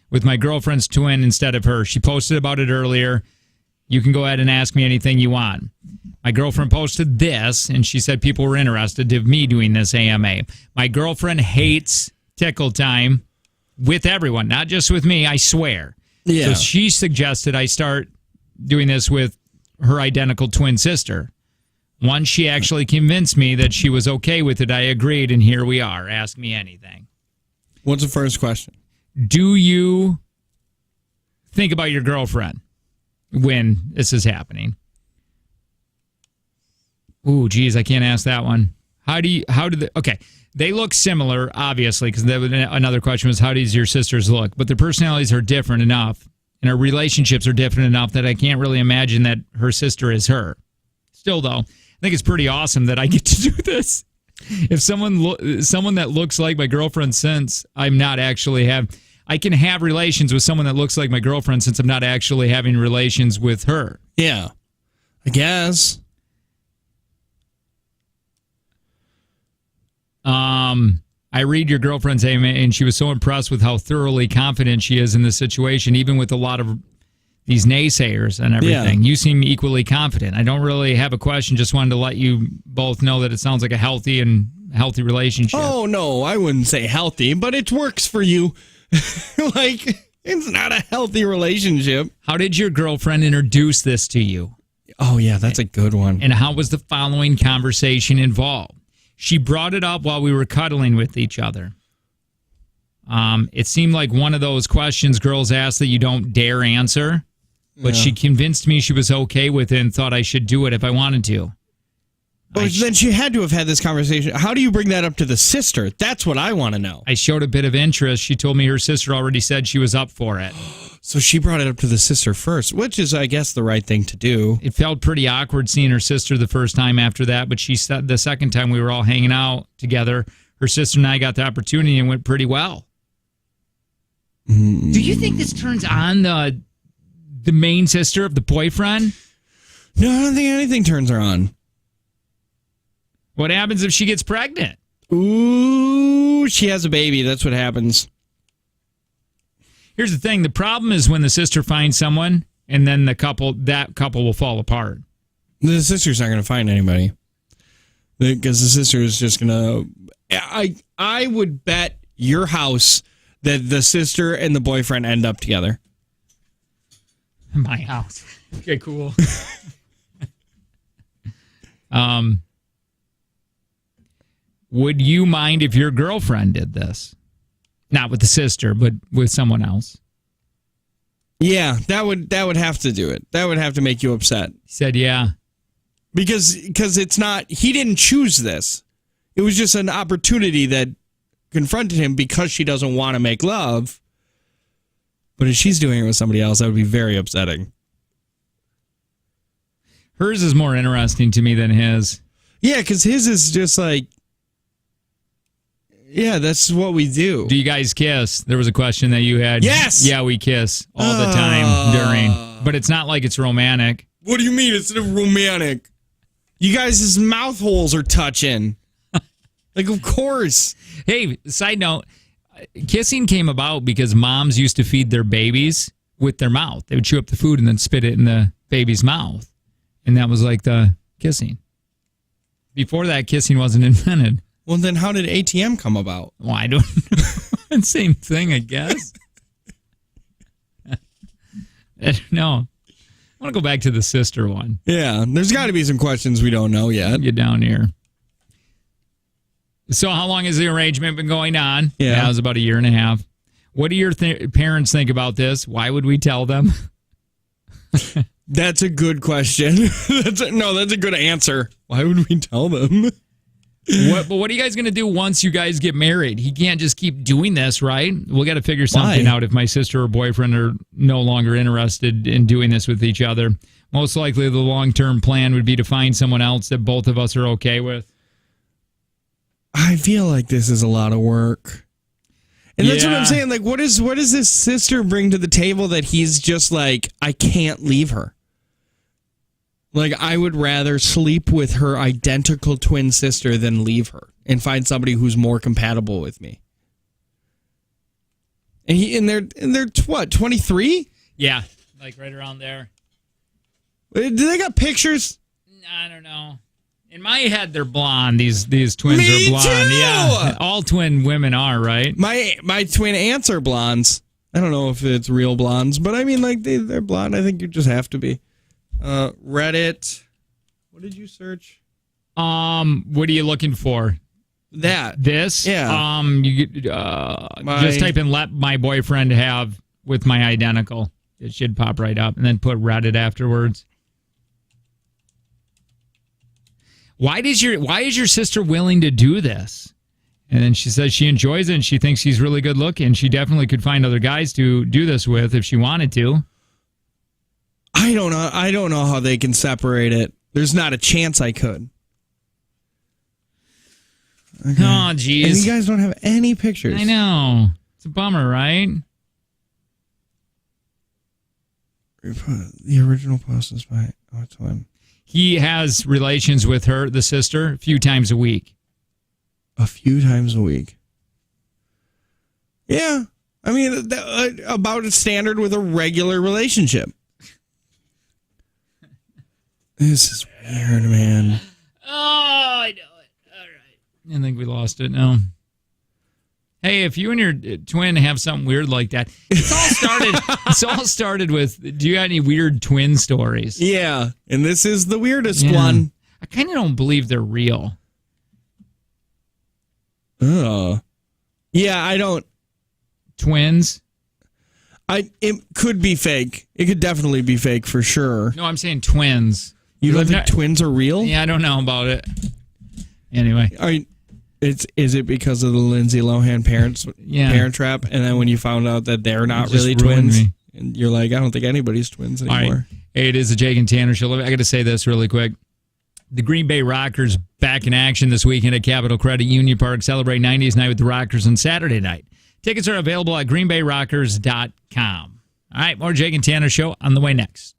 Speaker 2: with my girlfriend's twin instead of her. She posted about it earlier. You can go ahead and ask me anything you want. My girlfriend posted this, and she said people were interested in me doing this AMA. My girlfriend hates tickle time with everyone, not just with me, I swear.
Speaker 1: Yeah.
Speaker 2: So she suggested I start doing this with her identical twin sister. Once she actually convinced me that she was okay with it, I agreed, and here we are. Ask me anything.
Speaker 1: What's the first question?
Speaker 2: Do you think about your girlfriend when this is happening? Ooh, geez, I can't ask that one. Okay, they look similar, obviously, because another question was, how does your sisters look? But their personalities are different enough, and our relationships are different enough that I can't really imagine that her sister is her. Still, though, I think it's pretty awesome that I get to do this. If someone that looks like my girlfriend, since I'm not actually I can have relations with someone that looks like my girlfriend since I'm not actually having relations with her.
Speaker 1: Yeah, I guess.
Speaker 2: I read your girlfriend's AMA, and she was so impressed with how thoroughly confident she is in this situation, even with a lot of these naysayers and everything. Yeah. You seem equally confident. I don't really have a question. Just wanted to let you both know that it sounds like a healthy relationship.
Speaker 1: Oh, no, I wouldn't say healthy, but it works for you. Like, it's not a healthy relationship.
Speaker 2: How did your girlfriend introduce this to you?
Speaker 1: Oh, yeah, that's a good one.
Speaker 2: And how was the following conversation involved? She brought it up while we were cuddling with each other. It seemed like one of those questions girls ask that you don't dare answer, but she convinced me she was okay with it and thought I should do it if I wanted to.
Speaker 1: Well, then she had to have had this conversation. How do you bring that up to the sister? That's what I want to know.
Speaker 2: I showed a bit of interest. She told me her sister already said she was up for it.
Speaker 1: So she brought it up to the sister first, which is, I guess, the right thing to do.
Speaker 2: It felt pretty awkward seeing her sister the first time after that, but she said the second time we were all hanging out together, her sister and I got the opportunity and went pretty well. Do you think this turns on the main sister of the boyfriend?
Speaker 1: No, I don't think anything turns her on.
Speaker 2: What happens if she gets pregnant?
Speaker 1: Ooh, she has a baby. That's what happens.
Speaker 2: Here's the thing. The problem is when the sister finds someone and then that couple will fall apart.
Speaker 1: The sister's not going to find anybody. Because the sister is just going to... I would bet your house that the sister and the boyfriend end up together.
Speaker 2: My house. Okay, cool. Would you mind if your girlfriend did this? Not with the sister, but with someone else.
Speaker 1: Yeah, that would have to do it. That would have to make you upset.
Speaker 2: He said, yeah.
Speaker 1: Because it's not, he didn't choose this. It was just an opportunity that confronted him because she doesn't want to make love. But if she's doing it with somebody else, that would be very upsetting.
Speaker 2: Hers is more interesting to me than his.
Speaker 1: Yeah, because his is just like, yeah, that's what we do.
Speaker 2: Do you guys kiss? There was a question that you had.
Speaker 1: Yes!
Speaker 2: Yeah, we kiss all the time during. But it's not like it's romantic.
Speaker 1: What do you mean it's romantic? You guys' mouth holes are touching. Like, of course.
Speaker 2: Hey, side note, kissing came about because moms used to feed their babies with their mouth. They would chew up the food and then spit it in the baby's mouth. And that was like the kissing. Before that, kissing wasn't invented.
Speaker 1: Well, then how did ATM come about?
Speaker 2: Well, I don't know. Same thing, I guess. No. I want to go back to the sister one.
Speaker 1: Yeah, there's got to be some questions we don't know yet.
Speaker 2: Get down here. So how long has the arrangement been going on?
Speaker 1: Yeah.
Speaker 2: It was about a year and a half. What do your parents think about this? Why would we tell them?
Speaker 1: That's a good question. That's a good answer. Why would we tell them?
Speaker 2: But what are you guys going to do once you guys get married? He can't just keep doing this, right? We got to figure something out if my sister or boyfriend are no longer interested in doing this with each other. Most likely the long-term plan would be to find someone else that both of us are okay with.
Speaker 1: I feel like this is a lot of work. And that's what I'm
Speaker 2: Yeah.
Speaker 1: saying. Like, what does his sister bring to the table that he's just like, I can't leave her? Like, I would rather sleep with her identical twin sister than leave her and find somebody who's more compatible with me. And they're what, 23?
Speaker 2: Yeah, like right around there.
Speaker 1: Do they got pictures?
Speaker 2: I don't know. In my head, they're blonde. These twins
Speaker 1: Me
Speaker 2: are blonde.
Speaker 1: too!
Speaker 2: Yeah, all twin women are, right?
Speaker 1: My twin aunts are blondes. I don't know if it's real blondes, but I mean, like, they're blonde. I think you just have to be. Reddit. What did you search?
Speaker 2: What are you looking for?
Speaker 1: That.
Speaker 2: This?
Speaker 1: Yeah.
Speaker 2: You just type in "let my boyfriend have" with my identical. It should pop right up, and then put Reddit afterwards. Why is your sister willing to do this? And then she says she enjoys it and she thinks he's really good looking. She definitely could find other guys to do this with if she wanted to.
Speaker 1: I don't know how they can separate it. There's not a chance I could. Okay.
Speaker 2: Oh,
Speaker 1: And
Speaker 2: jeez.
Speaker 1: you guys don't have any pictures.
Speaker 2: I know. It's a bummer, right?
Speaker 1: The original post is by twin.
Speaker 2: He has relations with her, the sister, a few times a week.
Speaker 1: A few times a week. Yeah. I mean, about as standard with a regular relationship. This is weird, man.
Speaker 2: Oh, I know it. All right. I think we lost it now. Hey, if you and your twin have something weird like that, it's all started with, do you have any weird twin stories?
Speaker 1: Yeah. And this is the weirdest
Speaker 2: Yeah.
Speaker 1: one.
Speaker 2: I kind of don't believe they're real.
Speaker 1: Yeah, I don't.
Speaker 2: Twins?
Speaker 1: It could be fake. It could definitely be fake for sure.
Speaker 2: No, I'm saying twins.
Speaker 1: You don't think
Speaker 2: Not-
Speaker 1: twins are real?
Speaker 2: Yeah, I don't know about it. Anyway.
Speaker 1: Is it because of the Lindsay Lohan parent trap? And then when you found out that they're not
Speaker 2: It just
Speaker 1: really
Speaker 2: ruined
Speaker 1: twins,
Speaker 2: me.
Speaker 1: and you're like, I don't think anybody's twins
Speaker 2: All
Speaker 1: anymore.
Speaker 2: right. Hey, it is the Jake and Tanner show. I got to say this really quick. The Green Bay Rockers back in action this weekend at Capital Credit Union Park. Celebrate 90s night with the Rockers on Saturday night. Tickets are available at greenbayrockers.com. All right, more Jake and Tanner show on the way next.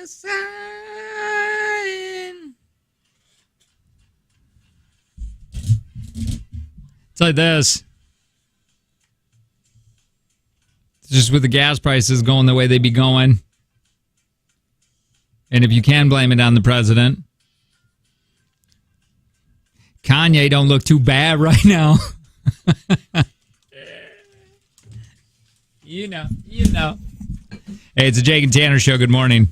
Speaker 2: a sign. It's like this. Just with the gas prices going the way they be going. And if you can blame it on the president, Kanye don't look too bad right now. You know. Hey, it's a Jake and Tanner show. Good morning.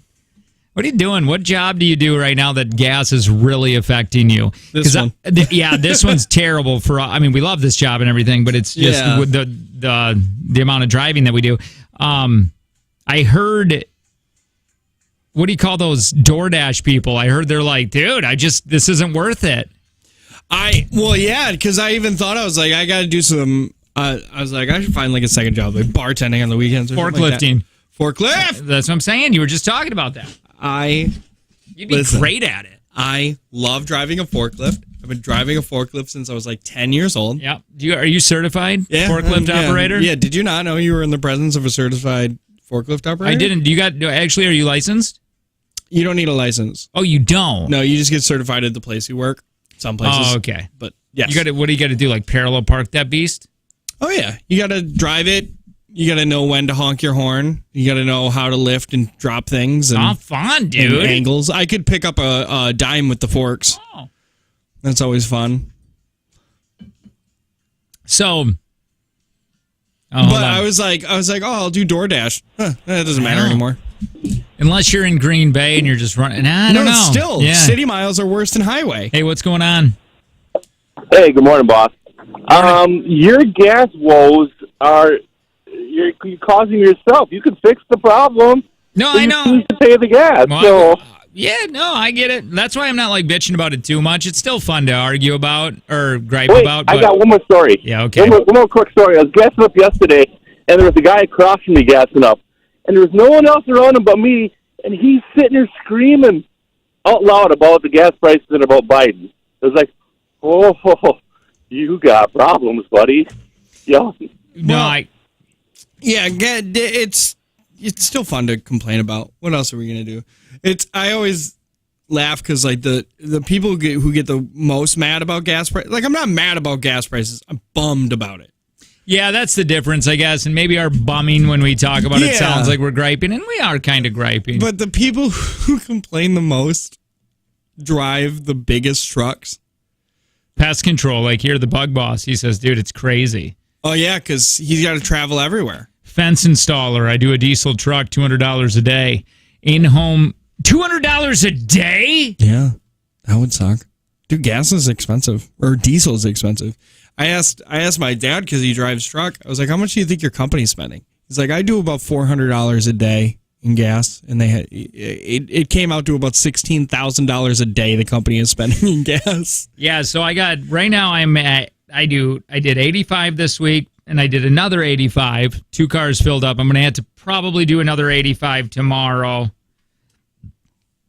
Speaker 2: What are you doing? What job do you do right now that gas is really affecting you?
Speaker 1: This one.
Speaker 2: This one's terrible for. I mean, we love this job and everything, but it's just with the amount of driving that we do. I heard. What do you call those DoorDash people? I heard they're like, dude, this isn't worth it.
Speaker 1: Because I even thought I was like, I got to do some. I was like, I should find like a second job, like bartending on the weekends or something like that.
Speaker 2: Forklifting.
Speaker 1: Forklift.
Speaker 2: That's what I'm saying. You were just talking about that. You'd be great at it.
Speaker 1: I love driving a forklift. I've been driving a forklift since I was like 10 years old.
Speaker 2: Yeah. Are you certified
Speaker 1: forklift
Speaker 2: operator?
Speaker 1: Yeah. Did you not know you were in the presence of a certified forklift operator?
Speaker 2: I didn't. Are you licensed?
Speaker 1: You don't need a license.
Speaker 2: Oh, you don't?
Speaker 1: No, you just get certified at the place you work. Some places.
Speaker 2: Oh, okay.
Speaker 1: But yes.
Speaker 2: What do you got to do? Like parallel park that beast?
Speaker 1: Oh, yeah. You got to drive it. You got to know when to honk your horn. You got to know how to lift and drop things. And,
Speaker 2: fun, dude.
Speaker 1: And angles. I could pick up a dime with the forks.
Speaker 2: Oh.
Speaker 1: That's always fun.
Speaker 2: So.
Speaker 1: I was like, oh, I'll do DoorDash. That doesn't matter anymore.
Speaker 2: Unless you're in Green Bay and you're just running. I don't know.
Speaker 1: Still, city miles are worse than highway.
Speaker 2: Hey, what's going on?
Speaker 5: Hey, good morning, boss. Your gas woes you're causing yourself. You can fix the problem.
Speaker 2: No, I know.
Speaker 5: You choose to pay the gas.
Speaker 2: Well, I get it. That's why I'm not like bitching about it too much. It's still fun to argue about or gripe about.
Speaker 5: I got one more story.
Speaker 2: Yeah, okay.
Speaker 5: One more quick story. I was gassing up yesterday, and there was a guy across from me gassing up, and there was no one else around him but me, and he's sitting there screaming out loud about the gas prices and about Biden. It was like, oh, you got problems, buddy. Yeah.
Speaker 1: It's still fun to complain about. What else are we gonna do? I always laugh because like the people who get the most mad about gas prices. Like I'm not mad about gas prices. I'm bummed about it.
Speaker 2: Yeah, that's the difference, I guess. And maybe our bumming when we talk about it sounds like we're griping, and we are kind of griping.
Speaker 1: But the people who complain the most drive the biggest trucks.
Speaker 2: Pest control, like here, the bug boss, he says, dude, it's crazy.
Speaker 1: Oh, yeah, because he's got to travel everywhere.
Speaker 2: Fence installer, I do a diesel truck, $200 a day. In-home, $200 a day?
Speaker 1: Yeah, that would suck. Dude, gas is expensive, or diesel is expensive. I asked my dad because he drives truck. I was like, how much do you think your company's spending? He's like, I do about $400 a day in gas, and it came out to about $16,000 a day the company is spending in gas.
Speaker 2: Yeah, so I did 85 this week, and I did another 85. 2 cars filled up. I'm going to have to probably do another 85 tomorrow.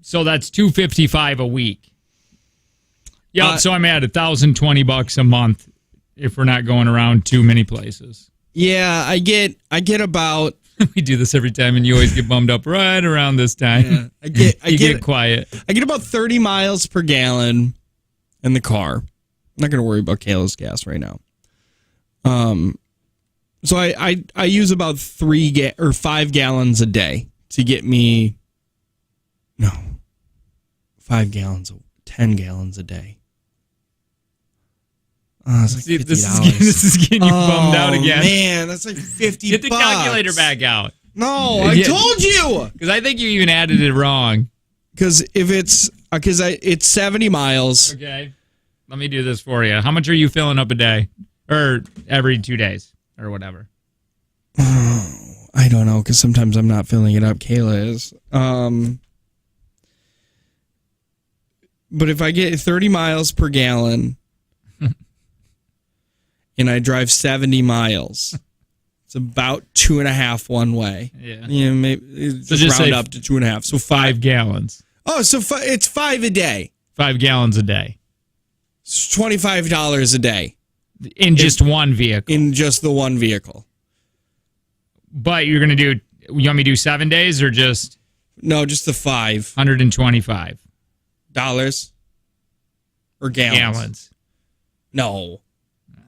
Speaker 2: So that's $255 a week. Yeah, so I'm at $1,020 a month if we're not going around too many places.
Speaker 1: Yeah, I get about.
Speaker 2: We do this every time, and you always get bummed up right around this time. Yeah, I get quiet.
Speaker 1: I get about 30 miles per gallon in the car. I'm not going to worry about Kayla's gas right now. So I use about 5 gallons a day to get me. No, 5 gallons, 10 gallons a day. Oh, it's like $50.
Speaker 2: This is getting you bummed out again.
Speaker 1: Man, that's like $50.
Speaker 2: Get the calculator back out.
Speaker 1: No, I told you.
Speaker 2: Because I think you even added it wrong.
Speaker 1: Because it's 70 miles.
Speaker 2: Okay, let me do this for you. How much are you filling up a day, or every 2 days, or whatever?
Speaker 1: Oh, I don't know. Because sometimes I'm not filling it up. Kayla is. But if I get 30 miles per gallon. And I drive 70 miles. It's about 2.5 one way.
Speaker 2: Yeah.
Speaker 1: Maybe just round up to 2.5. So
Speaker 2: 5 gallons.
Speaker 1: Oh, so it's 5 a day.
Speaker 2: 5 gallons a day.
Speaker 1: It's $25 a day.
Speaker 2: In just one vehicle.
Speaker 1: In just the one vehicle.
Speaker 2: But you're going to do, you want me to do 7 days or just?
Speaker 1: No, just the $5
Speaker 2: $125
Speaker 1: or gallons.
Speaker 2: gallons.
Speaker 1: No,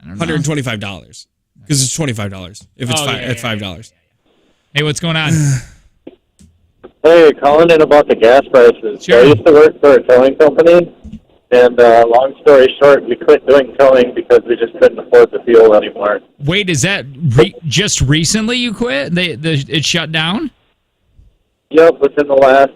Speaker 2: I don't know.
Speaker 1: $125 because it's $25 if it's at $5.
Speaker 2: Hey, what's going on?
Speaker 5: Hey, calling in about the gas prices.
Speaker 2: Sure.
Speaker 5: I used to work for a towing company, and long story short, we quit doing towing because we just couldn't afford the fuel anymore.
Speaker 2: Wait, is that just recently you quit? It shut down?
Speaker 5: Yep, within the last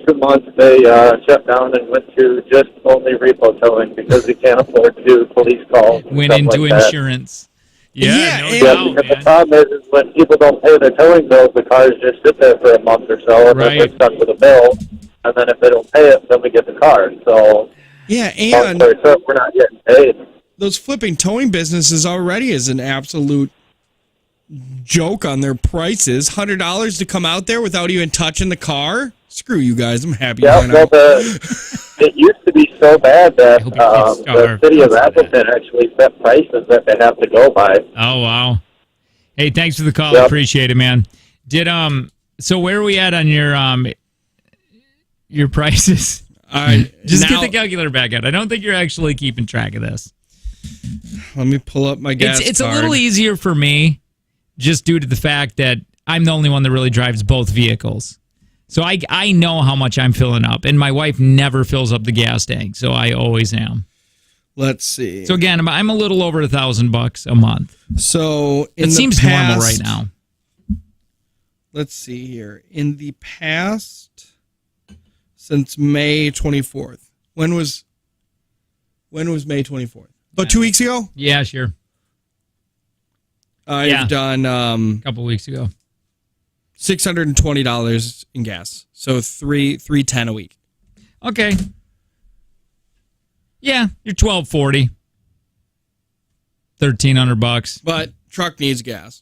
Speaker 5: 2 months, they shut down and went to just only repo towing because we can't afford to do police calls. and
Speaker 2: Went
Speaker 5: stuff
Speaker 2: into
Speaker 5: like that.
Speaker 2: insurance. Yeah,
Speaker 1: Yeah,
Speaker 2: no
Speaker 1: and-
Speaker 5: Yeah,
Speaker 2: doubt,
Speaker 5: because the
Speaker 2: man.
Speaker 5: problem is when people don't pay their towing bills, the cars just sit there for a month or so, and then
Speaker 2: Right.
Speaker 5: we're stuck with a bill. And then if they don't pay it, then we get the car. So,
Speaker 1: Yeah,
Speaker 5: long
Speaker 1: and
Speaker 5: story short, we're not getting paid.
Speaker 1: those flipping towing businesses already is an absolute joke on their prices. $100 to come out there without even touching the car. Screw you guys. I'm happy.
Speaker 5: Yeah,
Speaker 1: you're
Speaker 5: well,
Speaker 1: not.
Speaker 5: it used to be so bad that
Speaker 2: I hope your kids
Speaker 5: the
Speaker 2: are-
Speaker 5: city of
Speaker 2: don't say that.
Speaker 5: Appleton actually set prices that they have to go by.
Speaker 2: Oh, wow. Hey, thanks for the call.
Speaker 5: Yep.
Speaker 2: Appreciate it, man. So where are we at on your prices? Just get
Speaker 1: now-
Speaker 2: the calculator back out. I don't think you're actually keeping track of this.
Speaker 1: Let me pull up my gas
Speaker 2: It's a
Speaker 1: card.
Speaker 2: little easier for me just due to the fact that I'm the only one that really drives both vehicles. So I know how much I'm filling up, and my wife never fills up the gas tank, so I always am.
Speaker 1: Let's see.
Speaker 2: So again, I'm a little over $1,000 a month.
Speaker 1: So in
Speaker 2: It
Speaker 1: the
Speaker 2: seems
Speaker 1: past,
Speaker 2: normal right now.
Speaker 1: Let's see here. In the past, since May 24th. When was May 24th? About 2 weeks ago.
Speaker 2: Yeah, sure.
Speaker 1: I've
Speaker 2: Yeah.
Speaker 1: done
Speaker 2: A couple weeks ago.
Speaker 1: $620 in gas. So $310 a week.
Speaker 2: Okay. Yeah, you're $1,240. $1,300.
Speaker 1: But truck needs gas.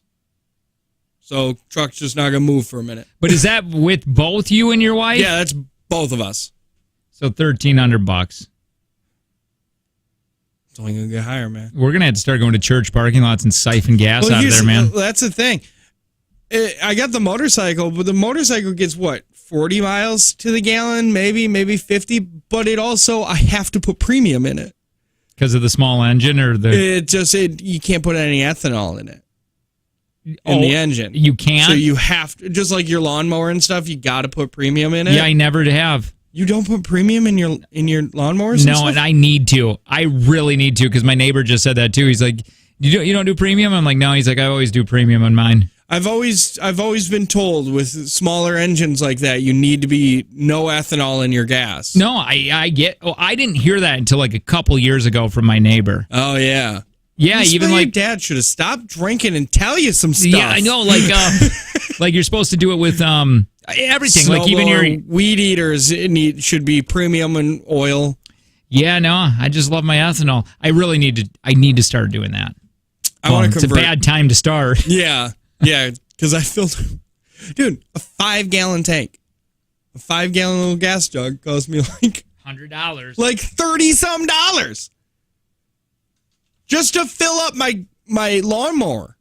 Speaker 1: So truck's just not gonna move for a minute.
Speaker 2: But is that with both you and your wife?
Speaker 1: Yeah, that's both of us.
Speaker 2: So $1,300.
Speaker 1: It's only gonna get higher, man.
Speaker 2: We're gonna have to start going to church parking lots and siphon gas out of
Speaker 1: here's-
Speaker 2: there, man.
Speaker 1: That's the thing. I got the motorcycle, but the motorcycle gets what, 40 miles to the gallon, maybe 50. But it also, I have to put premium in it.
Speaker 2: Because of the small engine or the
Speaker 1: You can't put any ethanol in it in the engine.
Speaker 2: You can't.
Speaker 1: So you have to, just like your lawnmower and stuff. You got to put premium in it.
Speaker 2: Yeah, I never have.
Speaker 1: You don't put premium in your lawnmowers?
Speaker 2: No, and I need to. I really need to because my neighbor just said that too. He's like, you don't do premium? I'm like, no. He's like, I always do premium on mine.
Speaker 1: I've always been told with smaller engines like that, you need to be no ethanol in your gas.
Speaker 2: No, I get. Oh, I didn't hear that until like a couple years ago from my neighbor.
Speaker 1: Oh yeah.
Speaker 2: Yeah,
Speaker 1: You
Speaker 2: even
Speaker 1: smell your
Speaker 2: like
Speaker 1: dad should have stopped drinking and tell you some stuff.
Speaker 2: yeah, I know. Like like you're supposed to do it with everything. Like even your
Speaker 1: Snowblower, weed eaters should be premium and oil.
Speaker 2: yeah. No, I just love my ethanol. I really need to. I need to start doing that.
Speaker 1: I want to
Speaker 2: It's a
Speaker 1: convert.
Speaker 2: bad time to start.
Speaker 1: Yeah, because I filled, dude, a 5-gallon tank, a 5-gallon little gas jug cost me like
Speaker 2: $100.
Speaker 1: $30-some just to fill up my lawnmower.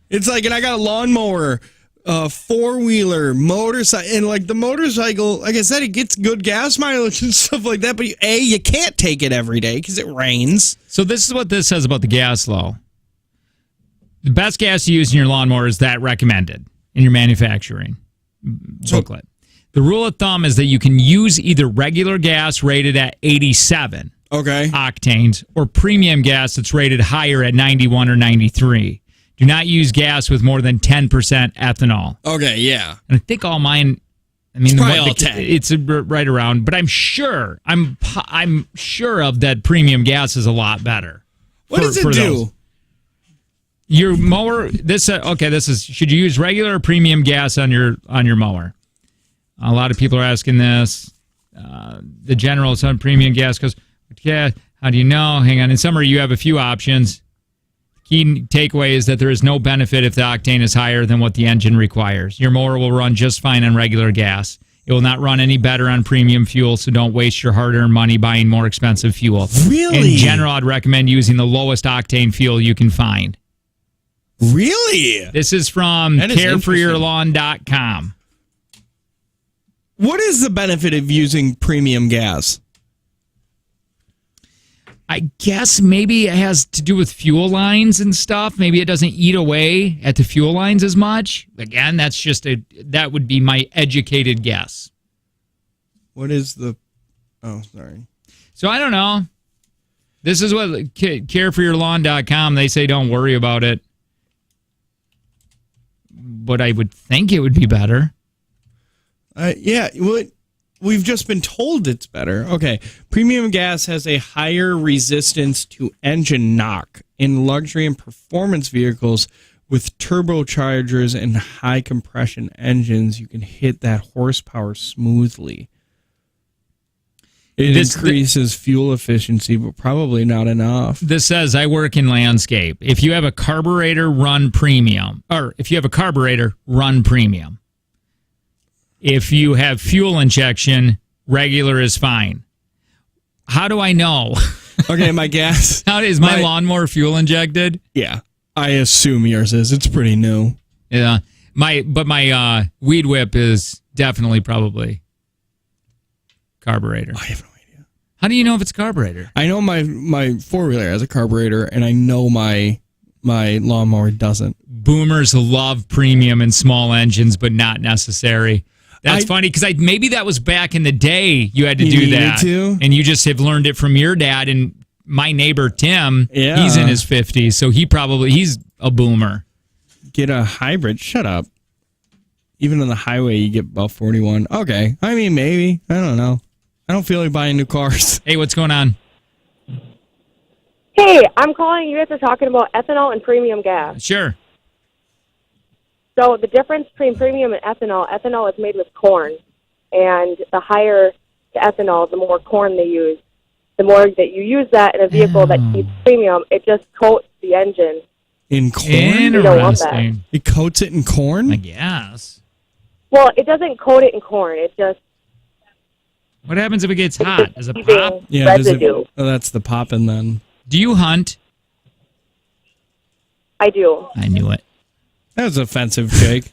Speaker 1: It's like, and I got a lawnmower, 4-wheeler, motorcycle, and like the motorcycle, like I said, it gets good gas mileage and stuff like that. But you can't take it every day because it rains.
Speaker 2: So this is what this says about the gas law. The best gas to use in your lawnmower is that recommended in your manufacturing booklet. The rule of thumb is that you can use either regular gas rated at 87
Speaker 1: Okay.
Speaker 2: octanes or premium gas that's rated higher at 91 or 93. Do not use gas with more than 10% ethanol.
Speaker 1: Okay. Yeah.
Speaker 2: And I think all mine, I mean,
Speaker 1: probably all 10.
Speaker 2: it's right around, but I'm sure of that premium gas is a lot better.
Speaker 1: What does it do?
Speaker 2: those. Your mower, this is, should you use regular or premium gas on your mower? A lot of people are asking this. The general is on premium gas because, yeah, how do you know? Hang on. In summary, you have a few options. Key takeaway is that there is no benefit if the octane is higher than what the engine requires. Your mower will run just fine on regular gas. It will not run any better on premium fuel, so don't waste your hard-earned money buying more expensive fuel.
Speaker 1: Really?
Speaker 2: In general, I'd recommend using the lowest octane fuel you can find.
Speaker 1: Really?
Speaker 2: This is from
Speaker 1: That is
Speaker 2: careforyourlawn.com.
Speaker 1: What is the benefit of using premium gas?
Speaker 2: I guess maybe it has to do with fuel lines and stuff. Maybe it doesn't eat away at the fuel lines as much. Again, that would be my educated guess.
Speaker 1: What is the... Oh, sorry.
Speaker 2: So I don't know. This is what careforyourlawn.com, they say don't worry about it. But I would think it would be better.
Speaker 1: Yeah, well, we've just been told it's better. Okay. Premium gas has a higher resistance to engine knock in luxury and performance vehicles with turbochargers and high compression engines. You can hit that horsepower smoothly. It increases fuel efficiency, but probably not enough.
Speaker 2: This says, I work in landscape. If you have a carburetor, run premium. Or if you have a carburetor, run premium. If you have fuel injection, regular is fine. How do I know?
Speaker 1: Okay, my gas.
Speaker 2: How is my lawnmower fuel injected?
Speaker 1: Yeah, I assume yours is. It's pretty new.
Speaker 2: Yeah, my weed whip is definitely probably carburetor.
Speaker 1: I have no idea.
Speaker 2: How do you know if it's carburetor?
Speaker 1: I know my four-wheeler has a carburetor, and I know my lawnmower doesn't.
Speaker 2: Boomers love premium and small engines, but not necessary. That's funny because maybe that was back in the day. You had to do that, and you just have learned it from your dad. And my neighbor Tim, he's in his 50s, so he's a boomer.
Speaker 1: Get a hybrid. Shut up. Even on the highway, you get about 41. Okay, I mean maybe. I don't know. I don't feel like buying new cars.
Speaker 2: Hey, what's going on?
Speaker 7: Hey, I'm calling. You guys are talking about ethanol and premium gas.
Speaker 2: Sure.
Speaker 7: So the difference between premium and ethanol is made with corn. And the higher the ethanol, the more corn they use. The more that you use that in a vehicle that keeps premium, it just coats the engine.
Speaker 1: In corn?
Speaker 7: You don't want that.
Speaker 1: It coats it in corn?
Speaker 2: I guess.
Speaker 7: Well, it doesn't coat it in corn. It just...
Speaker 2: What happens if it gets hot? Does it pop?
Speaker 1: Yeah, that's the popping then.
Speaker 2: Do you hunt?
Speaker 7: I do.
Speaker 2: I knew it.
Speaker 1: That was offensive, Jake.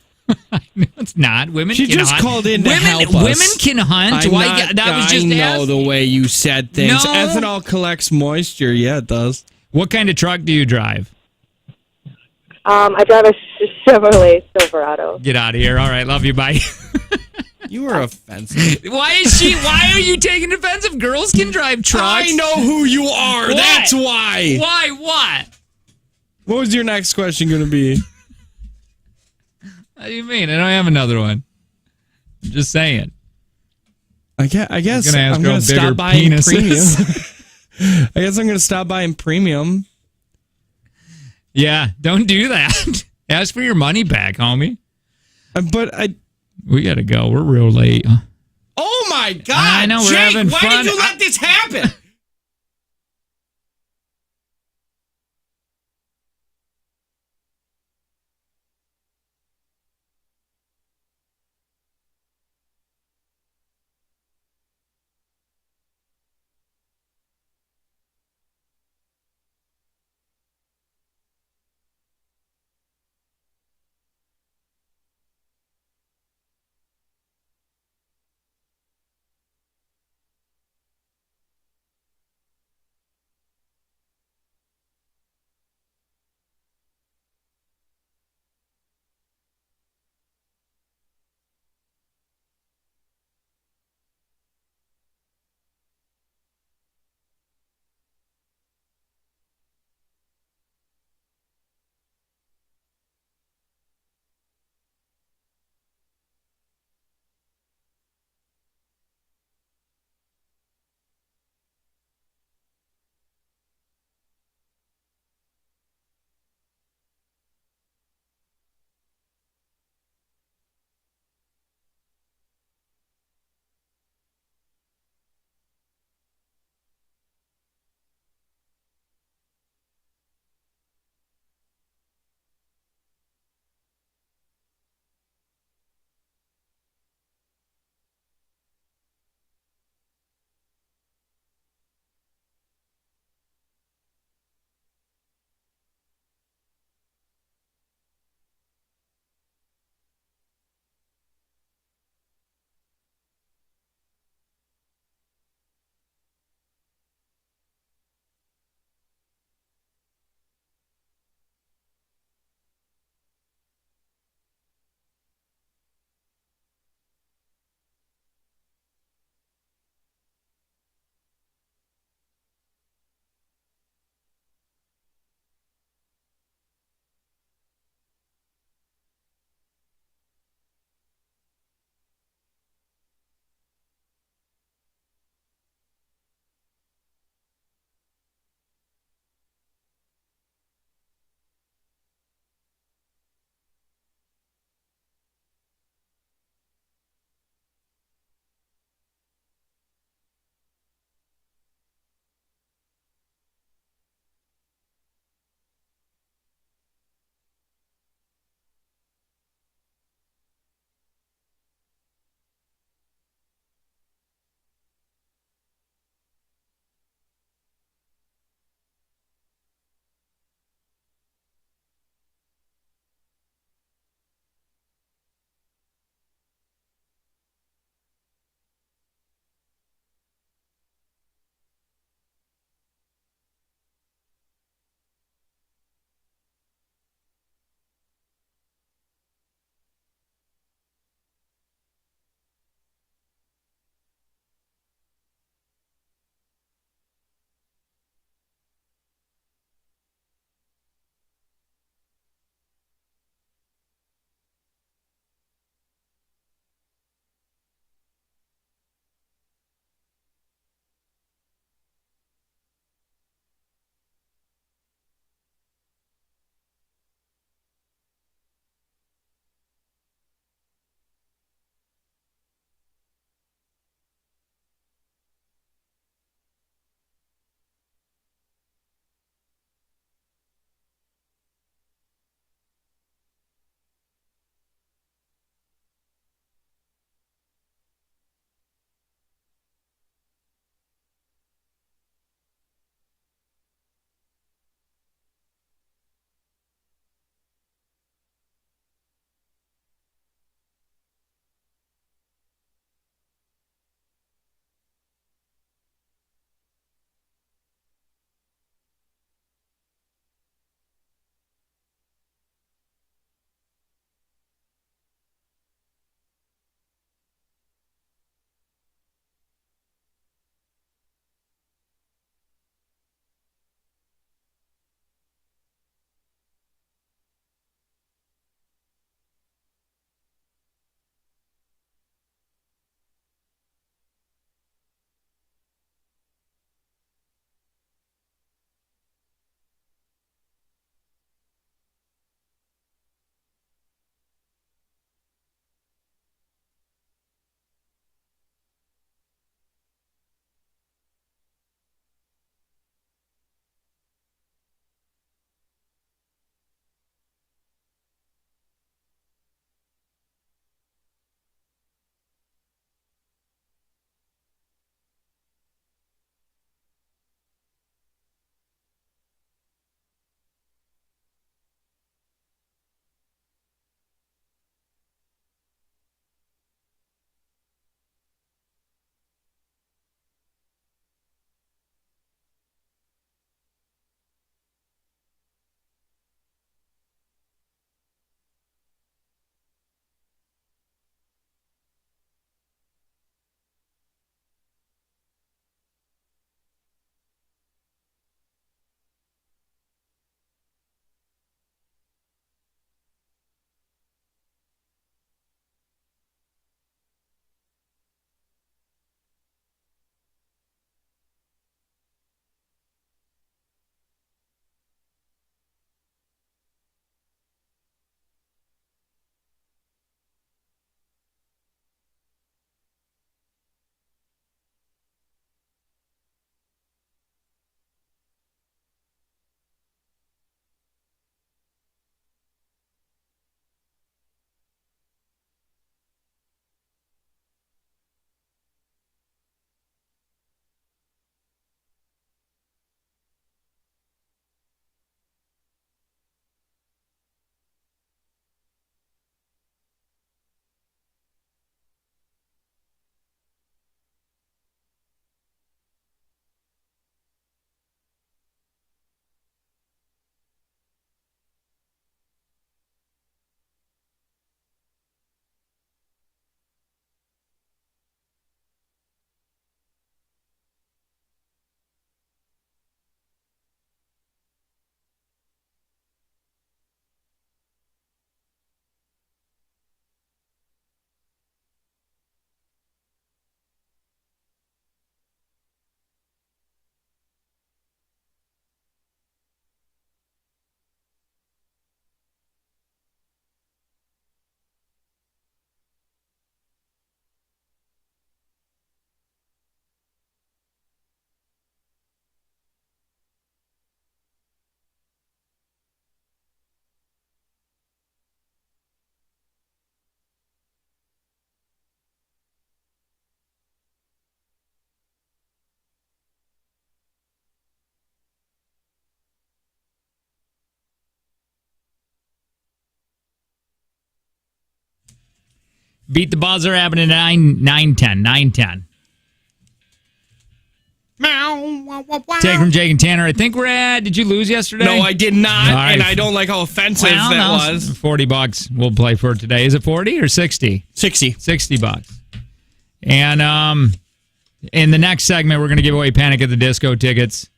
Speaker 2: No, it's not. Women
Speaker 1: She
Speaker 2: can
Speaker 1: just
Speaker 2: hunt.
Speaker 1: called in to
Speaker 2: women,
Speaker 1: help us.
Speaker 2: Women can hunt.
Speaker 1: I know the way you said things.
Speaker 2: No.
Speaker 1: Ethanol collects moisture. Yeah, it does.
Speaker 2: What kind of truck do you drive?
Speaker 7: I drive a Chevrolet Silverado.
Speaker 2: Get out of here. All right, love you. Bye.
Speaker 1: You are offensive.
Speaker 2: Why are you taking offensive? Girls can drive trucks.
Speaker 1: I know who you are.
Speaker 2: What?
Speaker 1: That's why.
Speaker 2: Why? What?
Speaker 1: What was your next question going to be?
Speaker 2: What do you mean? I don't have another one. I'm just saying.
Speaker 1: I guess I'm going to stop buying premium. I guess I'm going to stop buying premium.
Speaker 2: Yeah, don't do that. Ask for your money back, homie. We got to go. We're real late.
Speaker 1: Oh, my God.
Speaker 2: I know, we're
Speaker 1: Jake,
Speaker 2: having
Speaker 1: why
Speaker 2: fun.
Speaker 1: did you let this happen?
Speaker 2: Beat the buzzer happened at 9:10. 9:10. Take from Jake and Tanner. I think we're at. Did you lose yesterday?
Speaker 1: No, I did not,
Speaker 2: All right.
Speaker 1: and I don't like how offensive
Speaker 2: Well,
Speaker 1: that
Speaker 2: no,
Speaker 1: was.
Speaker 2: $40 we'll play for today. Is it 40 or 60?
Speaker 1: 60.
Speaker 2: $60. And in the next segment, we're going to give away Panic at the Disco tickets.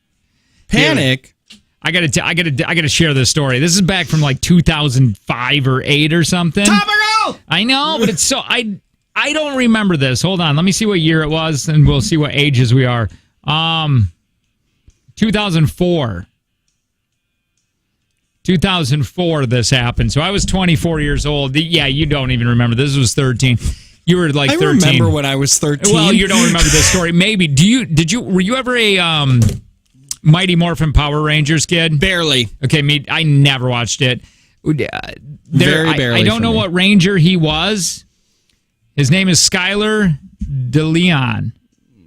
Speaker 1: Panic.
Speaker 2: I gotta share this story. This is back from like 2005 or 8 or something. I know, but it's so I don't remember this. Hold on, let me see what year it was, and we'll see what ages we are. 2004. 2004 this happened. So I was 24 years old. Yeah, you don't even remember. This was 13. You were like 13.
Speaker 1: I remember when I was 13.
Speaker 2: Well, you don't remember this story. Maybe. Were you ever a Mighty Morphin Power Rangers kid?
Speaker 1: Barely.
Speaker 2: Okay, I never watched it.
Speaker 1: Very barely
Speaker 2: I don't
Speaker 1: for
Speaker 2: know
Speaker 1: me.
Speaker 2: what Ranger he was. His name is Skylar DeLeon.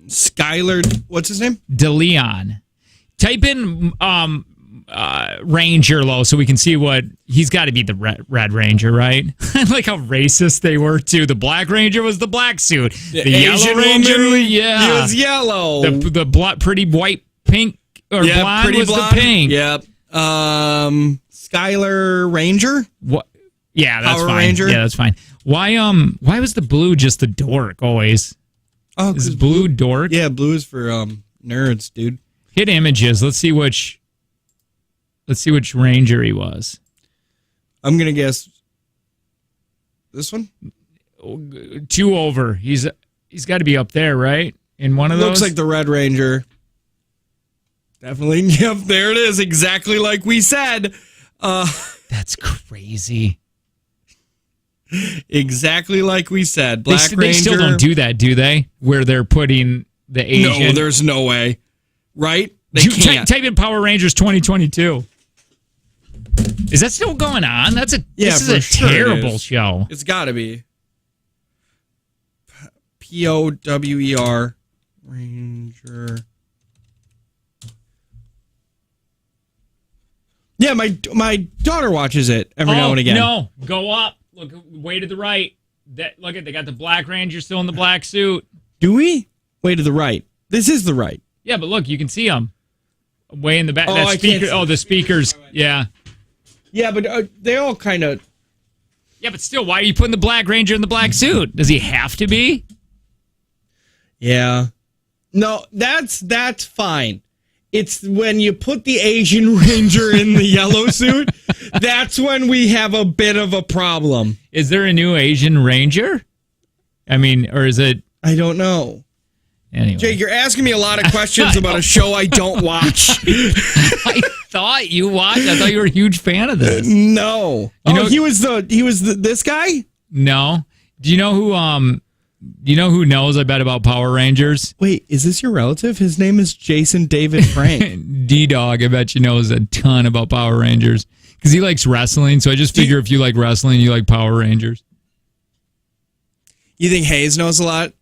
Speaker 1: Skylar, what's his name?
Speaker 2: DeLeon. Type in Ranger low so we can see what he's got to be. The Red Ranger, right? I like how racist they were too. The Black Ranger was the black suit. The Yellow
Speaker 1: Asian
Speaker 2: Ranger,
Speaker 1: woman,
Speaker 2: yeah,
Speaker 1: he was yellow.
Speaker 2: The pretty white pink or blonde
Speaker 1: pretty
Speaker 2: was
Speaker 1: blonde.
Speaker 2: the pink.
Speaker 1: Yep. Skylar Ranger.
Speaker 2: What? Yeah, that's
Speaker 1: Power
Speaker 2: fine.
Speaker 1: Ranger?
Speaker 2: Yeah, that's fine. Why was the blue just the dork always?
Speaker 1: Oh,
Speaker 2: Is blue dork?
Speaker 1: Yeah, blue is for nerds, dude.
Speaker 2: Hit images. Let's see which Ranger he was.
Speaker 1: I'm gonna guess this one.
Speaker 2: 2 over. He's got to be up there, right? In one of those.
Speaker 1: Looks like the Red Ranger. Definitely. Yep, there it is. Exactly like we said.
Speaker 2: That's crazy.
Speaker 1: Exactly like we said. Black Ranger.
Speaker 2: They still don't do that, do they? Where they're putting the Asian.
Speaker 1: No, there's no way. Right? They
Speaker 2: You
Speaker 1: can't.
Speaker 2: type in Power Rangers 2022. Is that still going on? This is
Speaker 1: for
Speaker 2: a
Speaker 1: sure it
Speaker 2: terrible
Speaker 1: is.
Speaker 2: show.
Speaker 1: It's got to be. POWER Ranger. Yeah, my daughter watches it every now and again.
Speaker 2: No, go up. Look, way to the right. Look at they got the Black Ranger still in the black suit.
Speaker 1: Do we? Way to the right. This is the right.
Speaker 2: Yeah, but look, you can see him way in the back.
Speaker 1: Oh,
Speaker 2: That
Speaker 1: I
Speaker 2: speaker.
Speaker 1: can't see.
Speaker 2: Oh, the speakers. Yeah.
Speaker 1: Yeah, but they all kind of.
Speaker 2: Yeah, but still, why are you putting the Black Ranger in the black suit? Does he have to be?
Speaker 1: Yeah. No, that's fine. It's when you put the Asian Ranger in the yellow suit, that's when we have a bit of a problem.
Speaker 2: Is there a new Asian Ranger? I mean, or is it?
Speaker 1: I don't know.
Speaker 2: Anyway.
Speaker 1: Jake, you're asking me a lot of questions about a show I don't watch.
Speaker 2: I thought you watched. I thought you were a huge fan of this.
Speaker 1: No.
Speaker 2: You know-
Speaker 1: he was this guy?
Speaker 2: No. Do you know who? Do you know who knows? I bet about Power Rangers.
Speaker 1: Wait, is this your relative? His name is Jason David Frank.
Speaker 2: D-Dog, I bet you knows a ton about Power Rangers because he likes wrestling. So I just figure if you like wrestling, you like Power Rangers.
Speaker 1: You think Hayes knows a lot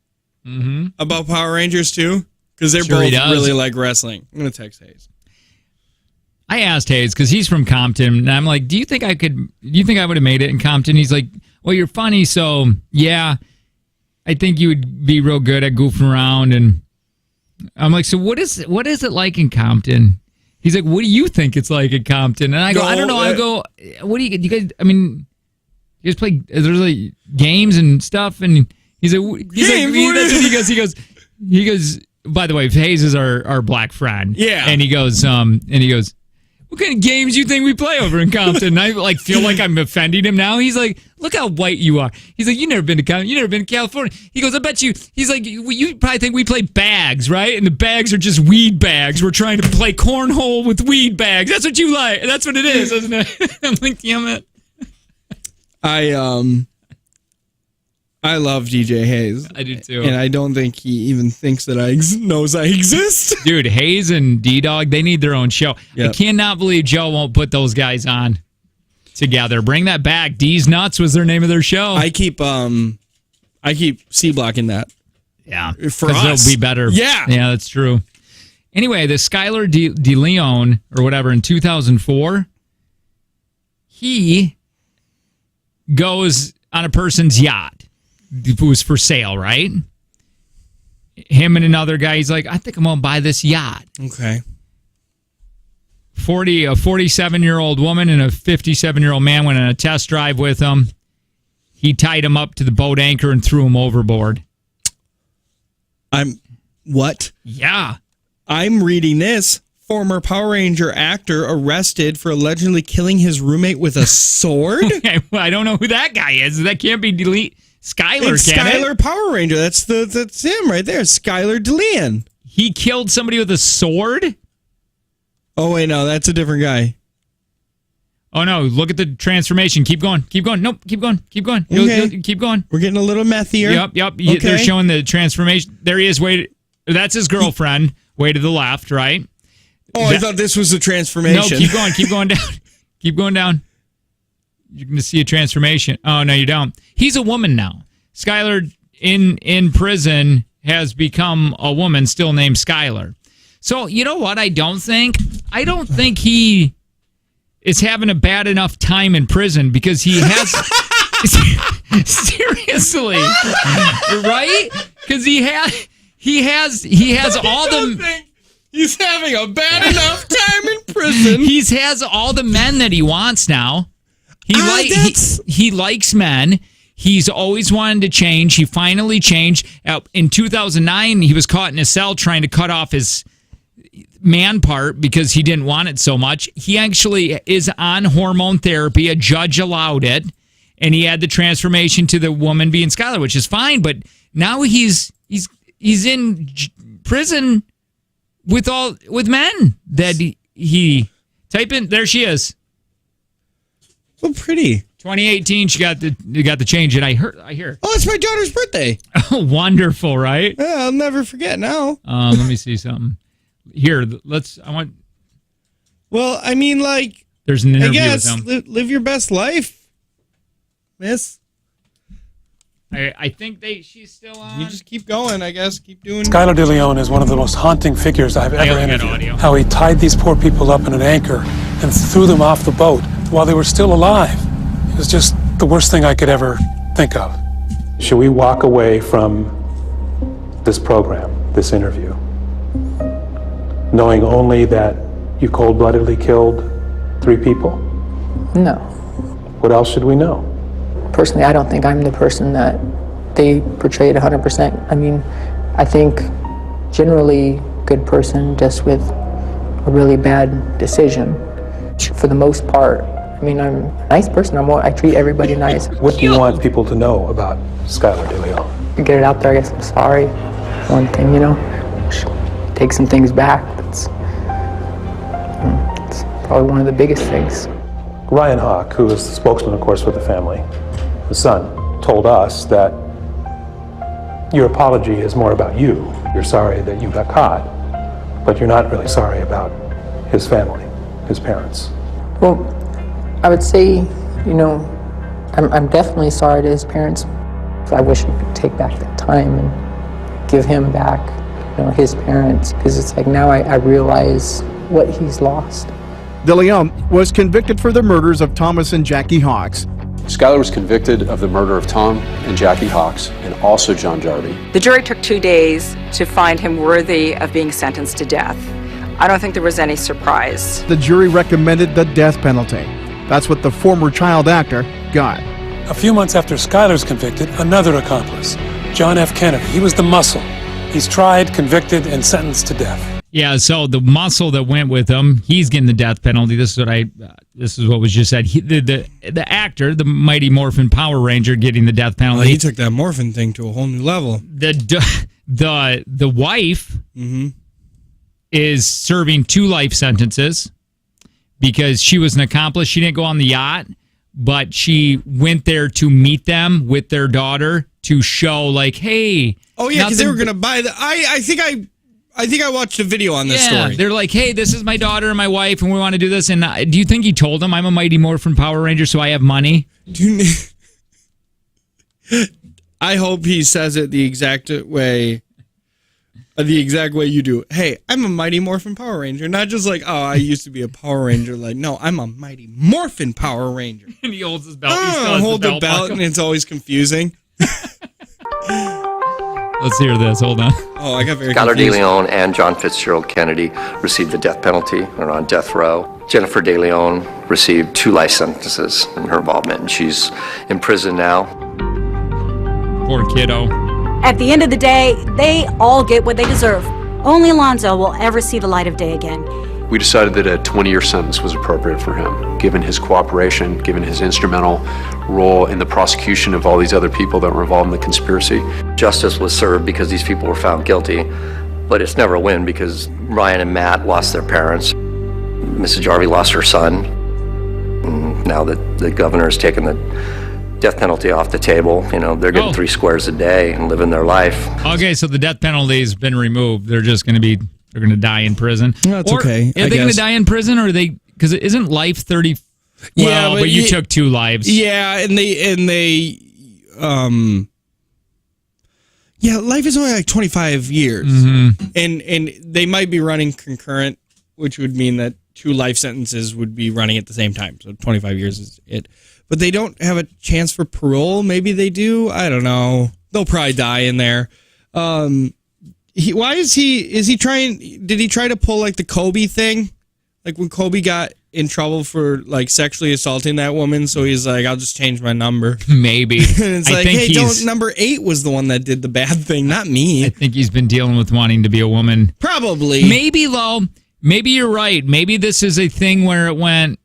Speaker 1: about Power Rangers too? Because they're
Speaker 2: Sure he
Speaker 1: both
Speaker 2: does.
Speaker 1: really like wrestling. I'm gonna text Hayes.
Speaker 2: I asked Hayes because he's from Compton, and I'm like, "Do you think I would have made it in Compton?" He's like, "Well, you're funny, so yeah, I think you would be real good at goofing around." And I'm like, "So what is it like in Compton?" He's like, "What do you think it's like in Compton?" And I go,
Speaker 1: No,
Speaker 2: "I don't know." I go, "What do you guys? I mean, you guys play? There's like games and stuff." And he's like, that's what he goes. He goes. By the way, Hayes is our black friend.
Speaker 1: Yeah.
Speaker 2: And he goes, what kind of games do you think we play over in Compton? And I like feel like I'm offending him now. He's like, look how white you are. He's like, you never been to Compton. You never been to California. He goes, I bet you. He's like, you probably think we play bags, right? And the bags are just weed bags. We're trying to play cornhole with weed bags. That's what you like. That's what it is, isn't it? I'm like, damn it.
Speaker 1: I love DJ Hayes.
Speaker 2: I do too.
Speaker 1: And I don't think he even thinks that knows I exist.
Speaker 2: Dude, Hayes and D-Dog, they need their own show.
Speaker 1: Yep.
Speaker 2: I cannot believe Joe won't put those guys on together. Bring that back. D's Nuts was their name of their show.
Speaker 1: I keep C blocking that.
Speaker 2: Yeah.
Speaker 1: For
Speaker 2: 'Cause
Speaker 1: us.
Speaker 2: They'll be better.
Speaker 1: Yeah.
Speaker 2: Yeah, that's true. Anyway, the Skylar De Leon or whatever in 2004, he goes on a person's yacht. It was for sale, right? Him and another guy, he's like, I think I'm going to buy this yacht.
Speaker 1: Okay.
Speaker 2: A 47-year-old woman and a 57-year-old man went on a test drive with him. He tied him up to the boat anchor and threw him overboard.
Speaker 1: What?
Speaker 2: Yeah.
Speaker 1: I'm reading this. Former Power Ranger actor arrested for allegedly killing his roommate with a sword.
Speaker 2: I don't know who that guy is. That can't be Skylar,
Speaker 1: It's
Speaker 2: can
Speaker 1: Skylar
Speaker 2: it?
Speaker 1: Power Ranger. That's him right there. Skylar DeLeon.
Speaker 2: He killed somebody with a sword?
Speaker 1: Oh wait, no, that's a different guy.
Speaker 2: Oh no, look at the transformation. Keep going. Keep going. Nope, keep going. Keep going.
Speaker 1: Okay.
Speaker 2: Keep going.
Speaker 1: We're getting a little methier.
Speaker 2: Yep.
Speaker 1: Okay.
Speaker 2: They're showing the transformation. There he is. That's his girlfriend. Way to the left, right?
Speaker 1: Oh, I thought this was a transformation.
Speaker 2: No, keep going. Keep going down. Keep going down. You're going to see a transformation. Oh, no, you don't. He's a woman now. Skylar in prison has become a woman still named Skylar. So, you know what? I don't think he is having a bad enough time in prison because he has seriously, right? Because he has all the.
Speaker 1: He's having a bad enough time in prison.
Speaker 2: He has all the men that he wants now. He likes men. He's always wanted to change. He finally changed. In 2009, he was caught in a cell trying to cut off his man part because he didn't want it so much. He actually is on hormone therapy. A judge allowed it, and he had the transformation to the woman being Skylar, which is fine. But now he's in prison with men that he type in. There she is.
Speaker 1: So pretty.
Speaker 2: 2018. She got the change, and I hear.
Speaker 1: Oh, it's my daughter's birthday.
Speaker 2: Oh, wonderful, right?
Speaker 1: Yeah, I'll never forget now.
Speaker 2: Let me see something. Here,
Speaker 1: Well, I mean, like,
Speaker 2: there's an interview
Speaker 1: I guess
Speaker 2: with him.
Speaker 1: live your best life, miss.
Speaker 2: I think she's still on.
Speaker 1: You just keep going, I guess. Keep doing.
Speaker 8: Skylar DeLeon is one of the most haunting figures I've ever
Speaker 2: only got
Speaker 8: interviewed.
Speaker 2: audio.
Speaker 8: How he tied these poor people up in an anchor and threw them off the boat while they were still alive. It was just the worst thing I could ever think of. Should we walk away from this program, this interview, knowing only that you cold-bloodedly killed 3 people?
Speaker 9: No.
Speaker 8: What else should we know?
Speaker 9: Personally, I don't think I'm the person that they portrayed 100%. I mean, I think generally good person just with a really bad decision. For the most part, I mean, I'm a nice person. I treat everybody nice.
Speaker 8: What do you want people to know about Skylar DeLeon?
Speaker 9: To get it out there, I guess I'm sorry. One thing, take some things back. It's probably one of the biggest things.
Speaker 8: Ryan Hawk, who is the spokesman, of course, for the family, the son, told us that your apology is more about you. You're sorry that you got caught, but you're not really sorry about his family, his parents.
Speaker 9: Well, I would say, I'm definitely sorry to his parents. I wish I could take back that time and give him back, his parents, because it's like now I realize what he's lost.
Speaker 10: DeLeon was convicted for the murders of Thomas and Jackie Hawks.
Speaker 11: Skylar was convicted of the murder of Tom and Jackie Hawks and also John Jarvie.
Speaker 12: The jury took 2 days to find him worthy of being sentenced to death. I don't think there was any surprise.
Speaker 10: The jury recommended the death penalty. That's what the former child actor got.
Speaker 8: A few months after Skylar's convicted, another accomplice, John F. Kennedy. He was the muscle. He's tried, convicted, and sentenced to death.
Speaker 2: Yeah, so the muscle that went with him, he's getting the death penalty. This is what was just said. The actor, the Mighty Morphin Power Ranger, getting the death penalty.
Speaker 1: Well, he took that morphin thing to a whole new level.
Speaker 2: The wife is serving 2 life sentences because she was an accomplice. She didn't go on the yacht, but she went there to meet them with their daughter to show, like, hey.
Speaker 1: Oh yeah, because they were gonna buy the. I think I watched a video on this story.
Speaker 2: They're like, hey, this is my daughter and my wife, and we want to do this. And do you think he told them I'm a Mighty Morphin Power Ranger, so I have money?
Speaker 1: I hope he says it the exact way you do. Hey, I'm a Mighty Morphin Power Ranger, not just like, oh, I used to be a Power Ranger. Like, no, I'm a Mighty Morphin Power Ranger.
Speaker 2: And he holds his belt.
Speaker 1: Hold the belt, and it's always confusing.
Speaker 2: Let's hear this. Hold on.
Speaker 1: Oh, I got very
Speaker 13: Skylar
Speaker 1: confused.
Speaker 13: DeLeon and John Fitzgerald Kennedy received the death penalty and are on death row. Jennifer DeLeon received 2 life sentences in her involvement, and she's in prison now.
Speaker 2: Poor kiddo.
Speaker 14: At the end of the day, they all get what they deserve. Only Alonzo will ever see the light of day again.
Speaker 11: We decided that a 20-year sentence was appropriate for him, given his cooperation, given his instrumental role in the prosecution of all these other people that were involved in the conspiracy.
Speaker 13: Justice was served because these people were found guilty, but it's never a win because Ryan and Matt lost their parents. Mrs. Jarvie lost her son. And now that the governor has taken the death penalty off the table, they're getting 3 squares a day and living their life.
Speaker 2: Okay, so the death penalty's been removed. They're just going to they're going to die in prison.
Speaker 1: That's okay.
Speaker 2: Are they going to die in prison, or are they? Because isn't life 30?
Speaker 1: Yeah,
Speaker 2: well, but you took 2 lives.
Speaker 1: Yeah, and they life is only like 25 years, and they might be running concurrent, which would mean that 2 life sentences would be running at the same time. So 25 years is it. But they don't have a chance for parole. Maybe they do. I don't know. They'll probably die in there. Is he trying? Did he try to pull like the Kobe thing? Like when Kobe got in trouble for like sexually assaulting that woman, so he's like, I'll just change my number.
Speaker 2: Maybe.
Speaker 1: And it's like, hey, number 8 was the one that did the bad thing, not me.
Speaker 2: I think he's been dealing with wanting to be a woman.
Speaker 1: Probably.
Speaker 2: Maybe, though. Maybe you're right. Maybe this is a thing where it went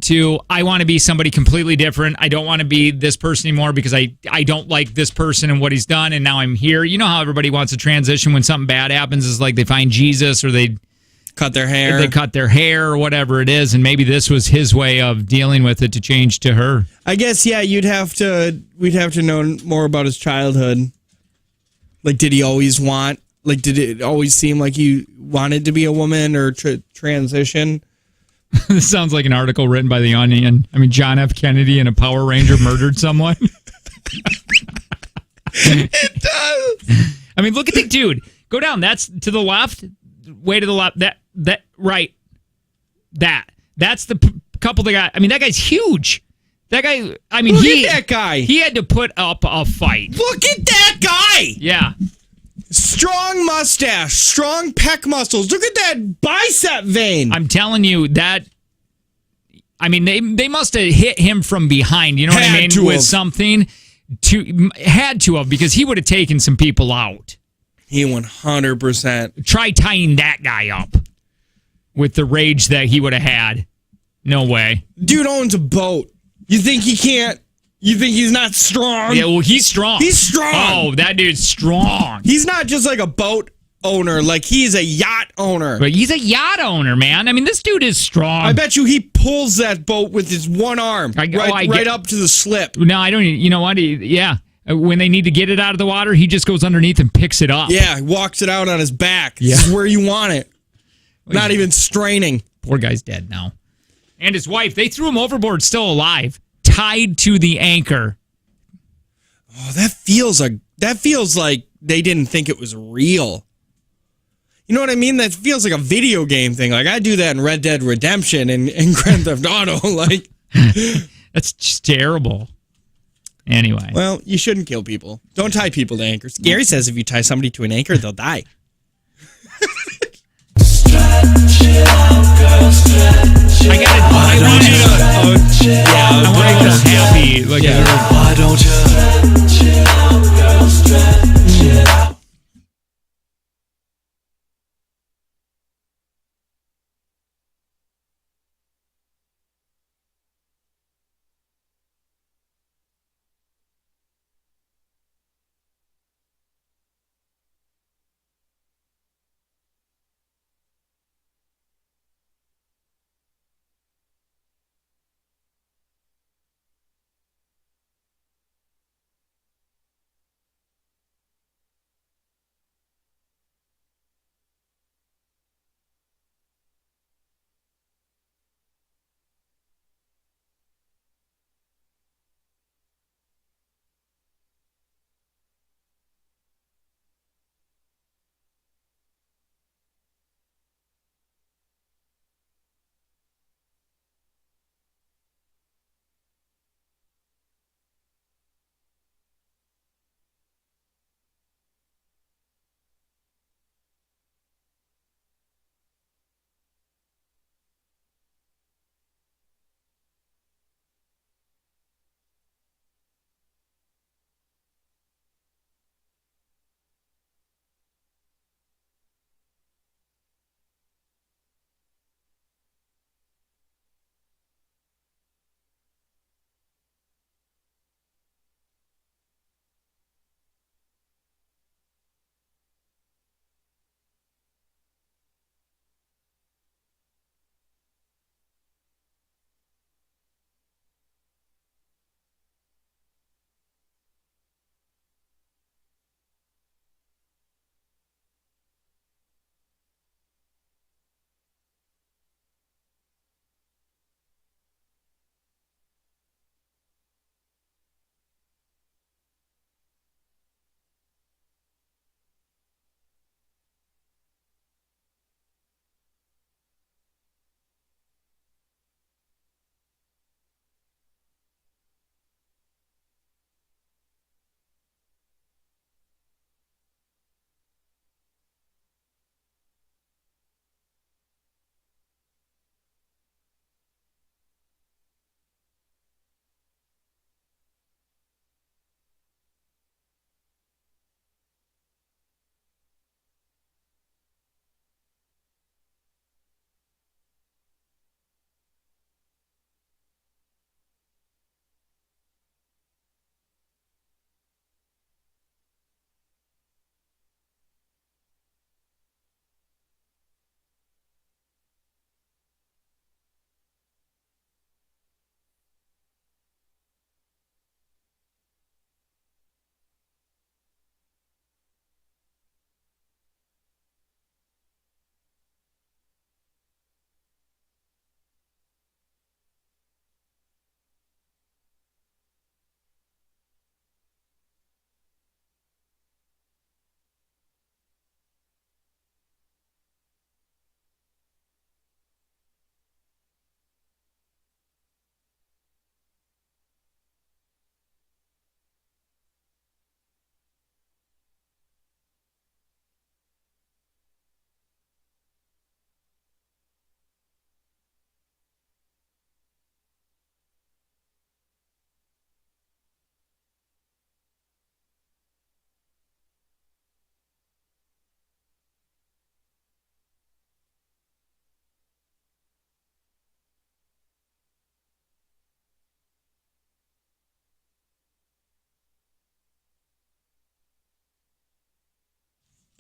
Speaker 2: to, I want to be somebody completely different. I don't want to be this person anymore because I don't like this person and what he's done, and now I'm here. You know how everybody wants to transition when something bad happens, is like they find Jesus or they
Speaker 1: cut their hair.
Speaker 2: They cut their hair or whatever it is, and maybe this was his way of dealing with it to change to her.
Speaker 1: I guess, yeah, we'd have to know more about his childhood. Like, did he always did it always seem like he wanted to be a woman or transition?
Speaker 2: This sounds like an article written by The Onion. I mean, John F. Kennedy and a Power Ranger murdered someone.
Speaker 1: It does.
Speaker 2: I mean, look at the dude. Go down. That's to the left. Way to the left. That right. That's the couple that got. I mean, that guy's huge. That guy. I mean,
Speaker 1: look at that guy.
Speaker 2: He had to put up a fight.
Speaker 1: Look at that guy.
Speaker 2: Yeah.
Speaker 1: Strong mustache, strong pec muscles. Look at that bicep vein.
Speaker 2: I'm telling you that. I mean, they must have hit him from behind. You know what I mean? With something had to have, because he would have taken some people out.
Speaker 1: He 100%.
Speaker 2: Try tying that guy up with the rage that he would have had. No way.
Speaker 1: Dude owns a boat. You think he can't? You think he's not strong?
Speaker 2: Yeah, well, he's strong.
Speaker 1: He's strong.
Speaker 2: Oh, that dude's strong.
Speaker 1: He's not just like a boat owner. Like, he's a yacht owner.
Speaker 2: But he's a yacht owner, man. I mean, this dude is strong.
Speaker 1: I bet you he pulls that boat with his one arm right up to the slip.
Speaker 2: No, I don't. You know what? Yeah. When they need to get it out of the water, he just goes underneath and picks it up.
Speaker 1: Yeah, walks it out on his back.
Speaker 2: Yeah.
Speaker 1: This is where you want it. Not even straining.
Speaker 2: Poor guy's dead now. And his wife, they threw him overboard still alive, tied to the anchor.
Speaker 1: Oh, that feels like they didn't think it was real. You know what I mean? That feels like a video game thing. Like, I do that in Red Dead Redemption and Grand Theft Auto. Like,
Speaker 2: that's just terrible. Anyway.
Speaker 1: Well, you shouldn't kill people. Don't tie people to anchors. Gary says if you tie somebody to an anchor, they'll die.
Speaker 2: I want to feel happy. Like,
Speaker 15: why don't you stretch it out, girl, stretch it out.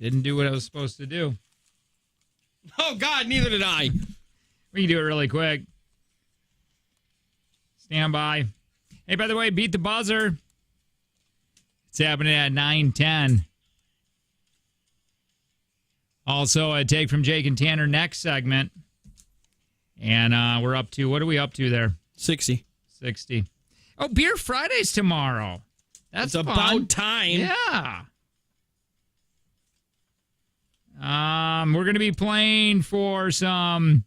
Speaker 2: Didn't do what I was supposed to do.
Speaker 1: Oh, God, neither did I.
Speaker 2: We can do it really quick. Stand by. Hey, by the way, beat the buzzer. It's happening at 9:10. Also, a take from Jake and Tanner next segment. And we're up to, what are we up to there?
Speaker 1: 60.
Speaker 2: 60. Oh, Beer Friday's tomorrow. That's
Speaker 1: it's
Speaker 2: fun.
Speaker 1: about time.
Speaker 2: Yeah. We're going to be playing for some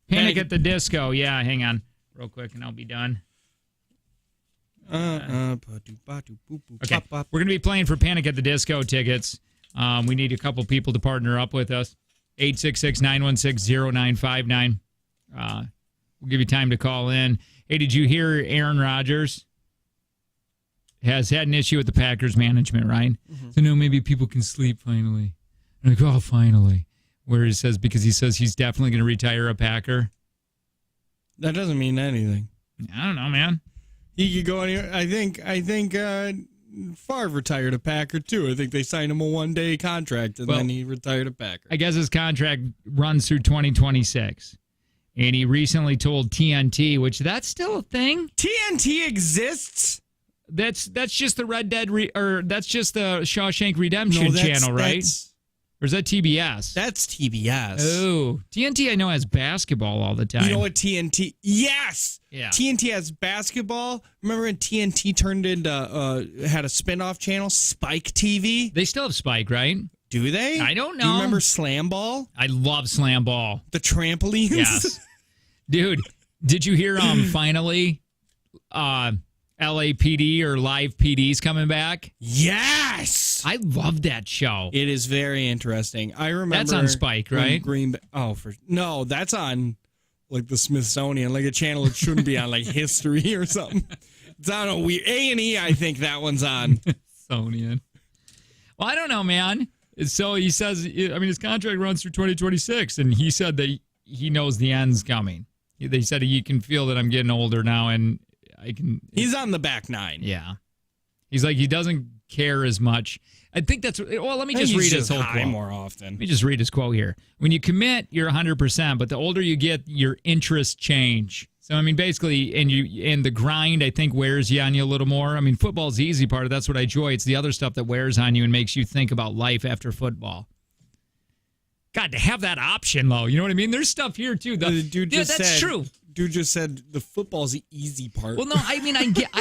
Speaker 2: Panic at the Disco. Yeah, hang on real quick and I'll be done. Okay, we're going to be playing for Panic at the Disco tickets. We need a couple people to partner up with us. 866-916-0959. We'll give you time to call in. Hey, did you hear Aaron Rodgers has had an issue with the Packers management, right? Mm-hmm. So, no, maybe people can sleep finally. I'm like, oh, finally. Where he says, because he says he's definitely going to retire a Packer.
Speaker 1: That doesn't mean anything.
Speaker 2: I don't know, man.
Speaker 1: He could go anywhere. I think Favre retired a Packer, too. I think they signed him a one-day contract, and then he retired a Packer.
Speaker 2: I guess his contract runs through 2026. And he recently told TNT, which that's still a thing.
Speaker 1: TNT exists?
Speaker 2: That's just the Red Dead, that's just the Shawshank Redemption channel, right? Or is that TBS?
Speaker 1: That's TBS.
Speaker 2: Oh, TNT I know has basketball all the time.
Speaker 1: You know what TNT? Yes!
Speaker 2: Yeah.
Speaker 1: TNT has basketball. Remember when TNT turned into, had a spinoff channel, Spike TV?
Speaker 2: They still have Spike, right?
Speaker 1: Do they?
Speaker 2: I don't know.
Speaker 1: Do you remember Slam Ball?
Speaker 2: I love Slam Ball.
Speaker 1: The trampolines?
Speaker 2: Yes. Dude, did you hear finally LAPD or Live PD's coming back?
Speaker 1: Yes!
Speaker 2: I love that show.
Speaker 1: It is very interesting. I remember
Speaker 2: that's on Spike, right?
Speaker 1: No, that's on like the Smithsonian, like a channel it shouldn't be on, like History or something. It's on a weird A&E. I think that one's on
Speaker 2: Smithsonian. Well, I don't know, man. So he says, I mean, his contract runs through 2026, and he said that he knows the end's coming. They said he can feel that I'm getting older now, and I can.
Speaker 1: He's on the back nine.
Speaker 2: Yeah, he's like he doesn't care as much. I think that's. Well, let me just read his whole quote
Speaker 1: more often.
Speaker 2: Let me just read his quote here. When you commit, you're 100%, but the older you get, your interests change. So I mean, basically, and the grind I think wears you on you a little more. I mean, football's the easy part. That's what I enjoy. It's the other stuff that wears on you and makes you think about life after football. God, to have that option, though, you know what I mean? There's stuff here, too.
Speaker 1: The dude just
Speaker 2: that's
Speaker 1: said,
Speaker 2: true.
Speaker 1: Dude just said the football's the easy part.
Speaker 2: Well, no, I mean, I get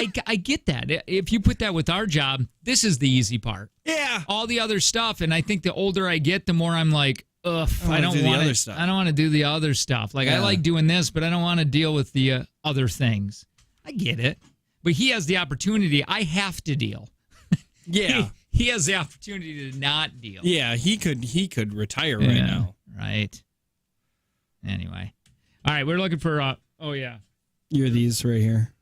Speaker 2: that. If you put that with our job, this is the easy part.
Speaker 1: Yeah.
Speaker 2: All the other stuff, and I think the older I get, the more I'm like, ugh, I don't want to do the other stuff. Like, I like doing this, but I don't want to deal with the other things. I get it. But he has the opportunity. I have to deal.
Speaker 1: Yeah.
Speaker 2: He has the opportunity to not deal.
Speaker 1: Yeah, he could retire right now.
Speaker 2: Right. Anyway. All right, we're looking for
Speaker 1: You're these right here.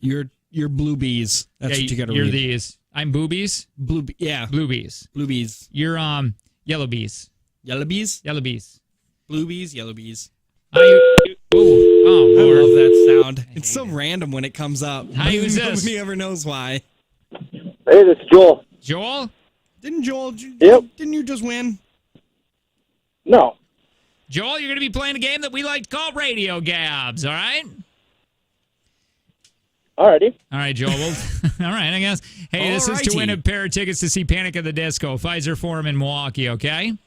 Speaker 1: You're blue bees. That's what you got to read.
Speaker 2: You're these. I'm boobies.
Speaker 1: Blue bees.
Speaker 2: Blue bees. You're yellow bees.
Speaker 1: Yellow bees?
Speaker 2: Yellow bees.
Speaker 1: Blue bees, yellow bees.
Speaker 2: Oh, Lord.
Speaker 1: I love that sound. It's so random when it comes up.
Speaker 2: Hi, who's this?
Speaker 1: Nobody ever knows why.
Speaker 5: Hey, this is Joel.
Speaker 2: Joel?
Speaker 1: Didn't Joel?
Speaker 5: Yep.
Speaker 1: Didn't you just win?
Speaker 5: No.
Speaker 2: Joel, you're going to be playing a game that we like to call Radio Gabs, all right?
Speaker 5: Alrighty.
Speaker 2: All right, Joel. All right, I guess. Hey, this is to win a pair of tickets to see Panic at the Disco, Pfizer Forum in Milwaukee, okay?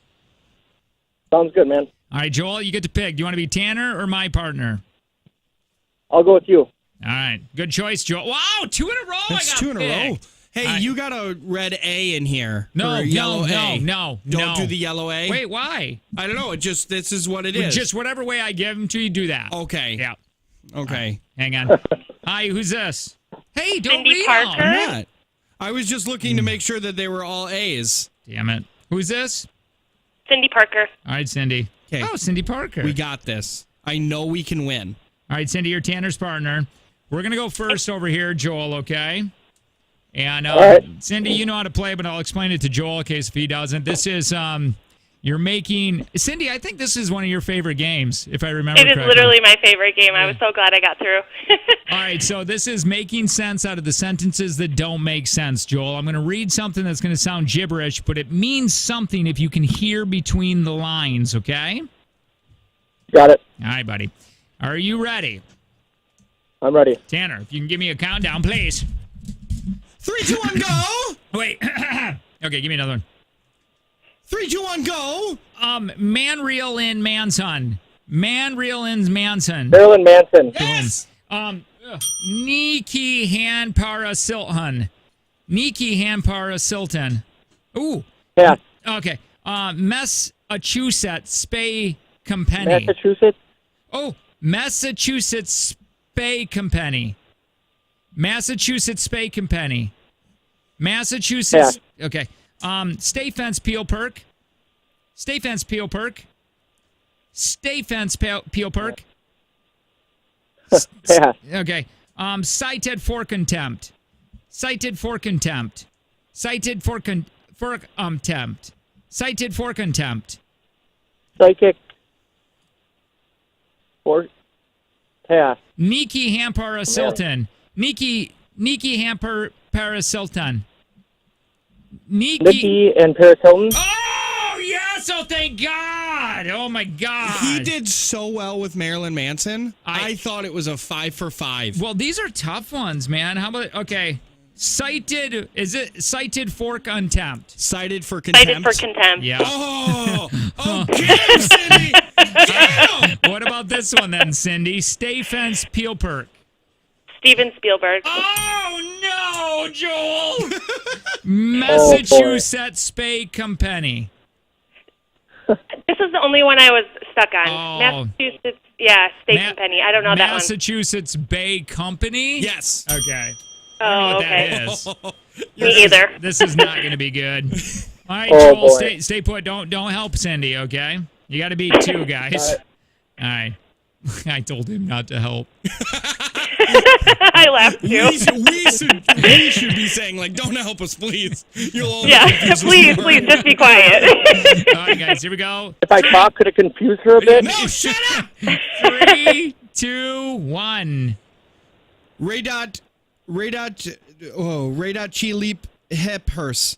Speaker 5: Sounds good, man.
Speaker 2: All right, Joel, you get to pick. Do you want to be Tanner or my partner?
Speaker 5: I'll go with you.
Speaker 2: All right. Good choice, Joel. Wow, 2 in a row.
Speaker 1: That's
Speaker 2: I got
Speaker 1: 2 in a row.
Speaker 2: picked.
Speaker 1: Hey, you got a red A in here.
Speaker 2: No,
Speaker 1: or a yellow A.
Speaker 2: no.
Speaker 1: Don't do the yellow A.
Speaker 2: Wait, why?
Speaker 1: I don't know. This is what it is.
Speaker 2: Just whatever way I give them to you, do that.
Speaker 1: Okay.
Speaker 2: Yeah.
Speaker 1: Okay.
Speaker 2: Right, hang on. Hi, who's this? Hey, don't
Speaker 6: Cindy
Speaker 2: read
Speaker 6: Parker?
Speaker 2: them.
Speaker 1: I'm not. I was just looking to make sure that they were all A's.
Speaker 2: Damn it. Who's this?
Speaker 6: Cindy Parker.
Speaker 2: All right, Cindy.
Speaker 1: Okay.
Speaker 2: Oh, Cindy Parker.
Speaker 1: We got this. I know we can win.
Speaker 2: All right, Cindy, you're Tanner's partner. We're going to go first over here, Joel, okay? And
Speaker 5: right.
Speaker 2: Cindy, you know how to play, but I'll explain it to Joel in case if he doesn't. This is, You're making Cindy. I think this is one of your favorite games, if I remember.
Speaker 16: It is
Speaker 2: correctly.
Speaker 16: literally my favorite game. I was so glad I got through.
Speaker 2: All right, so this is making sense out of the sentences that don't make sense, Joel. I'm going to read something that's going to sound gibberish, but it means something if you can hear between the lines. Okay.
Speaker 5: Got it.
Speaker 2: All right, buddy. Are you ready?
Speaker 5: I'm ready.
Speaker 2: Tanner, if you can give me a countdown, please.
Speaker 1: 3, 2, 1, go.
Speaker 2: Wait. Okay, give me another one.
Speaker 1: 3, 2, 1, go.
Speaker 2: Man reel in Manson. Man reel in Manson.
Speaker 5: Marilyn Manson.
Speaker 1: Yes.
Speaker 2: Niki Han Para Silton. Niki Han Para Silton. Ooh.
Speaker 5: Yeah.
Speaker 2: Okay. Massachusetts Spay Company.
Speaker 5: Massachusetts.
Speaker 2: Oh, Massachusetts Spay Company. Massachusetts Spay Company. Massachusetts.
Speaker 5: Yeah.
Speaker 2: Okay. Stay fence peel perk. Stay fence peel perk. Stay fence peel perk.
Speaker 5: Yeah.
Speaker 2: Okay. Cited for contempt. Cited for contempt. Cited for contempt. Cited for contempt.
Speaker 5: Psychic. Or. Yeah.
Speaker 2: Niki Hampara Silton. Niki Hampar Parasilton.
Speaker 5: Nikki and Paris Hilton.
Speaker 2: Oh yes! Oh thank God! Oh my God!
Speaker 1: He did so well with Marilyn Manson. I thought it was a 5 for 5.
Speaker 2: Well, these are tough ones, man. How about cited? Is it cited for contempt?
Speaker 1: Cited for contempt.
Speaker 16: Cited for contempt.
Speaker 2: Yeah.
Speaker 1: Oh, okay, Cindy. Damn.
Speaker 2: What about this one then, Cindy? Stay fence peel perk.
Speaker 16: Steven Spielberg.
Speaker 2: Oh no, Joel! Massachusetts Spay Company.
Speaker 16: This is the only one I was stuck on.
Speaker 2: Oh.
Speaker 16: Massachusetts, State Company. I don't know that one.
Speaker 2: Massachusetts Bay Company?
Speaker 1: Yes.
Speaker 2: Okay. I don't know what that is.
Speaker 16: Me either.
Speaker 2: This is not going to be good. All right,
Speaker 5: Oh,
Speaker 2: Joel,
Speaker 5: boy.
Speaker 2: stay put. Don't help Cindy, okay? You got to beat 2 guys. All right. I told him not to help.
Speaker 16: I laughed too.
Speaker 1: We should be saying, like, don't help us, please. You'll only confuse us
Speaker 16: please,
Speaker 1: more.
Speaker 16: please, just be quiet.
Speaker 2: All right, guys, here we go.
Speaker 5: If I talk, could it confuse her a bit?
Speaker 1: No, shut up.
Speaker 2: 3, 2, 1.
Speaker 1: Ray dot chi leap hip hearse.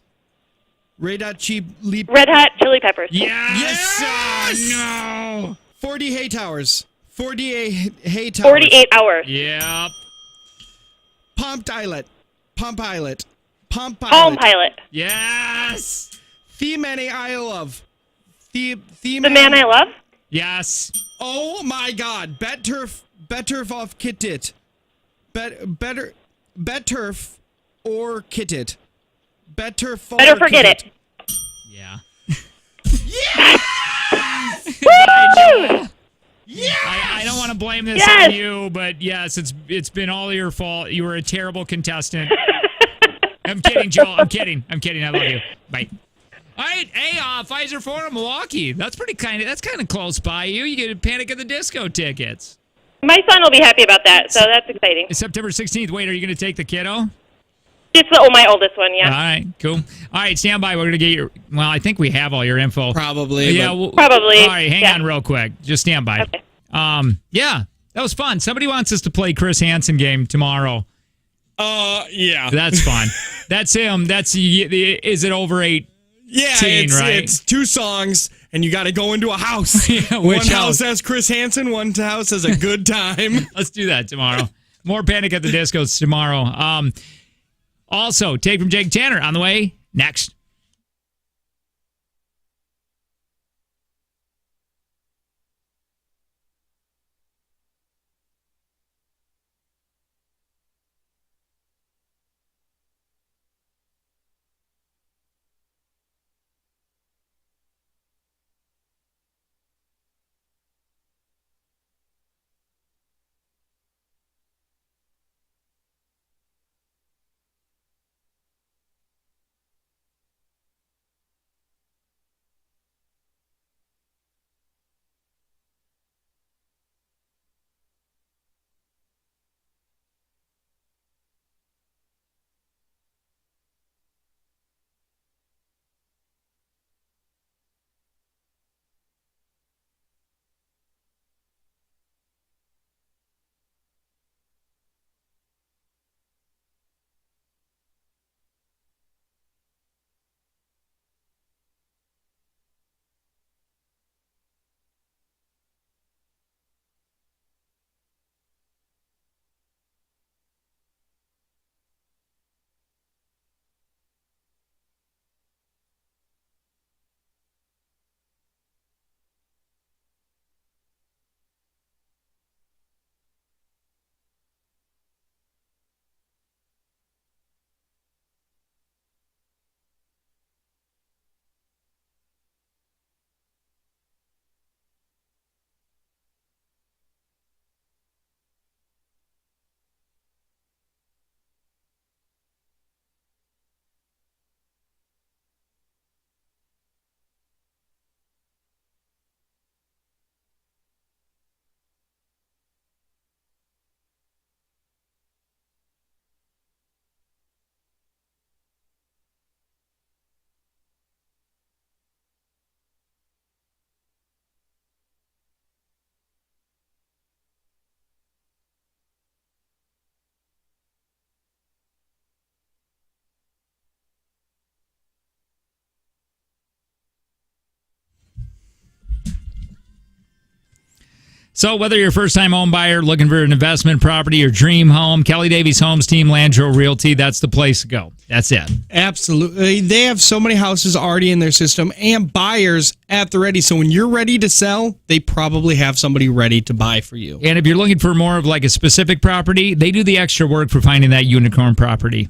Speaker 1: Ray dot chi leap.
Speaker 16: Red Hot Chili Peppers.
Speaker 2: Yes!
Speaker 1: Yes!
Speaker 2: Oh, no!
Speaker 1: 40 hay towers. 48 hay towers.
Speaker 16: 48 hours.
Speaker 2: Yep.
Speaker 1: Pomp Pilot. Pomp Pilot. Pomp Pilot.
Speaker 16: Palm Pilot.
Speaker 2: Yes!
Speaker 1: The Man I Love. The
Speaker 16: The Man I Love.
Speaker 2: Yes.
Speaker 1: Oh my God. Better off kit it. Better or kit it. Better
Speaker 16: forget it.
Speaker 2: Yeah.
Speaker 16: Woo!
Speaker 2: I don't want to blame this
Speaker 16: Yes!
Speaker 2: on you, but yes, it's been all your fault. You were a terrible contestant. I'm kidding, Joel. I'm kidding. I love you. Bye. All right, hey, Pfizer Forum, Milwaukee. That's kind of close by you. You get Panic at the Disco tickets.
Speaker 16: My son will be happy about that, so that's exciting.
Speaker 2: It's September 16th. Wait, are you going to take the kiddo?
Speaker 16: It's my oldest one, yeah.
Speaker 2: All right, cool. All right, stand by. We're going to get your. Well, I think we have all your info.
Speaker 1: Probably.
Speaker 2: Yeah,
Speaker 16: Probably.
Speaker 2: All right, hang on real quick. Just stand by.
Speaker 16: Okay.
Speaker 2: Yeah, that was fun. Somebody wants us to play Chris Hansen game tomorrow.
Speaker 1: Yeah.
Speaker 2: That's fun. That's him. That's is it over 8?
Speaker 1: Yeah,
Speaker 2: right?
Speaker 1: It's 2 songs, and you got to go into a house.
Speaker 2: Yeah,
Speaker 1: one
Speaker 2: which
Speaker 1: house
Speaker 2: house?
Speaker 1: has Chris Hansen, one house has a good time.
Speaker 2: Let's do that tomorrow. More Panic at the Discos tomorrow. Also, Take from Jake Tanner on the way next. So whether you're a first-time home buyer looking for an investment property or dream home, Kelly Davies Homes Team Landro Realty, that's the place to go. That's it.
Speaker 1: Absolutely. They have so many houses already in their system and buyers at the ready. So when you're ready to sell, they probably have somebody ready to buy for you.
Speaker 2: And if you're looking for more of like a specific property, they do the extra work for finding that unicorn property.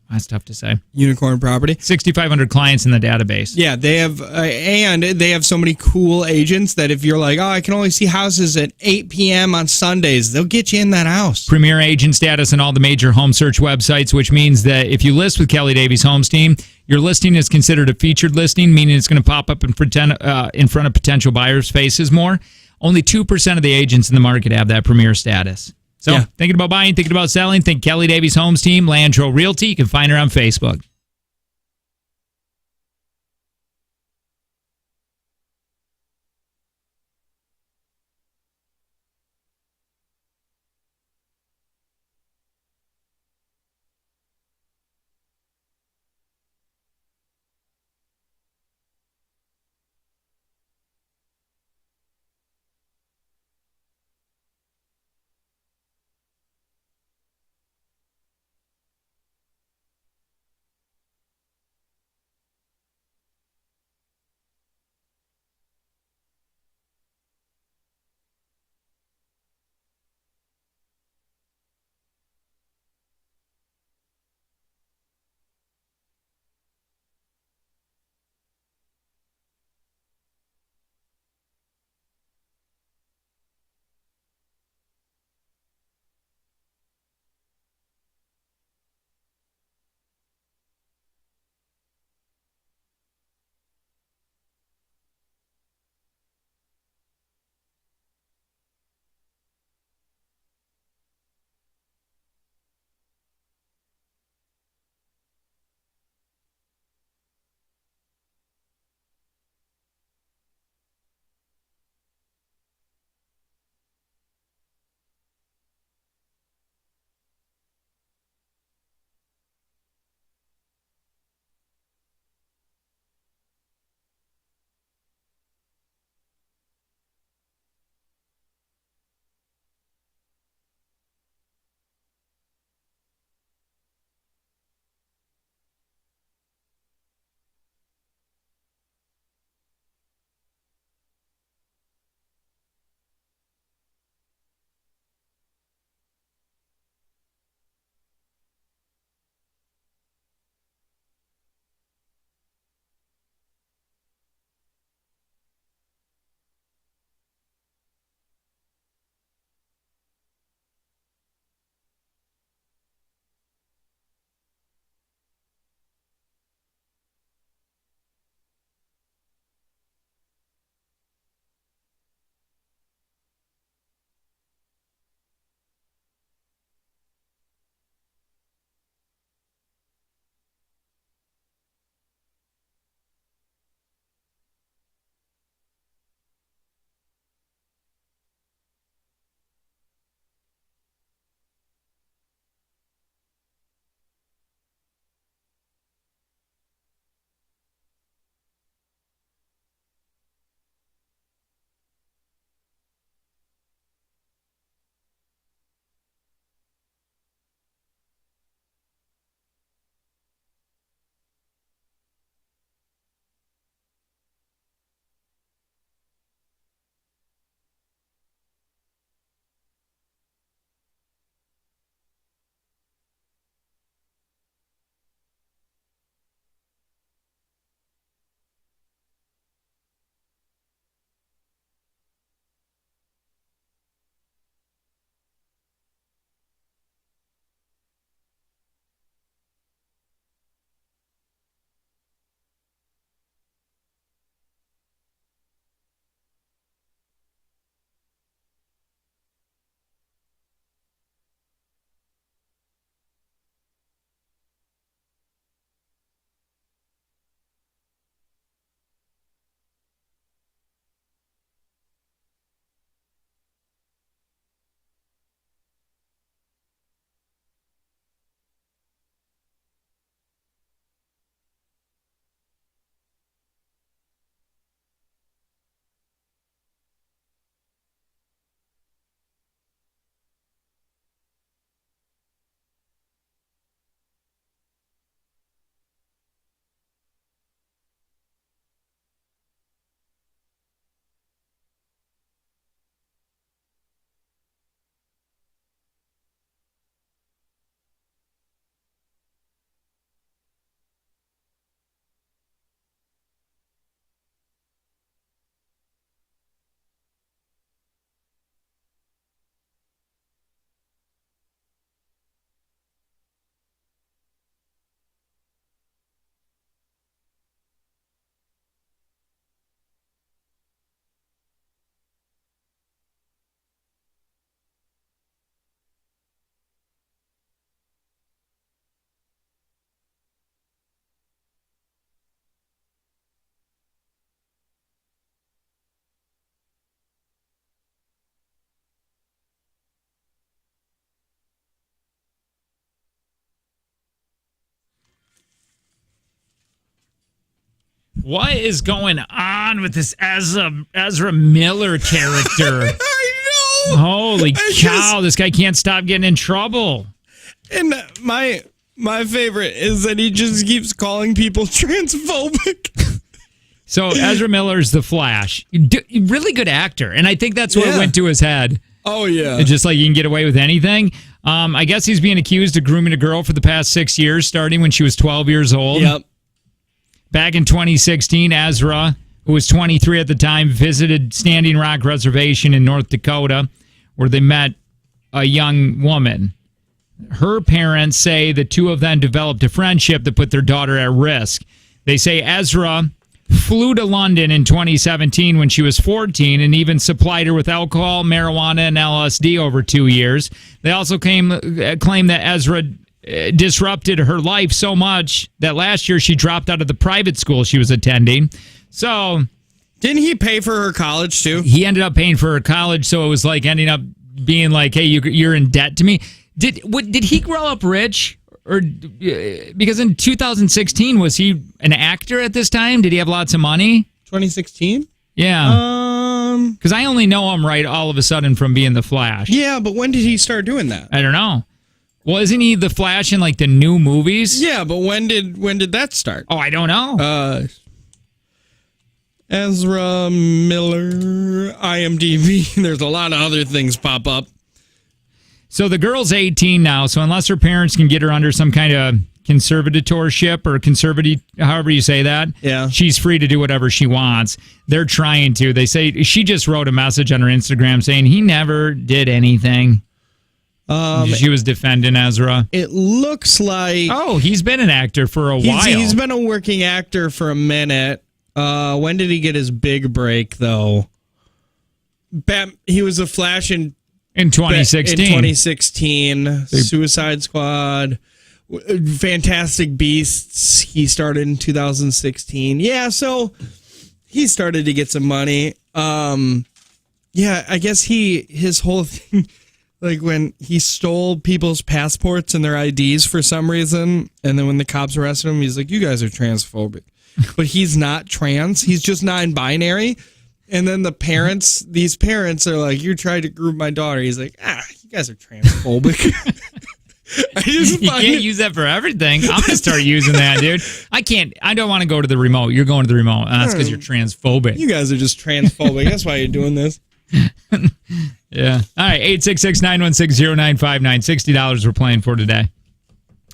Speaker 2: That's tough to say.
Speaker 1: Unicorn property.
Speaker 2: 6,500 clients in the database.
Speaker 1: Yeah, they have, and they have so many cool agents that if you're like, oh, I can only see houses at 8 p.m. on Sundays, they'll get you in that house.
Speaker 2: Premier agent status on all the major home search websites, which means that if you list with Kelly Davies Homes Team, your listing is considered a featured listing, meaning it's going to pop up in front of potential buyers' faces more. Only 2% of the agents in the market have that premier status. So, thinking about buying, thinking about selling, think Kelly Davies Homes Team, Landro Realty. You can find her on Facebook. What is going on with this Ezra Miller character?
Speaker 1: I know.
Speaker 2: Holy cow! This guy can't stop getting in trouble.
Speaker 1: And my favorite is that he just keeps calling people transphobic.
Speaker 2: So Ezra Miller's the Flash. Really good actor, and I think that's what went to his head.
Speaker 1: Oh yeah,
Speaker 2: Just like you can get away with anything. I guess he's being accused of grooming a girl for the past 6 years, starting when she was 12 years old.
Speaker 1: Yep.
Speaker 2: Back in 2016, Ezra, who was 23 at the time, visited Standing Rock Reservation in North Dakota, where they met a young woman. Her parents say the two of them developed a friendship that put their daughter at risk. They say Ezra flew to London in 2017 when she was 14 and even supplied her with alcohol, marijuana, and LSD over 2 years. They also claim that Ezra disrupted her life so much that last year she dropped out of the private school she was attending. So,
Speaker 1: didn't he pay for her college too?
Speaker 2: He ended up paying for her college, so it was like ending up being like, hey, you're in debt to me. Did he grow up rich? Or because in 2016, was he an actor at this time? Did he have lots of money?
Speaker 1: 2016?
Speaker 2: Yeah. Because I only know him right all of a sudden from being the Flash.
Speaker 1: Yeah, but when did he start doing that?
Speaker 2: I don't know. Well, isn't he the Flash in like the new movies?
Speaker 1: Yeah, but when did that start?
Speaker 2: Oh, I don't know.
Speaker 1: Ezra Miller, IMDb. There's a lot of other things pop up.
Speaker 2: So the girl's 18 now, so unless her parents can get her under some kind of conservatorship or conservative, however you say that, she's free to do whatever she wants. They're trying to. They say she just wrote a message on her Instagram saying he never did anything. She was defending Ezra.
Speaker 1: It looks like...
Speaker 2: Oh, he's been an actor for a while.
Speaker 1: He's been a working actor for a minute. When did he get his big break, though? He was a Flash in
Speaker 2: 2016.
Speaker 1: In 2016, Suicide Squad, Fantastic Beasts. He started in 2016. Yeah, so he started to get some money. Yeah, I guess his whole thing, like when he stole people's passports and their IDs for some reason, and then when the cops arrested him, he's like, "You guys are transphobic," but he's not trans. He's just non-binary. And then these parents are like, "You tried to groom my daughter." He's like, "You guys are transphobic."
Speaker 2: You can't use that for everything. I'm going to start using that, dude. I don't want to go to the remote. You're going to the remote. That's because you're transphobic.
Speaker 1: You guys are just transphobic. That's why you're doing this.
Speaker 2: Yeah. All right. 866-916-0959. $60 we're playing for today.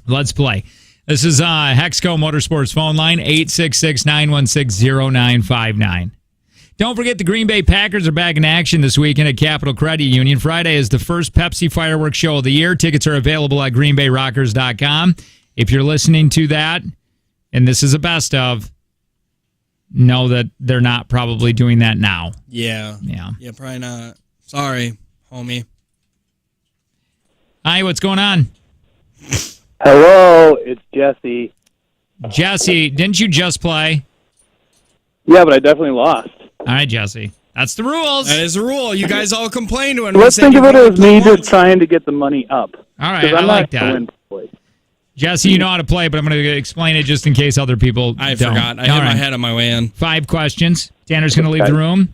Speaker 2: Let's play. This is Hexco Motorsports phone line, 866-916-0959. Don't forget the Green Bay Packers are back in action this weekend at Capital Credit Union. Friday is the first Pepsi fireworks show of the year. Tickets are available at greenbayrockers.com. If you're listening to that, and this is a best of, know that they're not probably doing that now.
Speaker 1: Yeah, probably not. Sorry, homie.
Speaker 2: Hi, what's going on?
Speaker 5: Hello, it's Jesse.
Speaker 2: Jesse, didn't you just play?
Speaker 5: Yeah, but I definitely lost.
Speaker 2: All right, Jesse. That's the rules.
Speaker 1: That is the rule. You guys all complained when
Speaker 5: Let's think of it as me just trying to get the money up.
Speaker 2: All right, I like that. Jesse, you know how to play, but I'm going to explain it just in case other people
Speaker 1: I
Speaker 2: don't.
Speaker 1: forgot. I hit my head on my way in.
Speaker 2: 5 questions. Tanner's going to leave the room.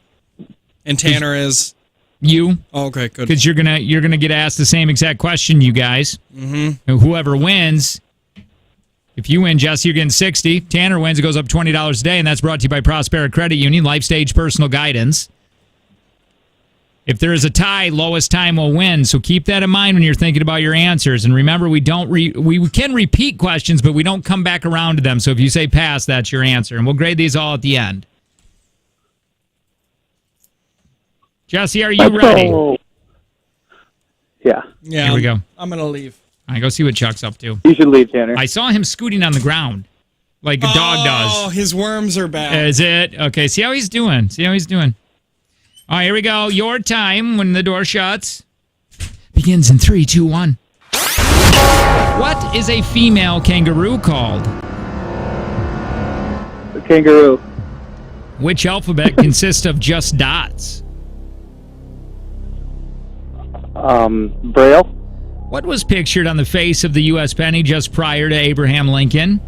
Speaker 1: And Tanner is...
Speaker 2: You.
Speaker 1: Oh, okay, good.
Speaker 2: Because you're gonna get asked the same exact question, you guys.
Speaker 1: Mm-hmm.
Speaker 2: And whoever wins... If you win, Jesse, you're getting 60. Tanner wins, it goes up $20 a day, and that's brought to you by Prospera Credit Union, Life Stage Personal Guidance. If there is a tie, lowest time will win. So keep that in mind when you're thinking about your answers. And remember, we can repeat questions, but we don't come back around to them. So if you say pass, that's your answer. And we'll grade these all at the end. Jesse, are you ready?
Speaker 5: Yeah.
Speaker 2: Here we go.
Speaker 1: I'm going to leave.
Speaker 2: All right, go see what Chuck's up to.
Speaker 5: You should leave, Tanner.
Speaker 2: I saw him scooting on the ground like a dog does.
Speaker 1: Oh, his worms are back.
Speaker 2: Is it? Okay, see how he's doing. All right, here we go. Your time when the door shuts begins in 3, 2, 1. What is a female kangaroo called?
Speaker 5: A kangaroo.
Speaker 2: Which alphabet consists of just dots?
Speaker 5: Braille.
Speaker 2: What was pictured on the face of the U.S. penny just prior to Abraham Lincoln?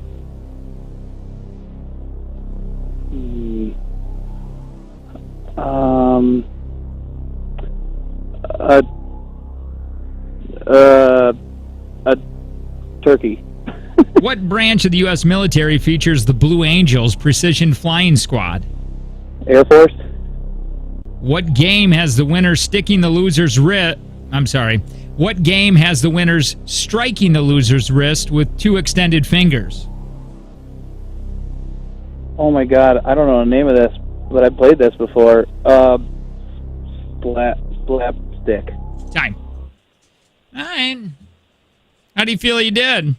Speaker 5: A turkey.
Speaker 2: What branch of the U.S. military features the Blue Angels Precision Flying Squad?
Speaker 5: Air Force.
Speaker 2: What game has the winner sticking the loser's wrist? I'm sorry. What game has the winners striking the loser's wrist with 2 extended fingers?
Speaker 5: Oh my God, I don't know the name of this, but I played this before. Slapstick.
Speaker 2: Time. All right. How do you feel you did?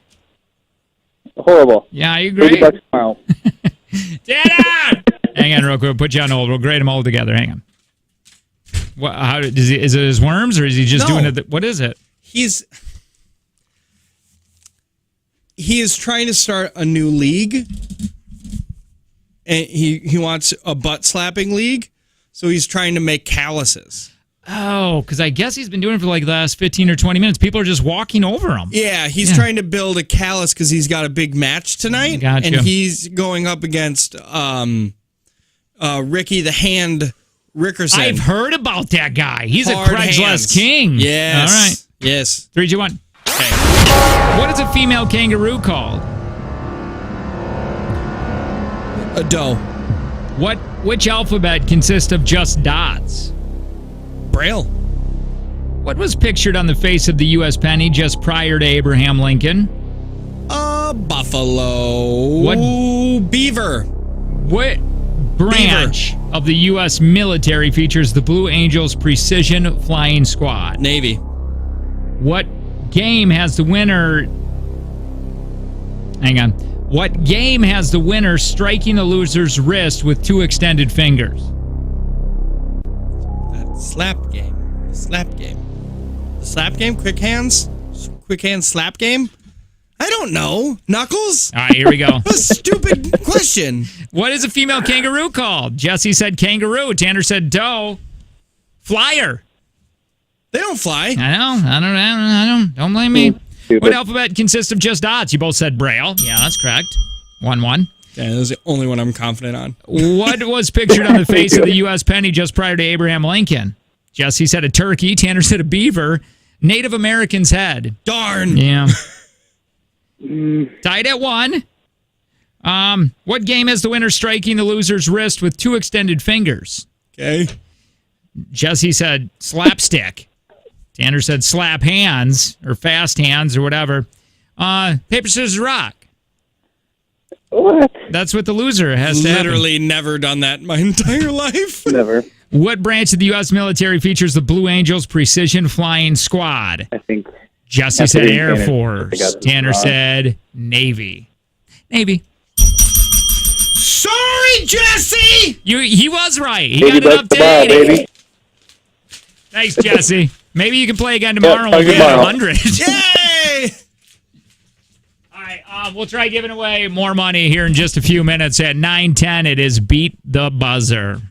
Speaker 5: Horrible.
Speaker 2: Yeah, you agree.
Speaker 5: $80 tomorrow.
Speaker 2: Dad! Hang on real quick. We'll put you on hold. We'll grade them all together. Hang on. What? How is it? His worms, or is he just doing it? What is it?
Speaker 1: He is trying to start a new league, and he wants a butt slapping league, so he's trying to make calluses.
Speaker 2: Oh, because I guess he's been doing it for like the last 15 or 20 minutes. People are just walking over him.
Speaker 1: Yeah, he's trying to build a callus because he's got a big match tonight,
Speaker 2: Gotcha.
Speaker 1: and he's going up against Ricky the Hand Rickerson.
Speaker 2: I've heard about that guy. He's
Speaker 1: Hard
Speaker 2: a Craigslist
Speaker 1: hands.
Speaker 2: king.
Speaker 1: Yes.
Speaker 2: All right.
Speaker 1: Yes.
Speaker 2: 3, 2, 1. Okay. What is a female kangaroo called?
Speaker 1: A doe.
Speaker 2: Which alphabet consists of just dots?
Speaker 1: Braille.
Speaker 2: What was pictured on the face of the U.S. penny just prior to Abraham Lincoln?
Speaker 1: Buffalo.
Speaker 2: What?
Speaker 1: Beaver.
Speaker 2: What branch of the U.S. military features the Blue Angels Precision Flying Squad?
Speaker 1: Navy.
Speaker 2: What game has the winner... Hang on. What game has the winner striking the loser's wrist with 2 extended fingers?
Speaker 1: That slap game. The slap game. The slap game? Quick hands slap game? I don't know. Knuckles?
Speaker 2: All right, here we go.
Speaker 1: A stupid question.
Speaker 2: What is a female kangaroo called? Jesse said kangaroo. Tanner said doe. Flyer.
Speaker 1: They don't fly.
Speaker 2: I don't. Don't blame me.
Speaker 5: Stupid.
Speaker 2: What alphabet consists of just dots? You both said Braille. Yeah, that's correct. 1-1.
Speaker 1: Yeah, that's the only one I'm confident on.
Speaker 2: What was pictured on the face of the U.S. penny just prior to Abraham Lincoln? Jesse said a turkey. Tanner said a beaver. Native American's head.
Speaker 1: Darn.
Speaker 2: Yeah. Tied at 1. What game has the winner striking the loser's wrist with 2 extended fingers?
Speaker 1: Okay.
Speaker 2: Jesse said slapstick. Tanner said slap hands or fast hands or whatever. Paper, scissors, rock.
Speaker 5: What?
Speaker 2: That's what the loser has to happen.
Speaker 1: Literally never done that in my entire life.
Speaker 5: Never.
Speaker 2: What branch of the U.S. military features the Blue Angels Precision Flying Squad?
Speaker 5: I think.
Speaker 2: Jesse said Air
Speaker 5: Tanner.
Speaker 2: Force. Tanner said Navy. Navy.
Speaker 1: Sorry, Jesse!
Speaker 2: He was right. He
Speaker 5: $80
Speaker 2: got it up to
Speaker 5: tomorrow,
Speaker 2: 80.
Speaker 5: baby.
Speaker 2: Thanks, Jesse. Maybe you can play again tomorrow and
Speaker 5: Yeah,
Speaker 2: we'll get
Speaker 5: tomorrow.
Speaker 2: 100.
Speaker 1: Yay!
Speaker 2: All right, we'll try giving away more money here in just a few minutes. At 9:10, it is Beat the Buzzer.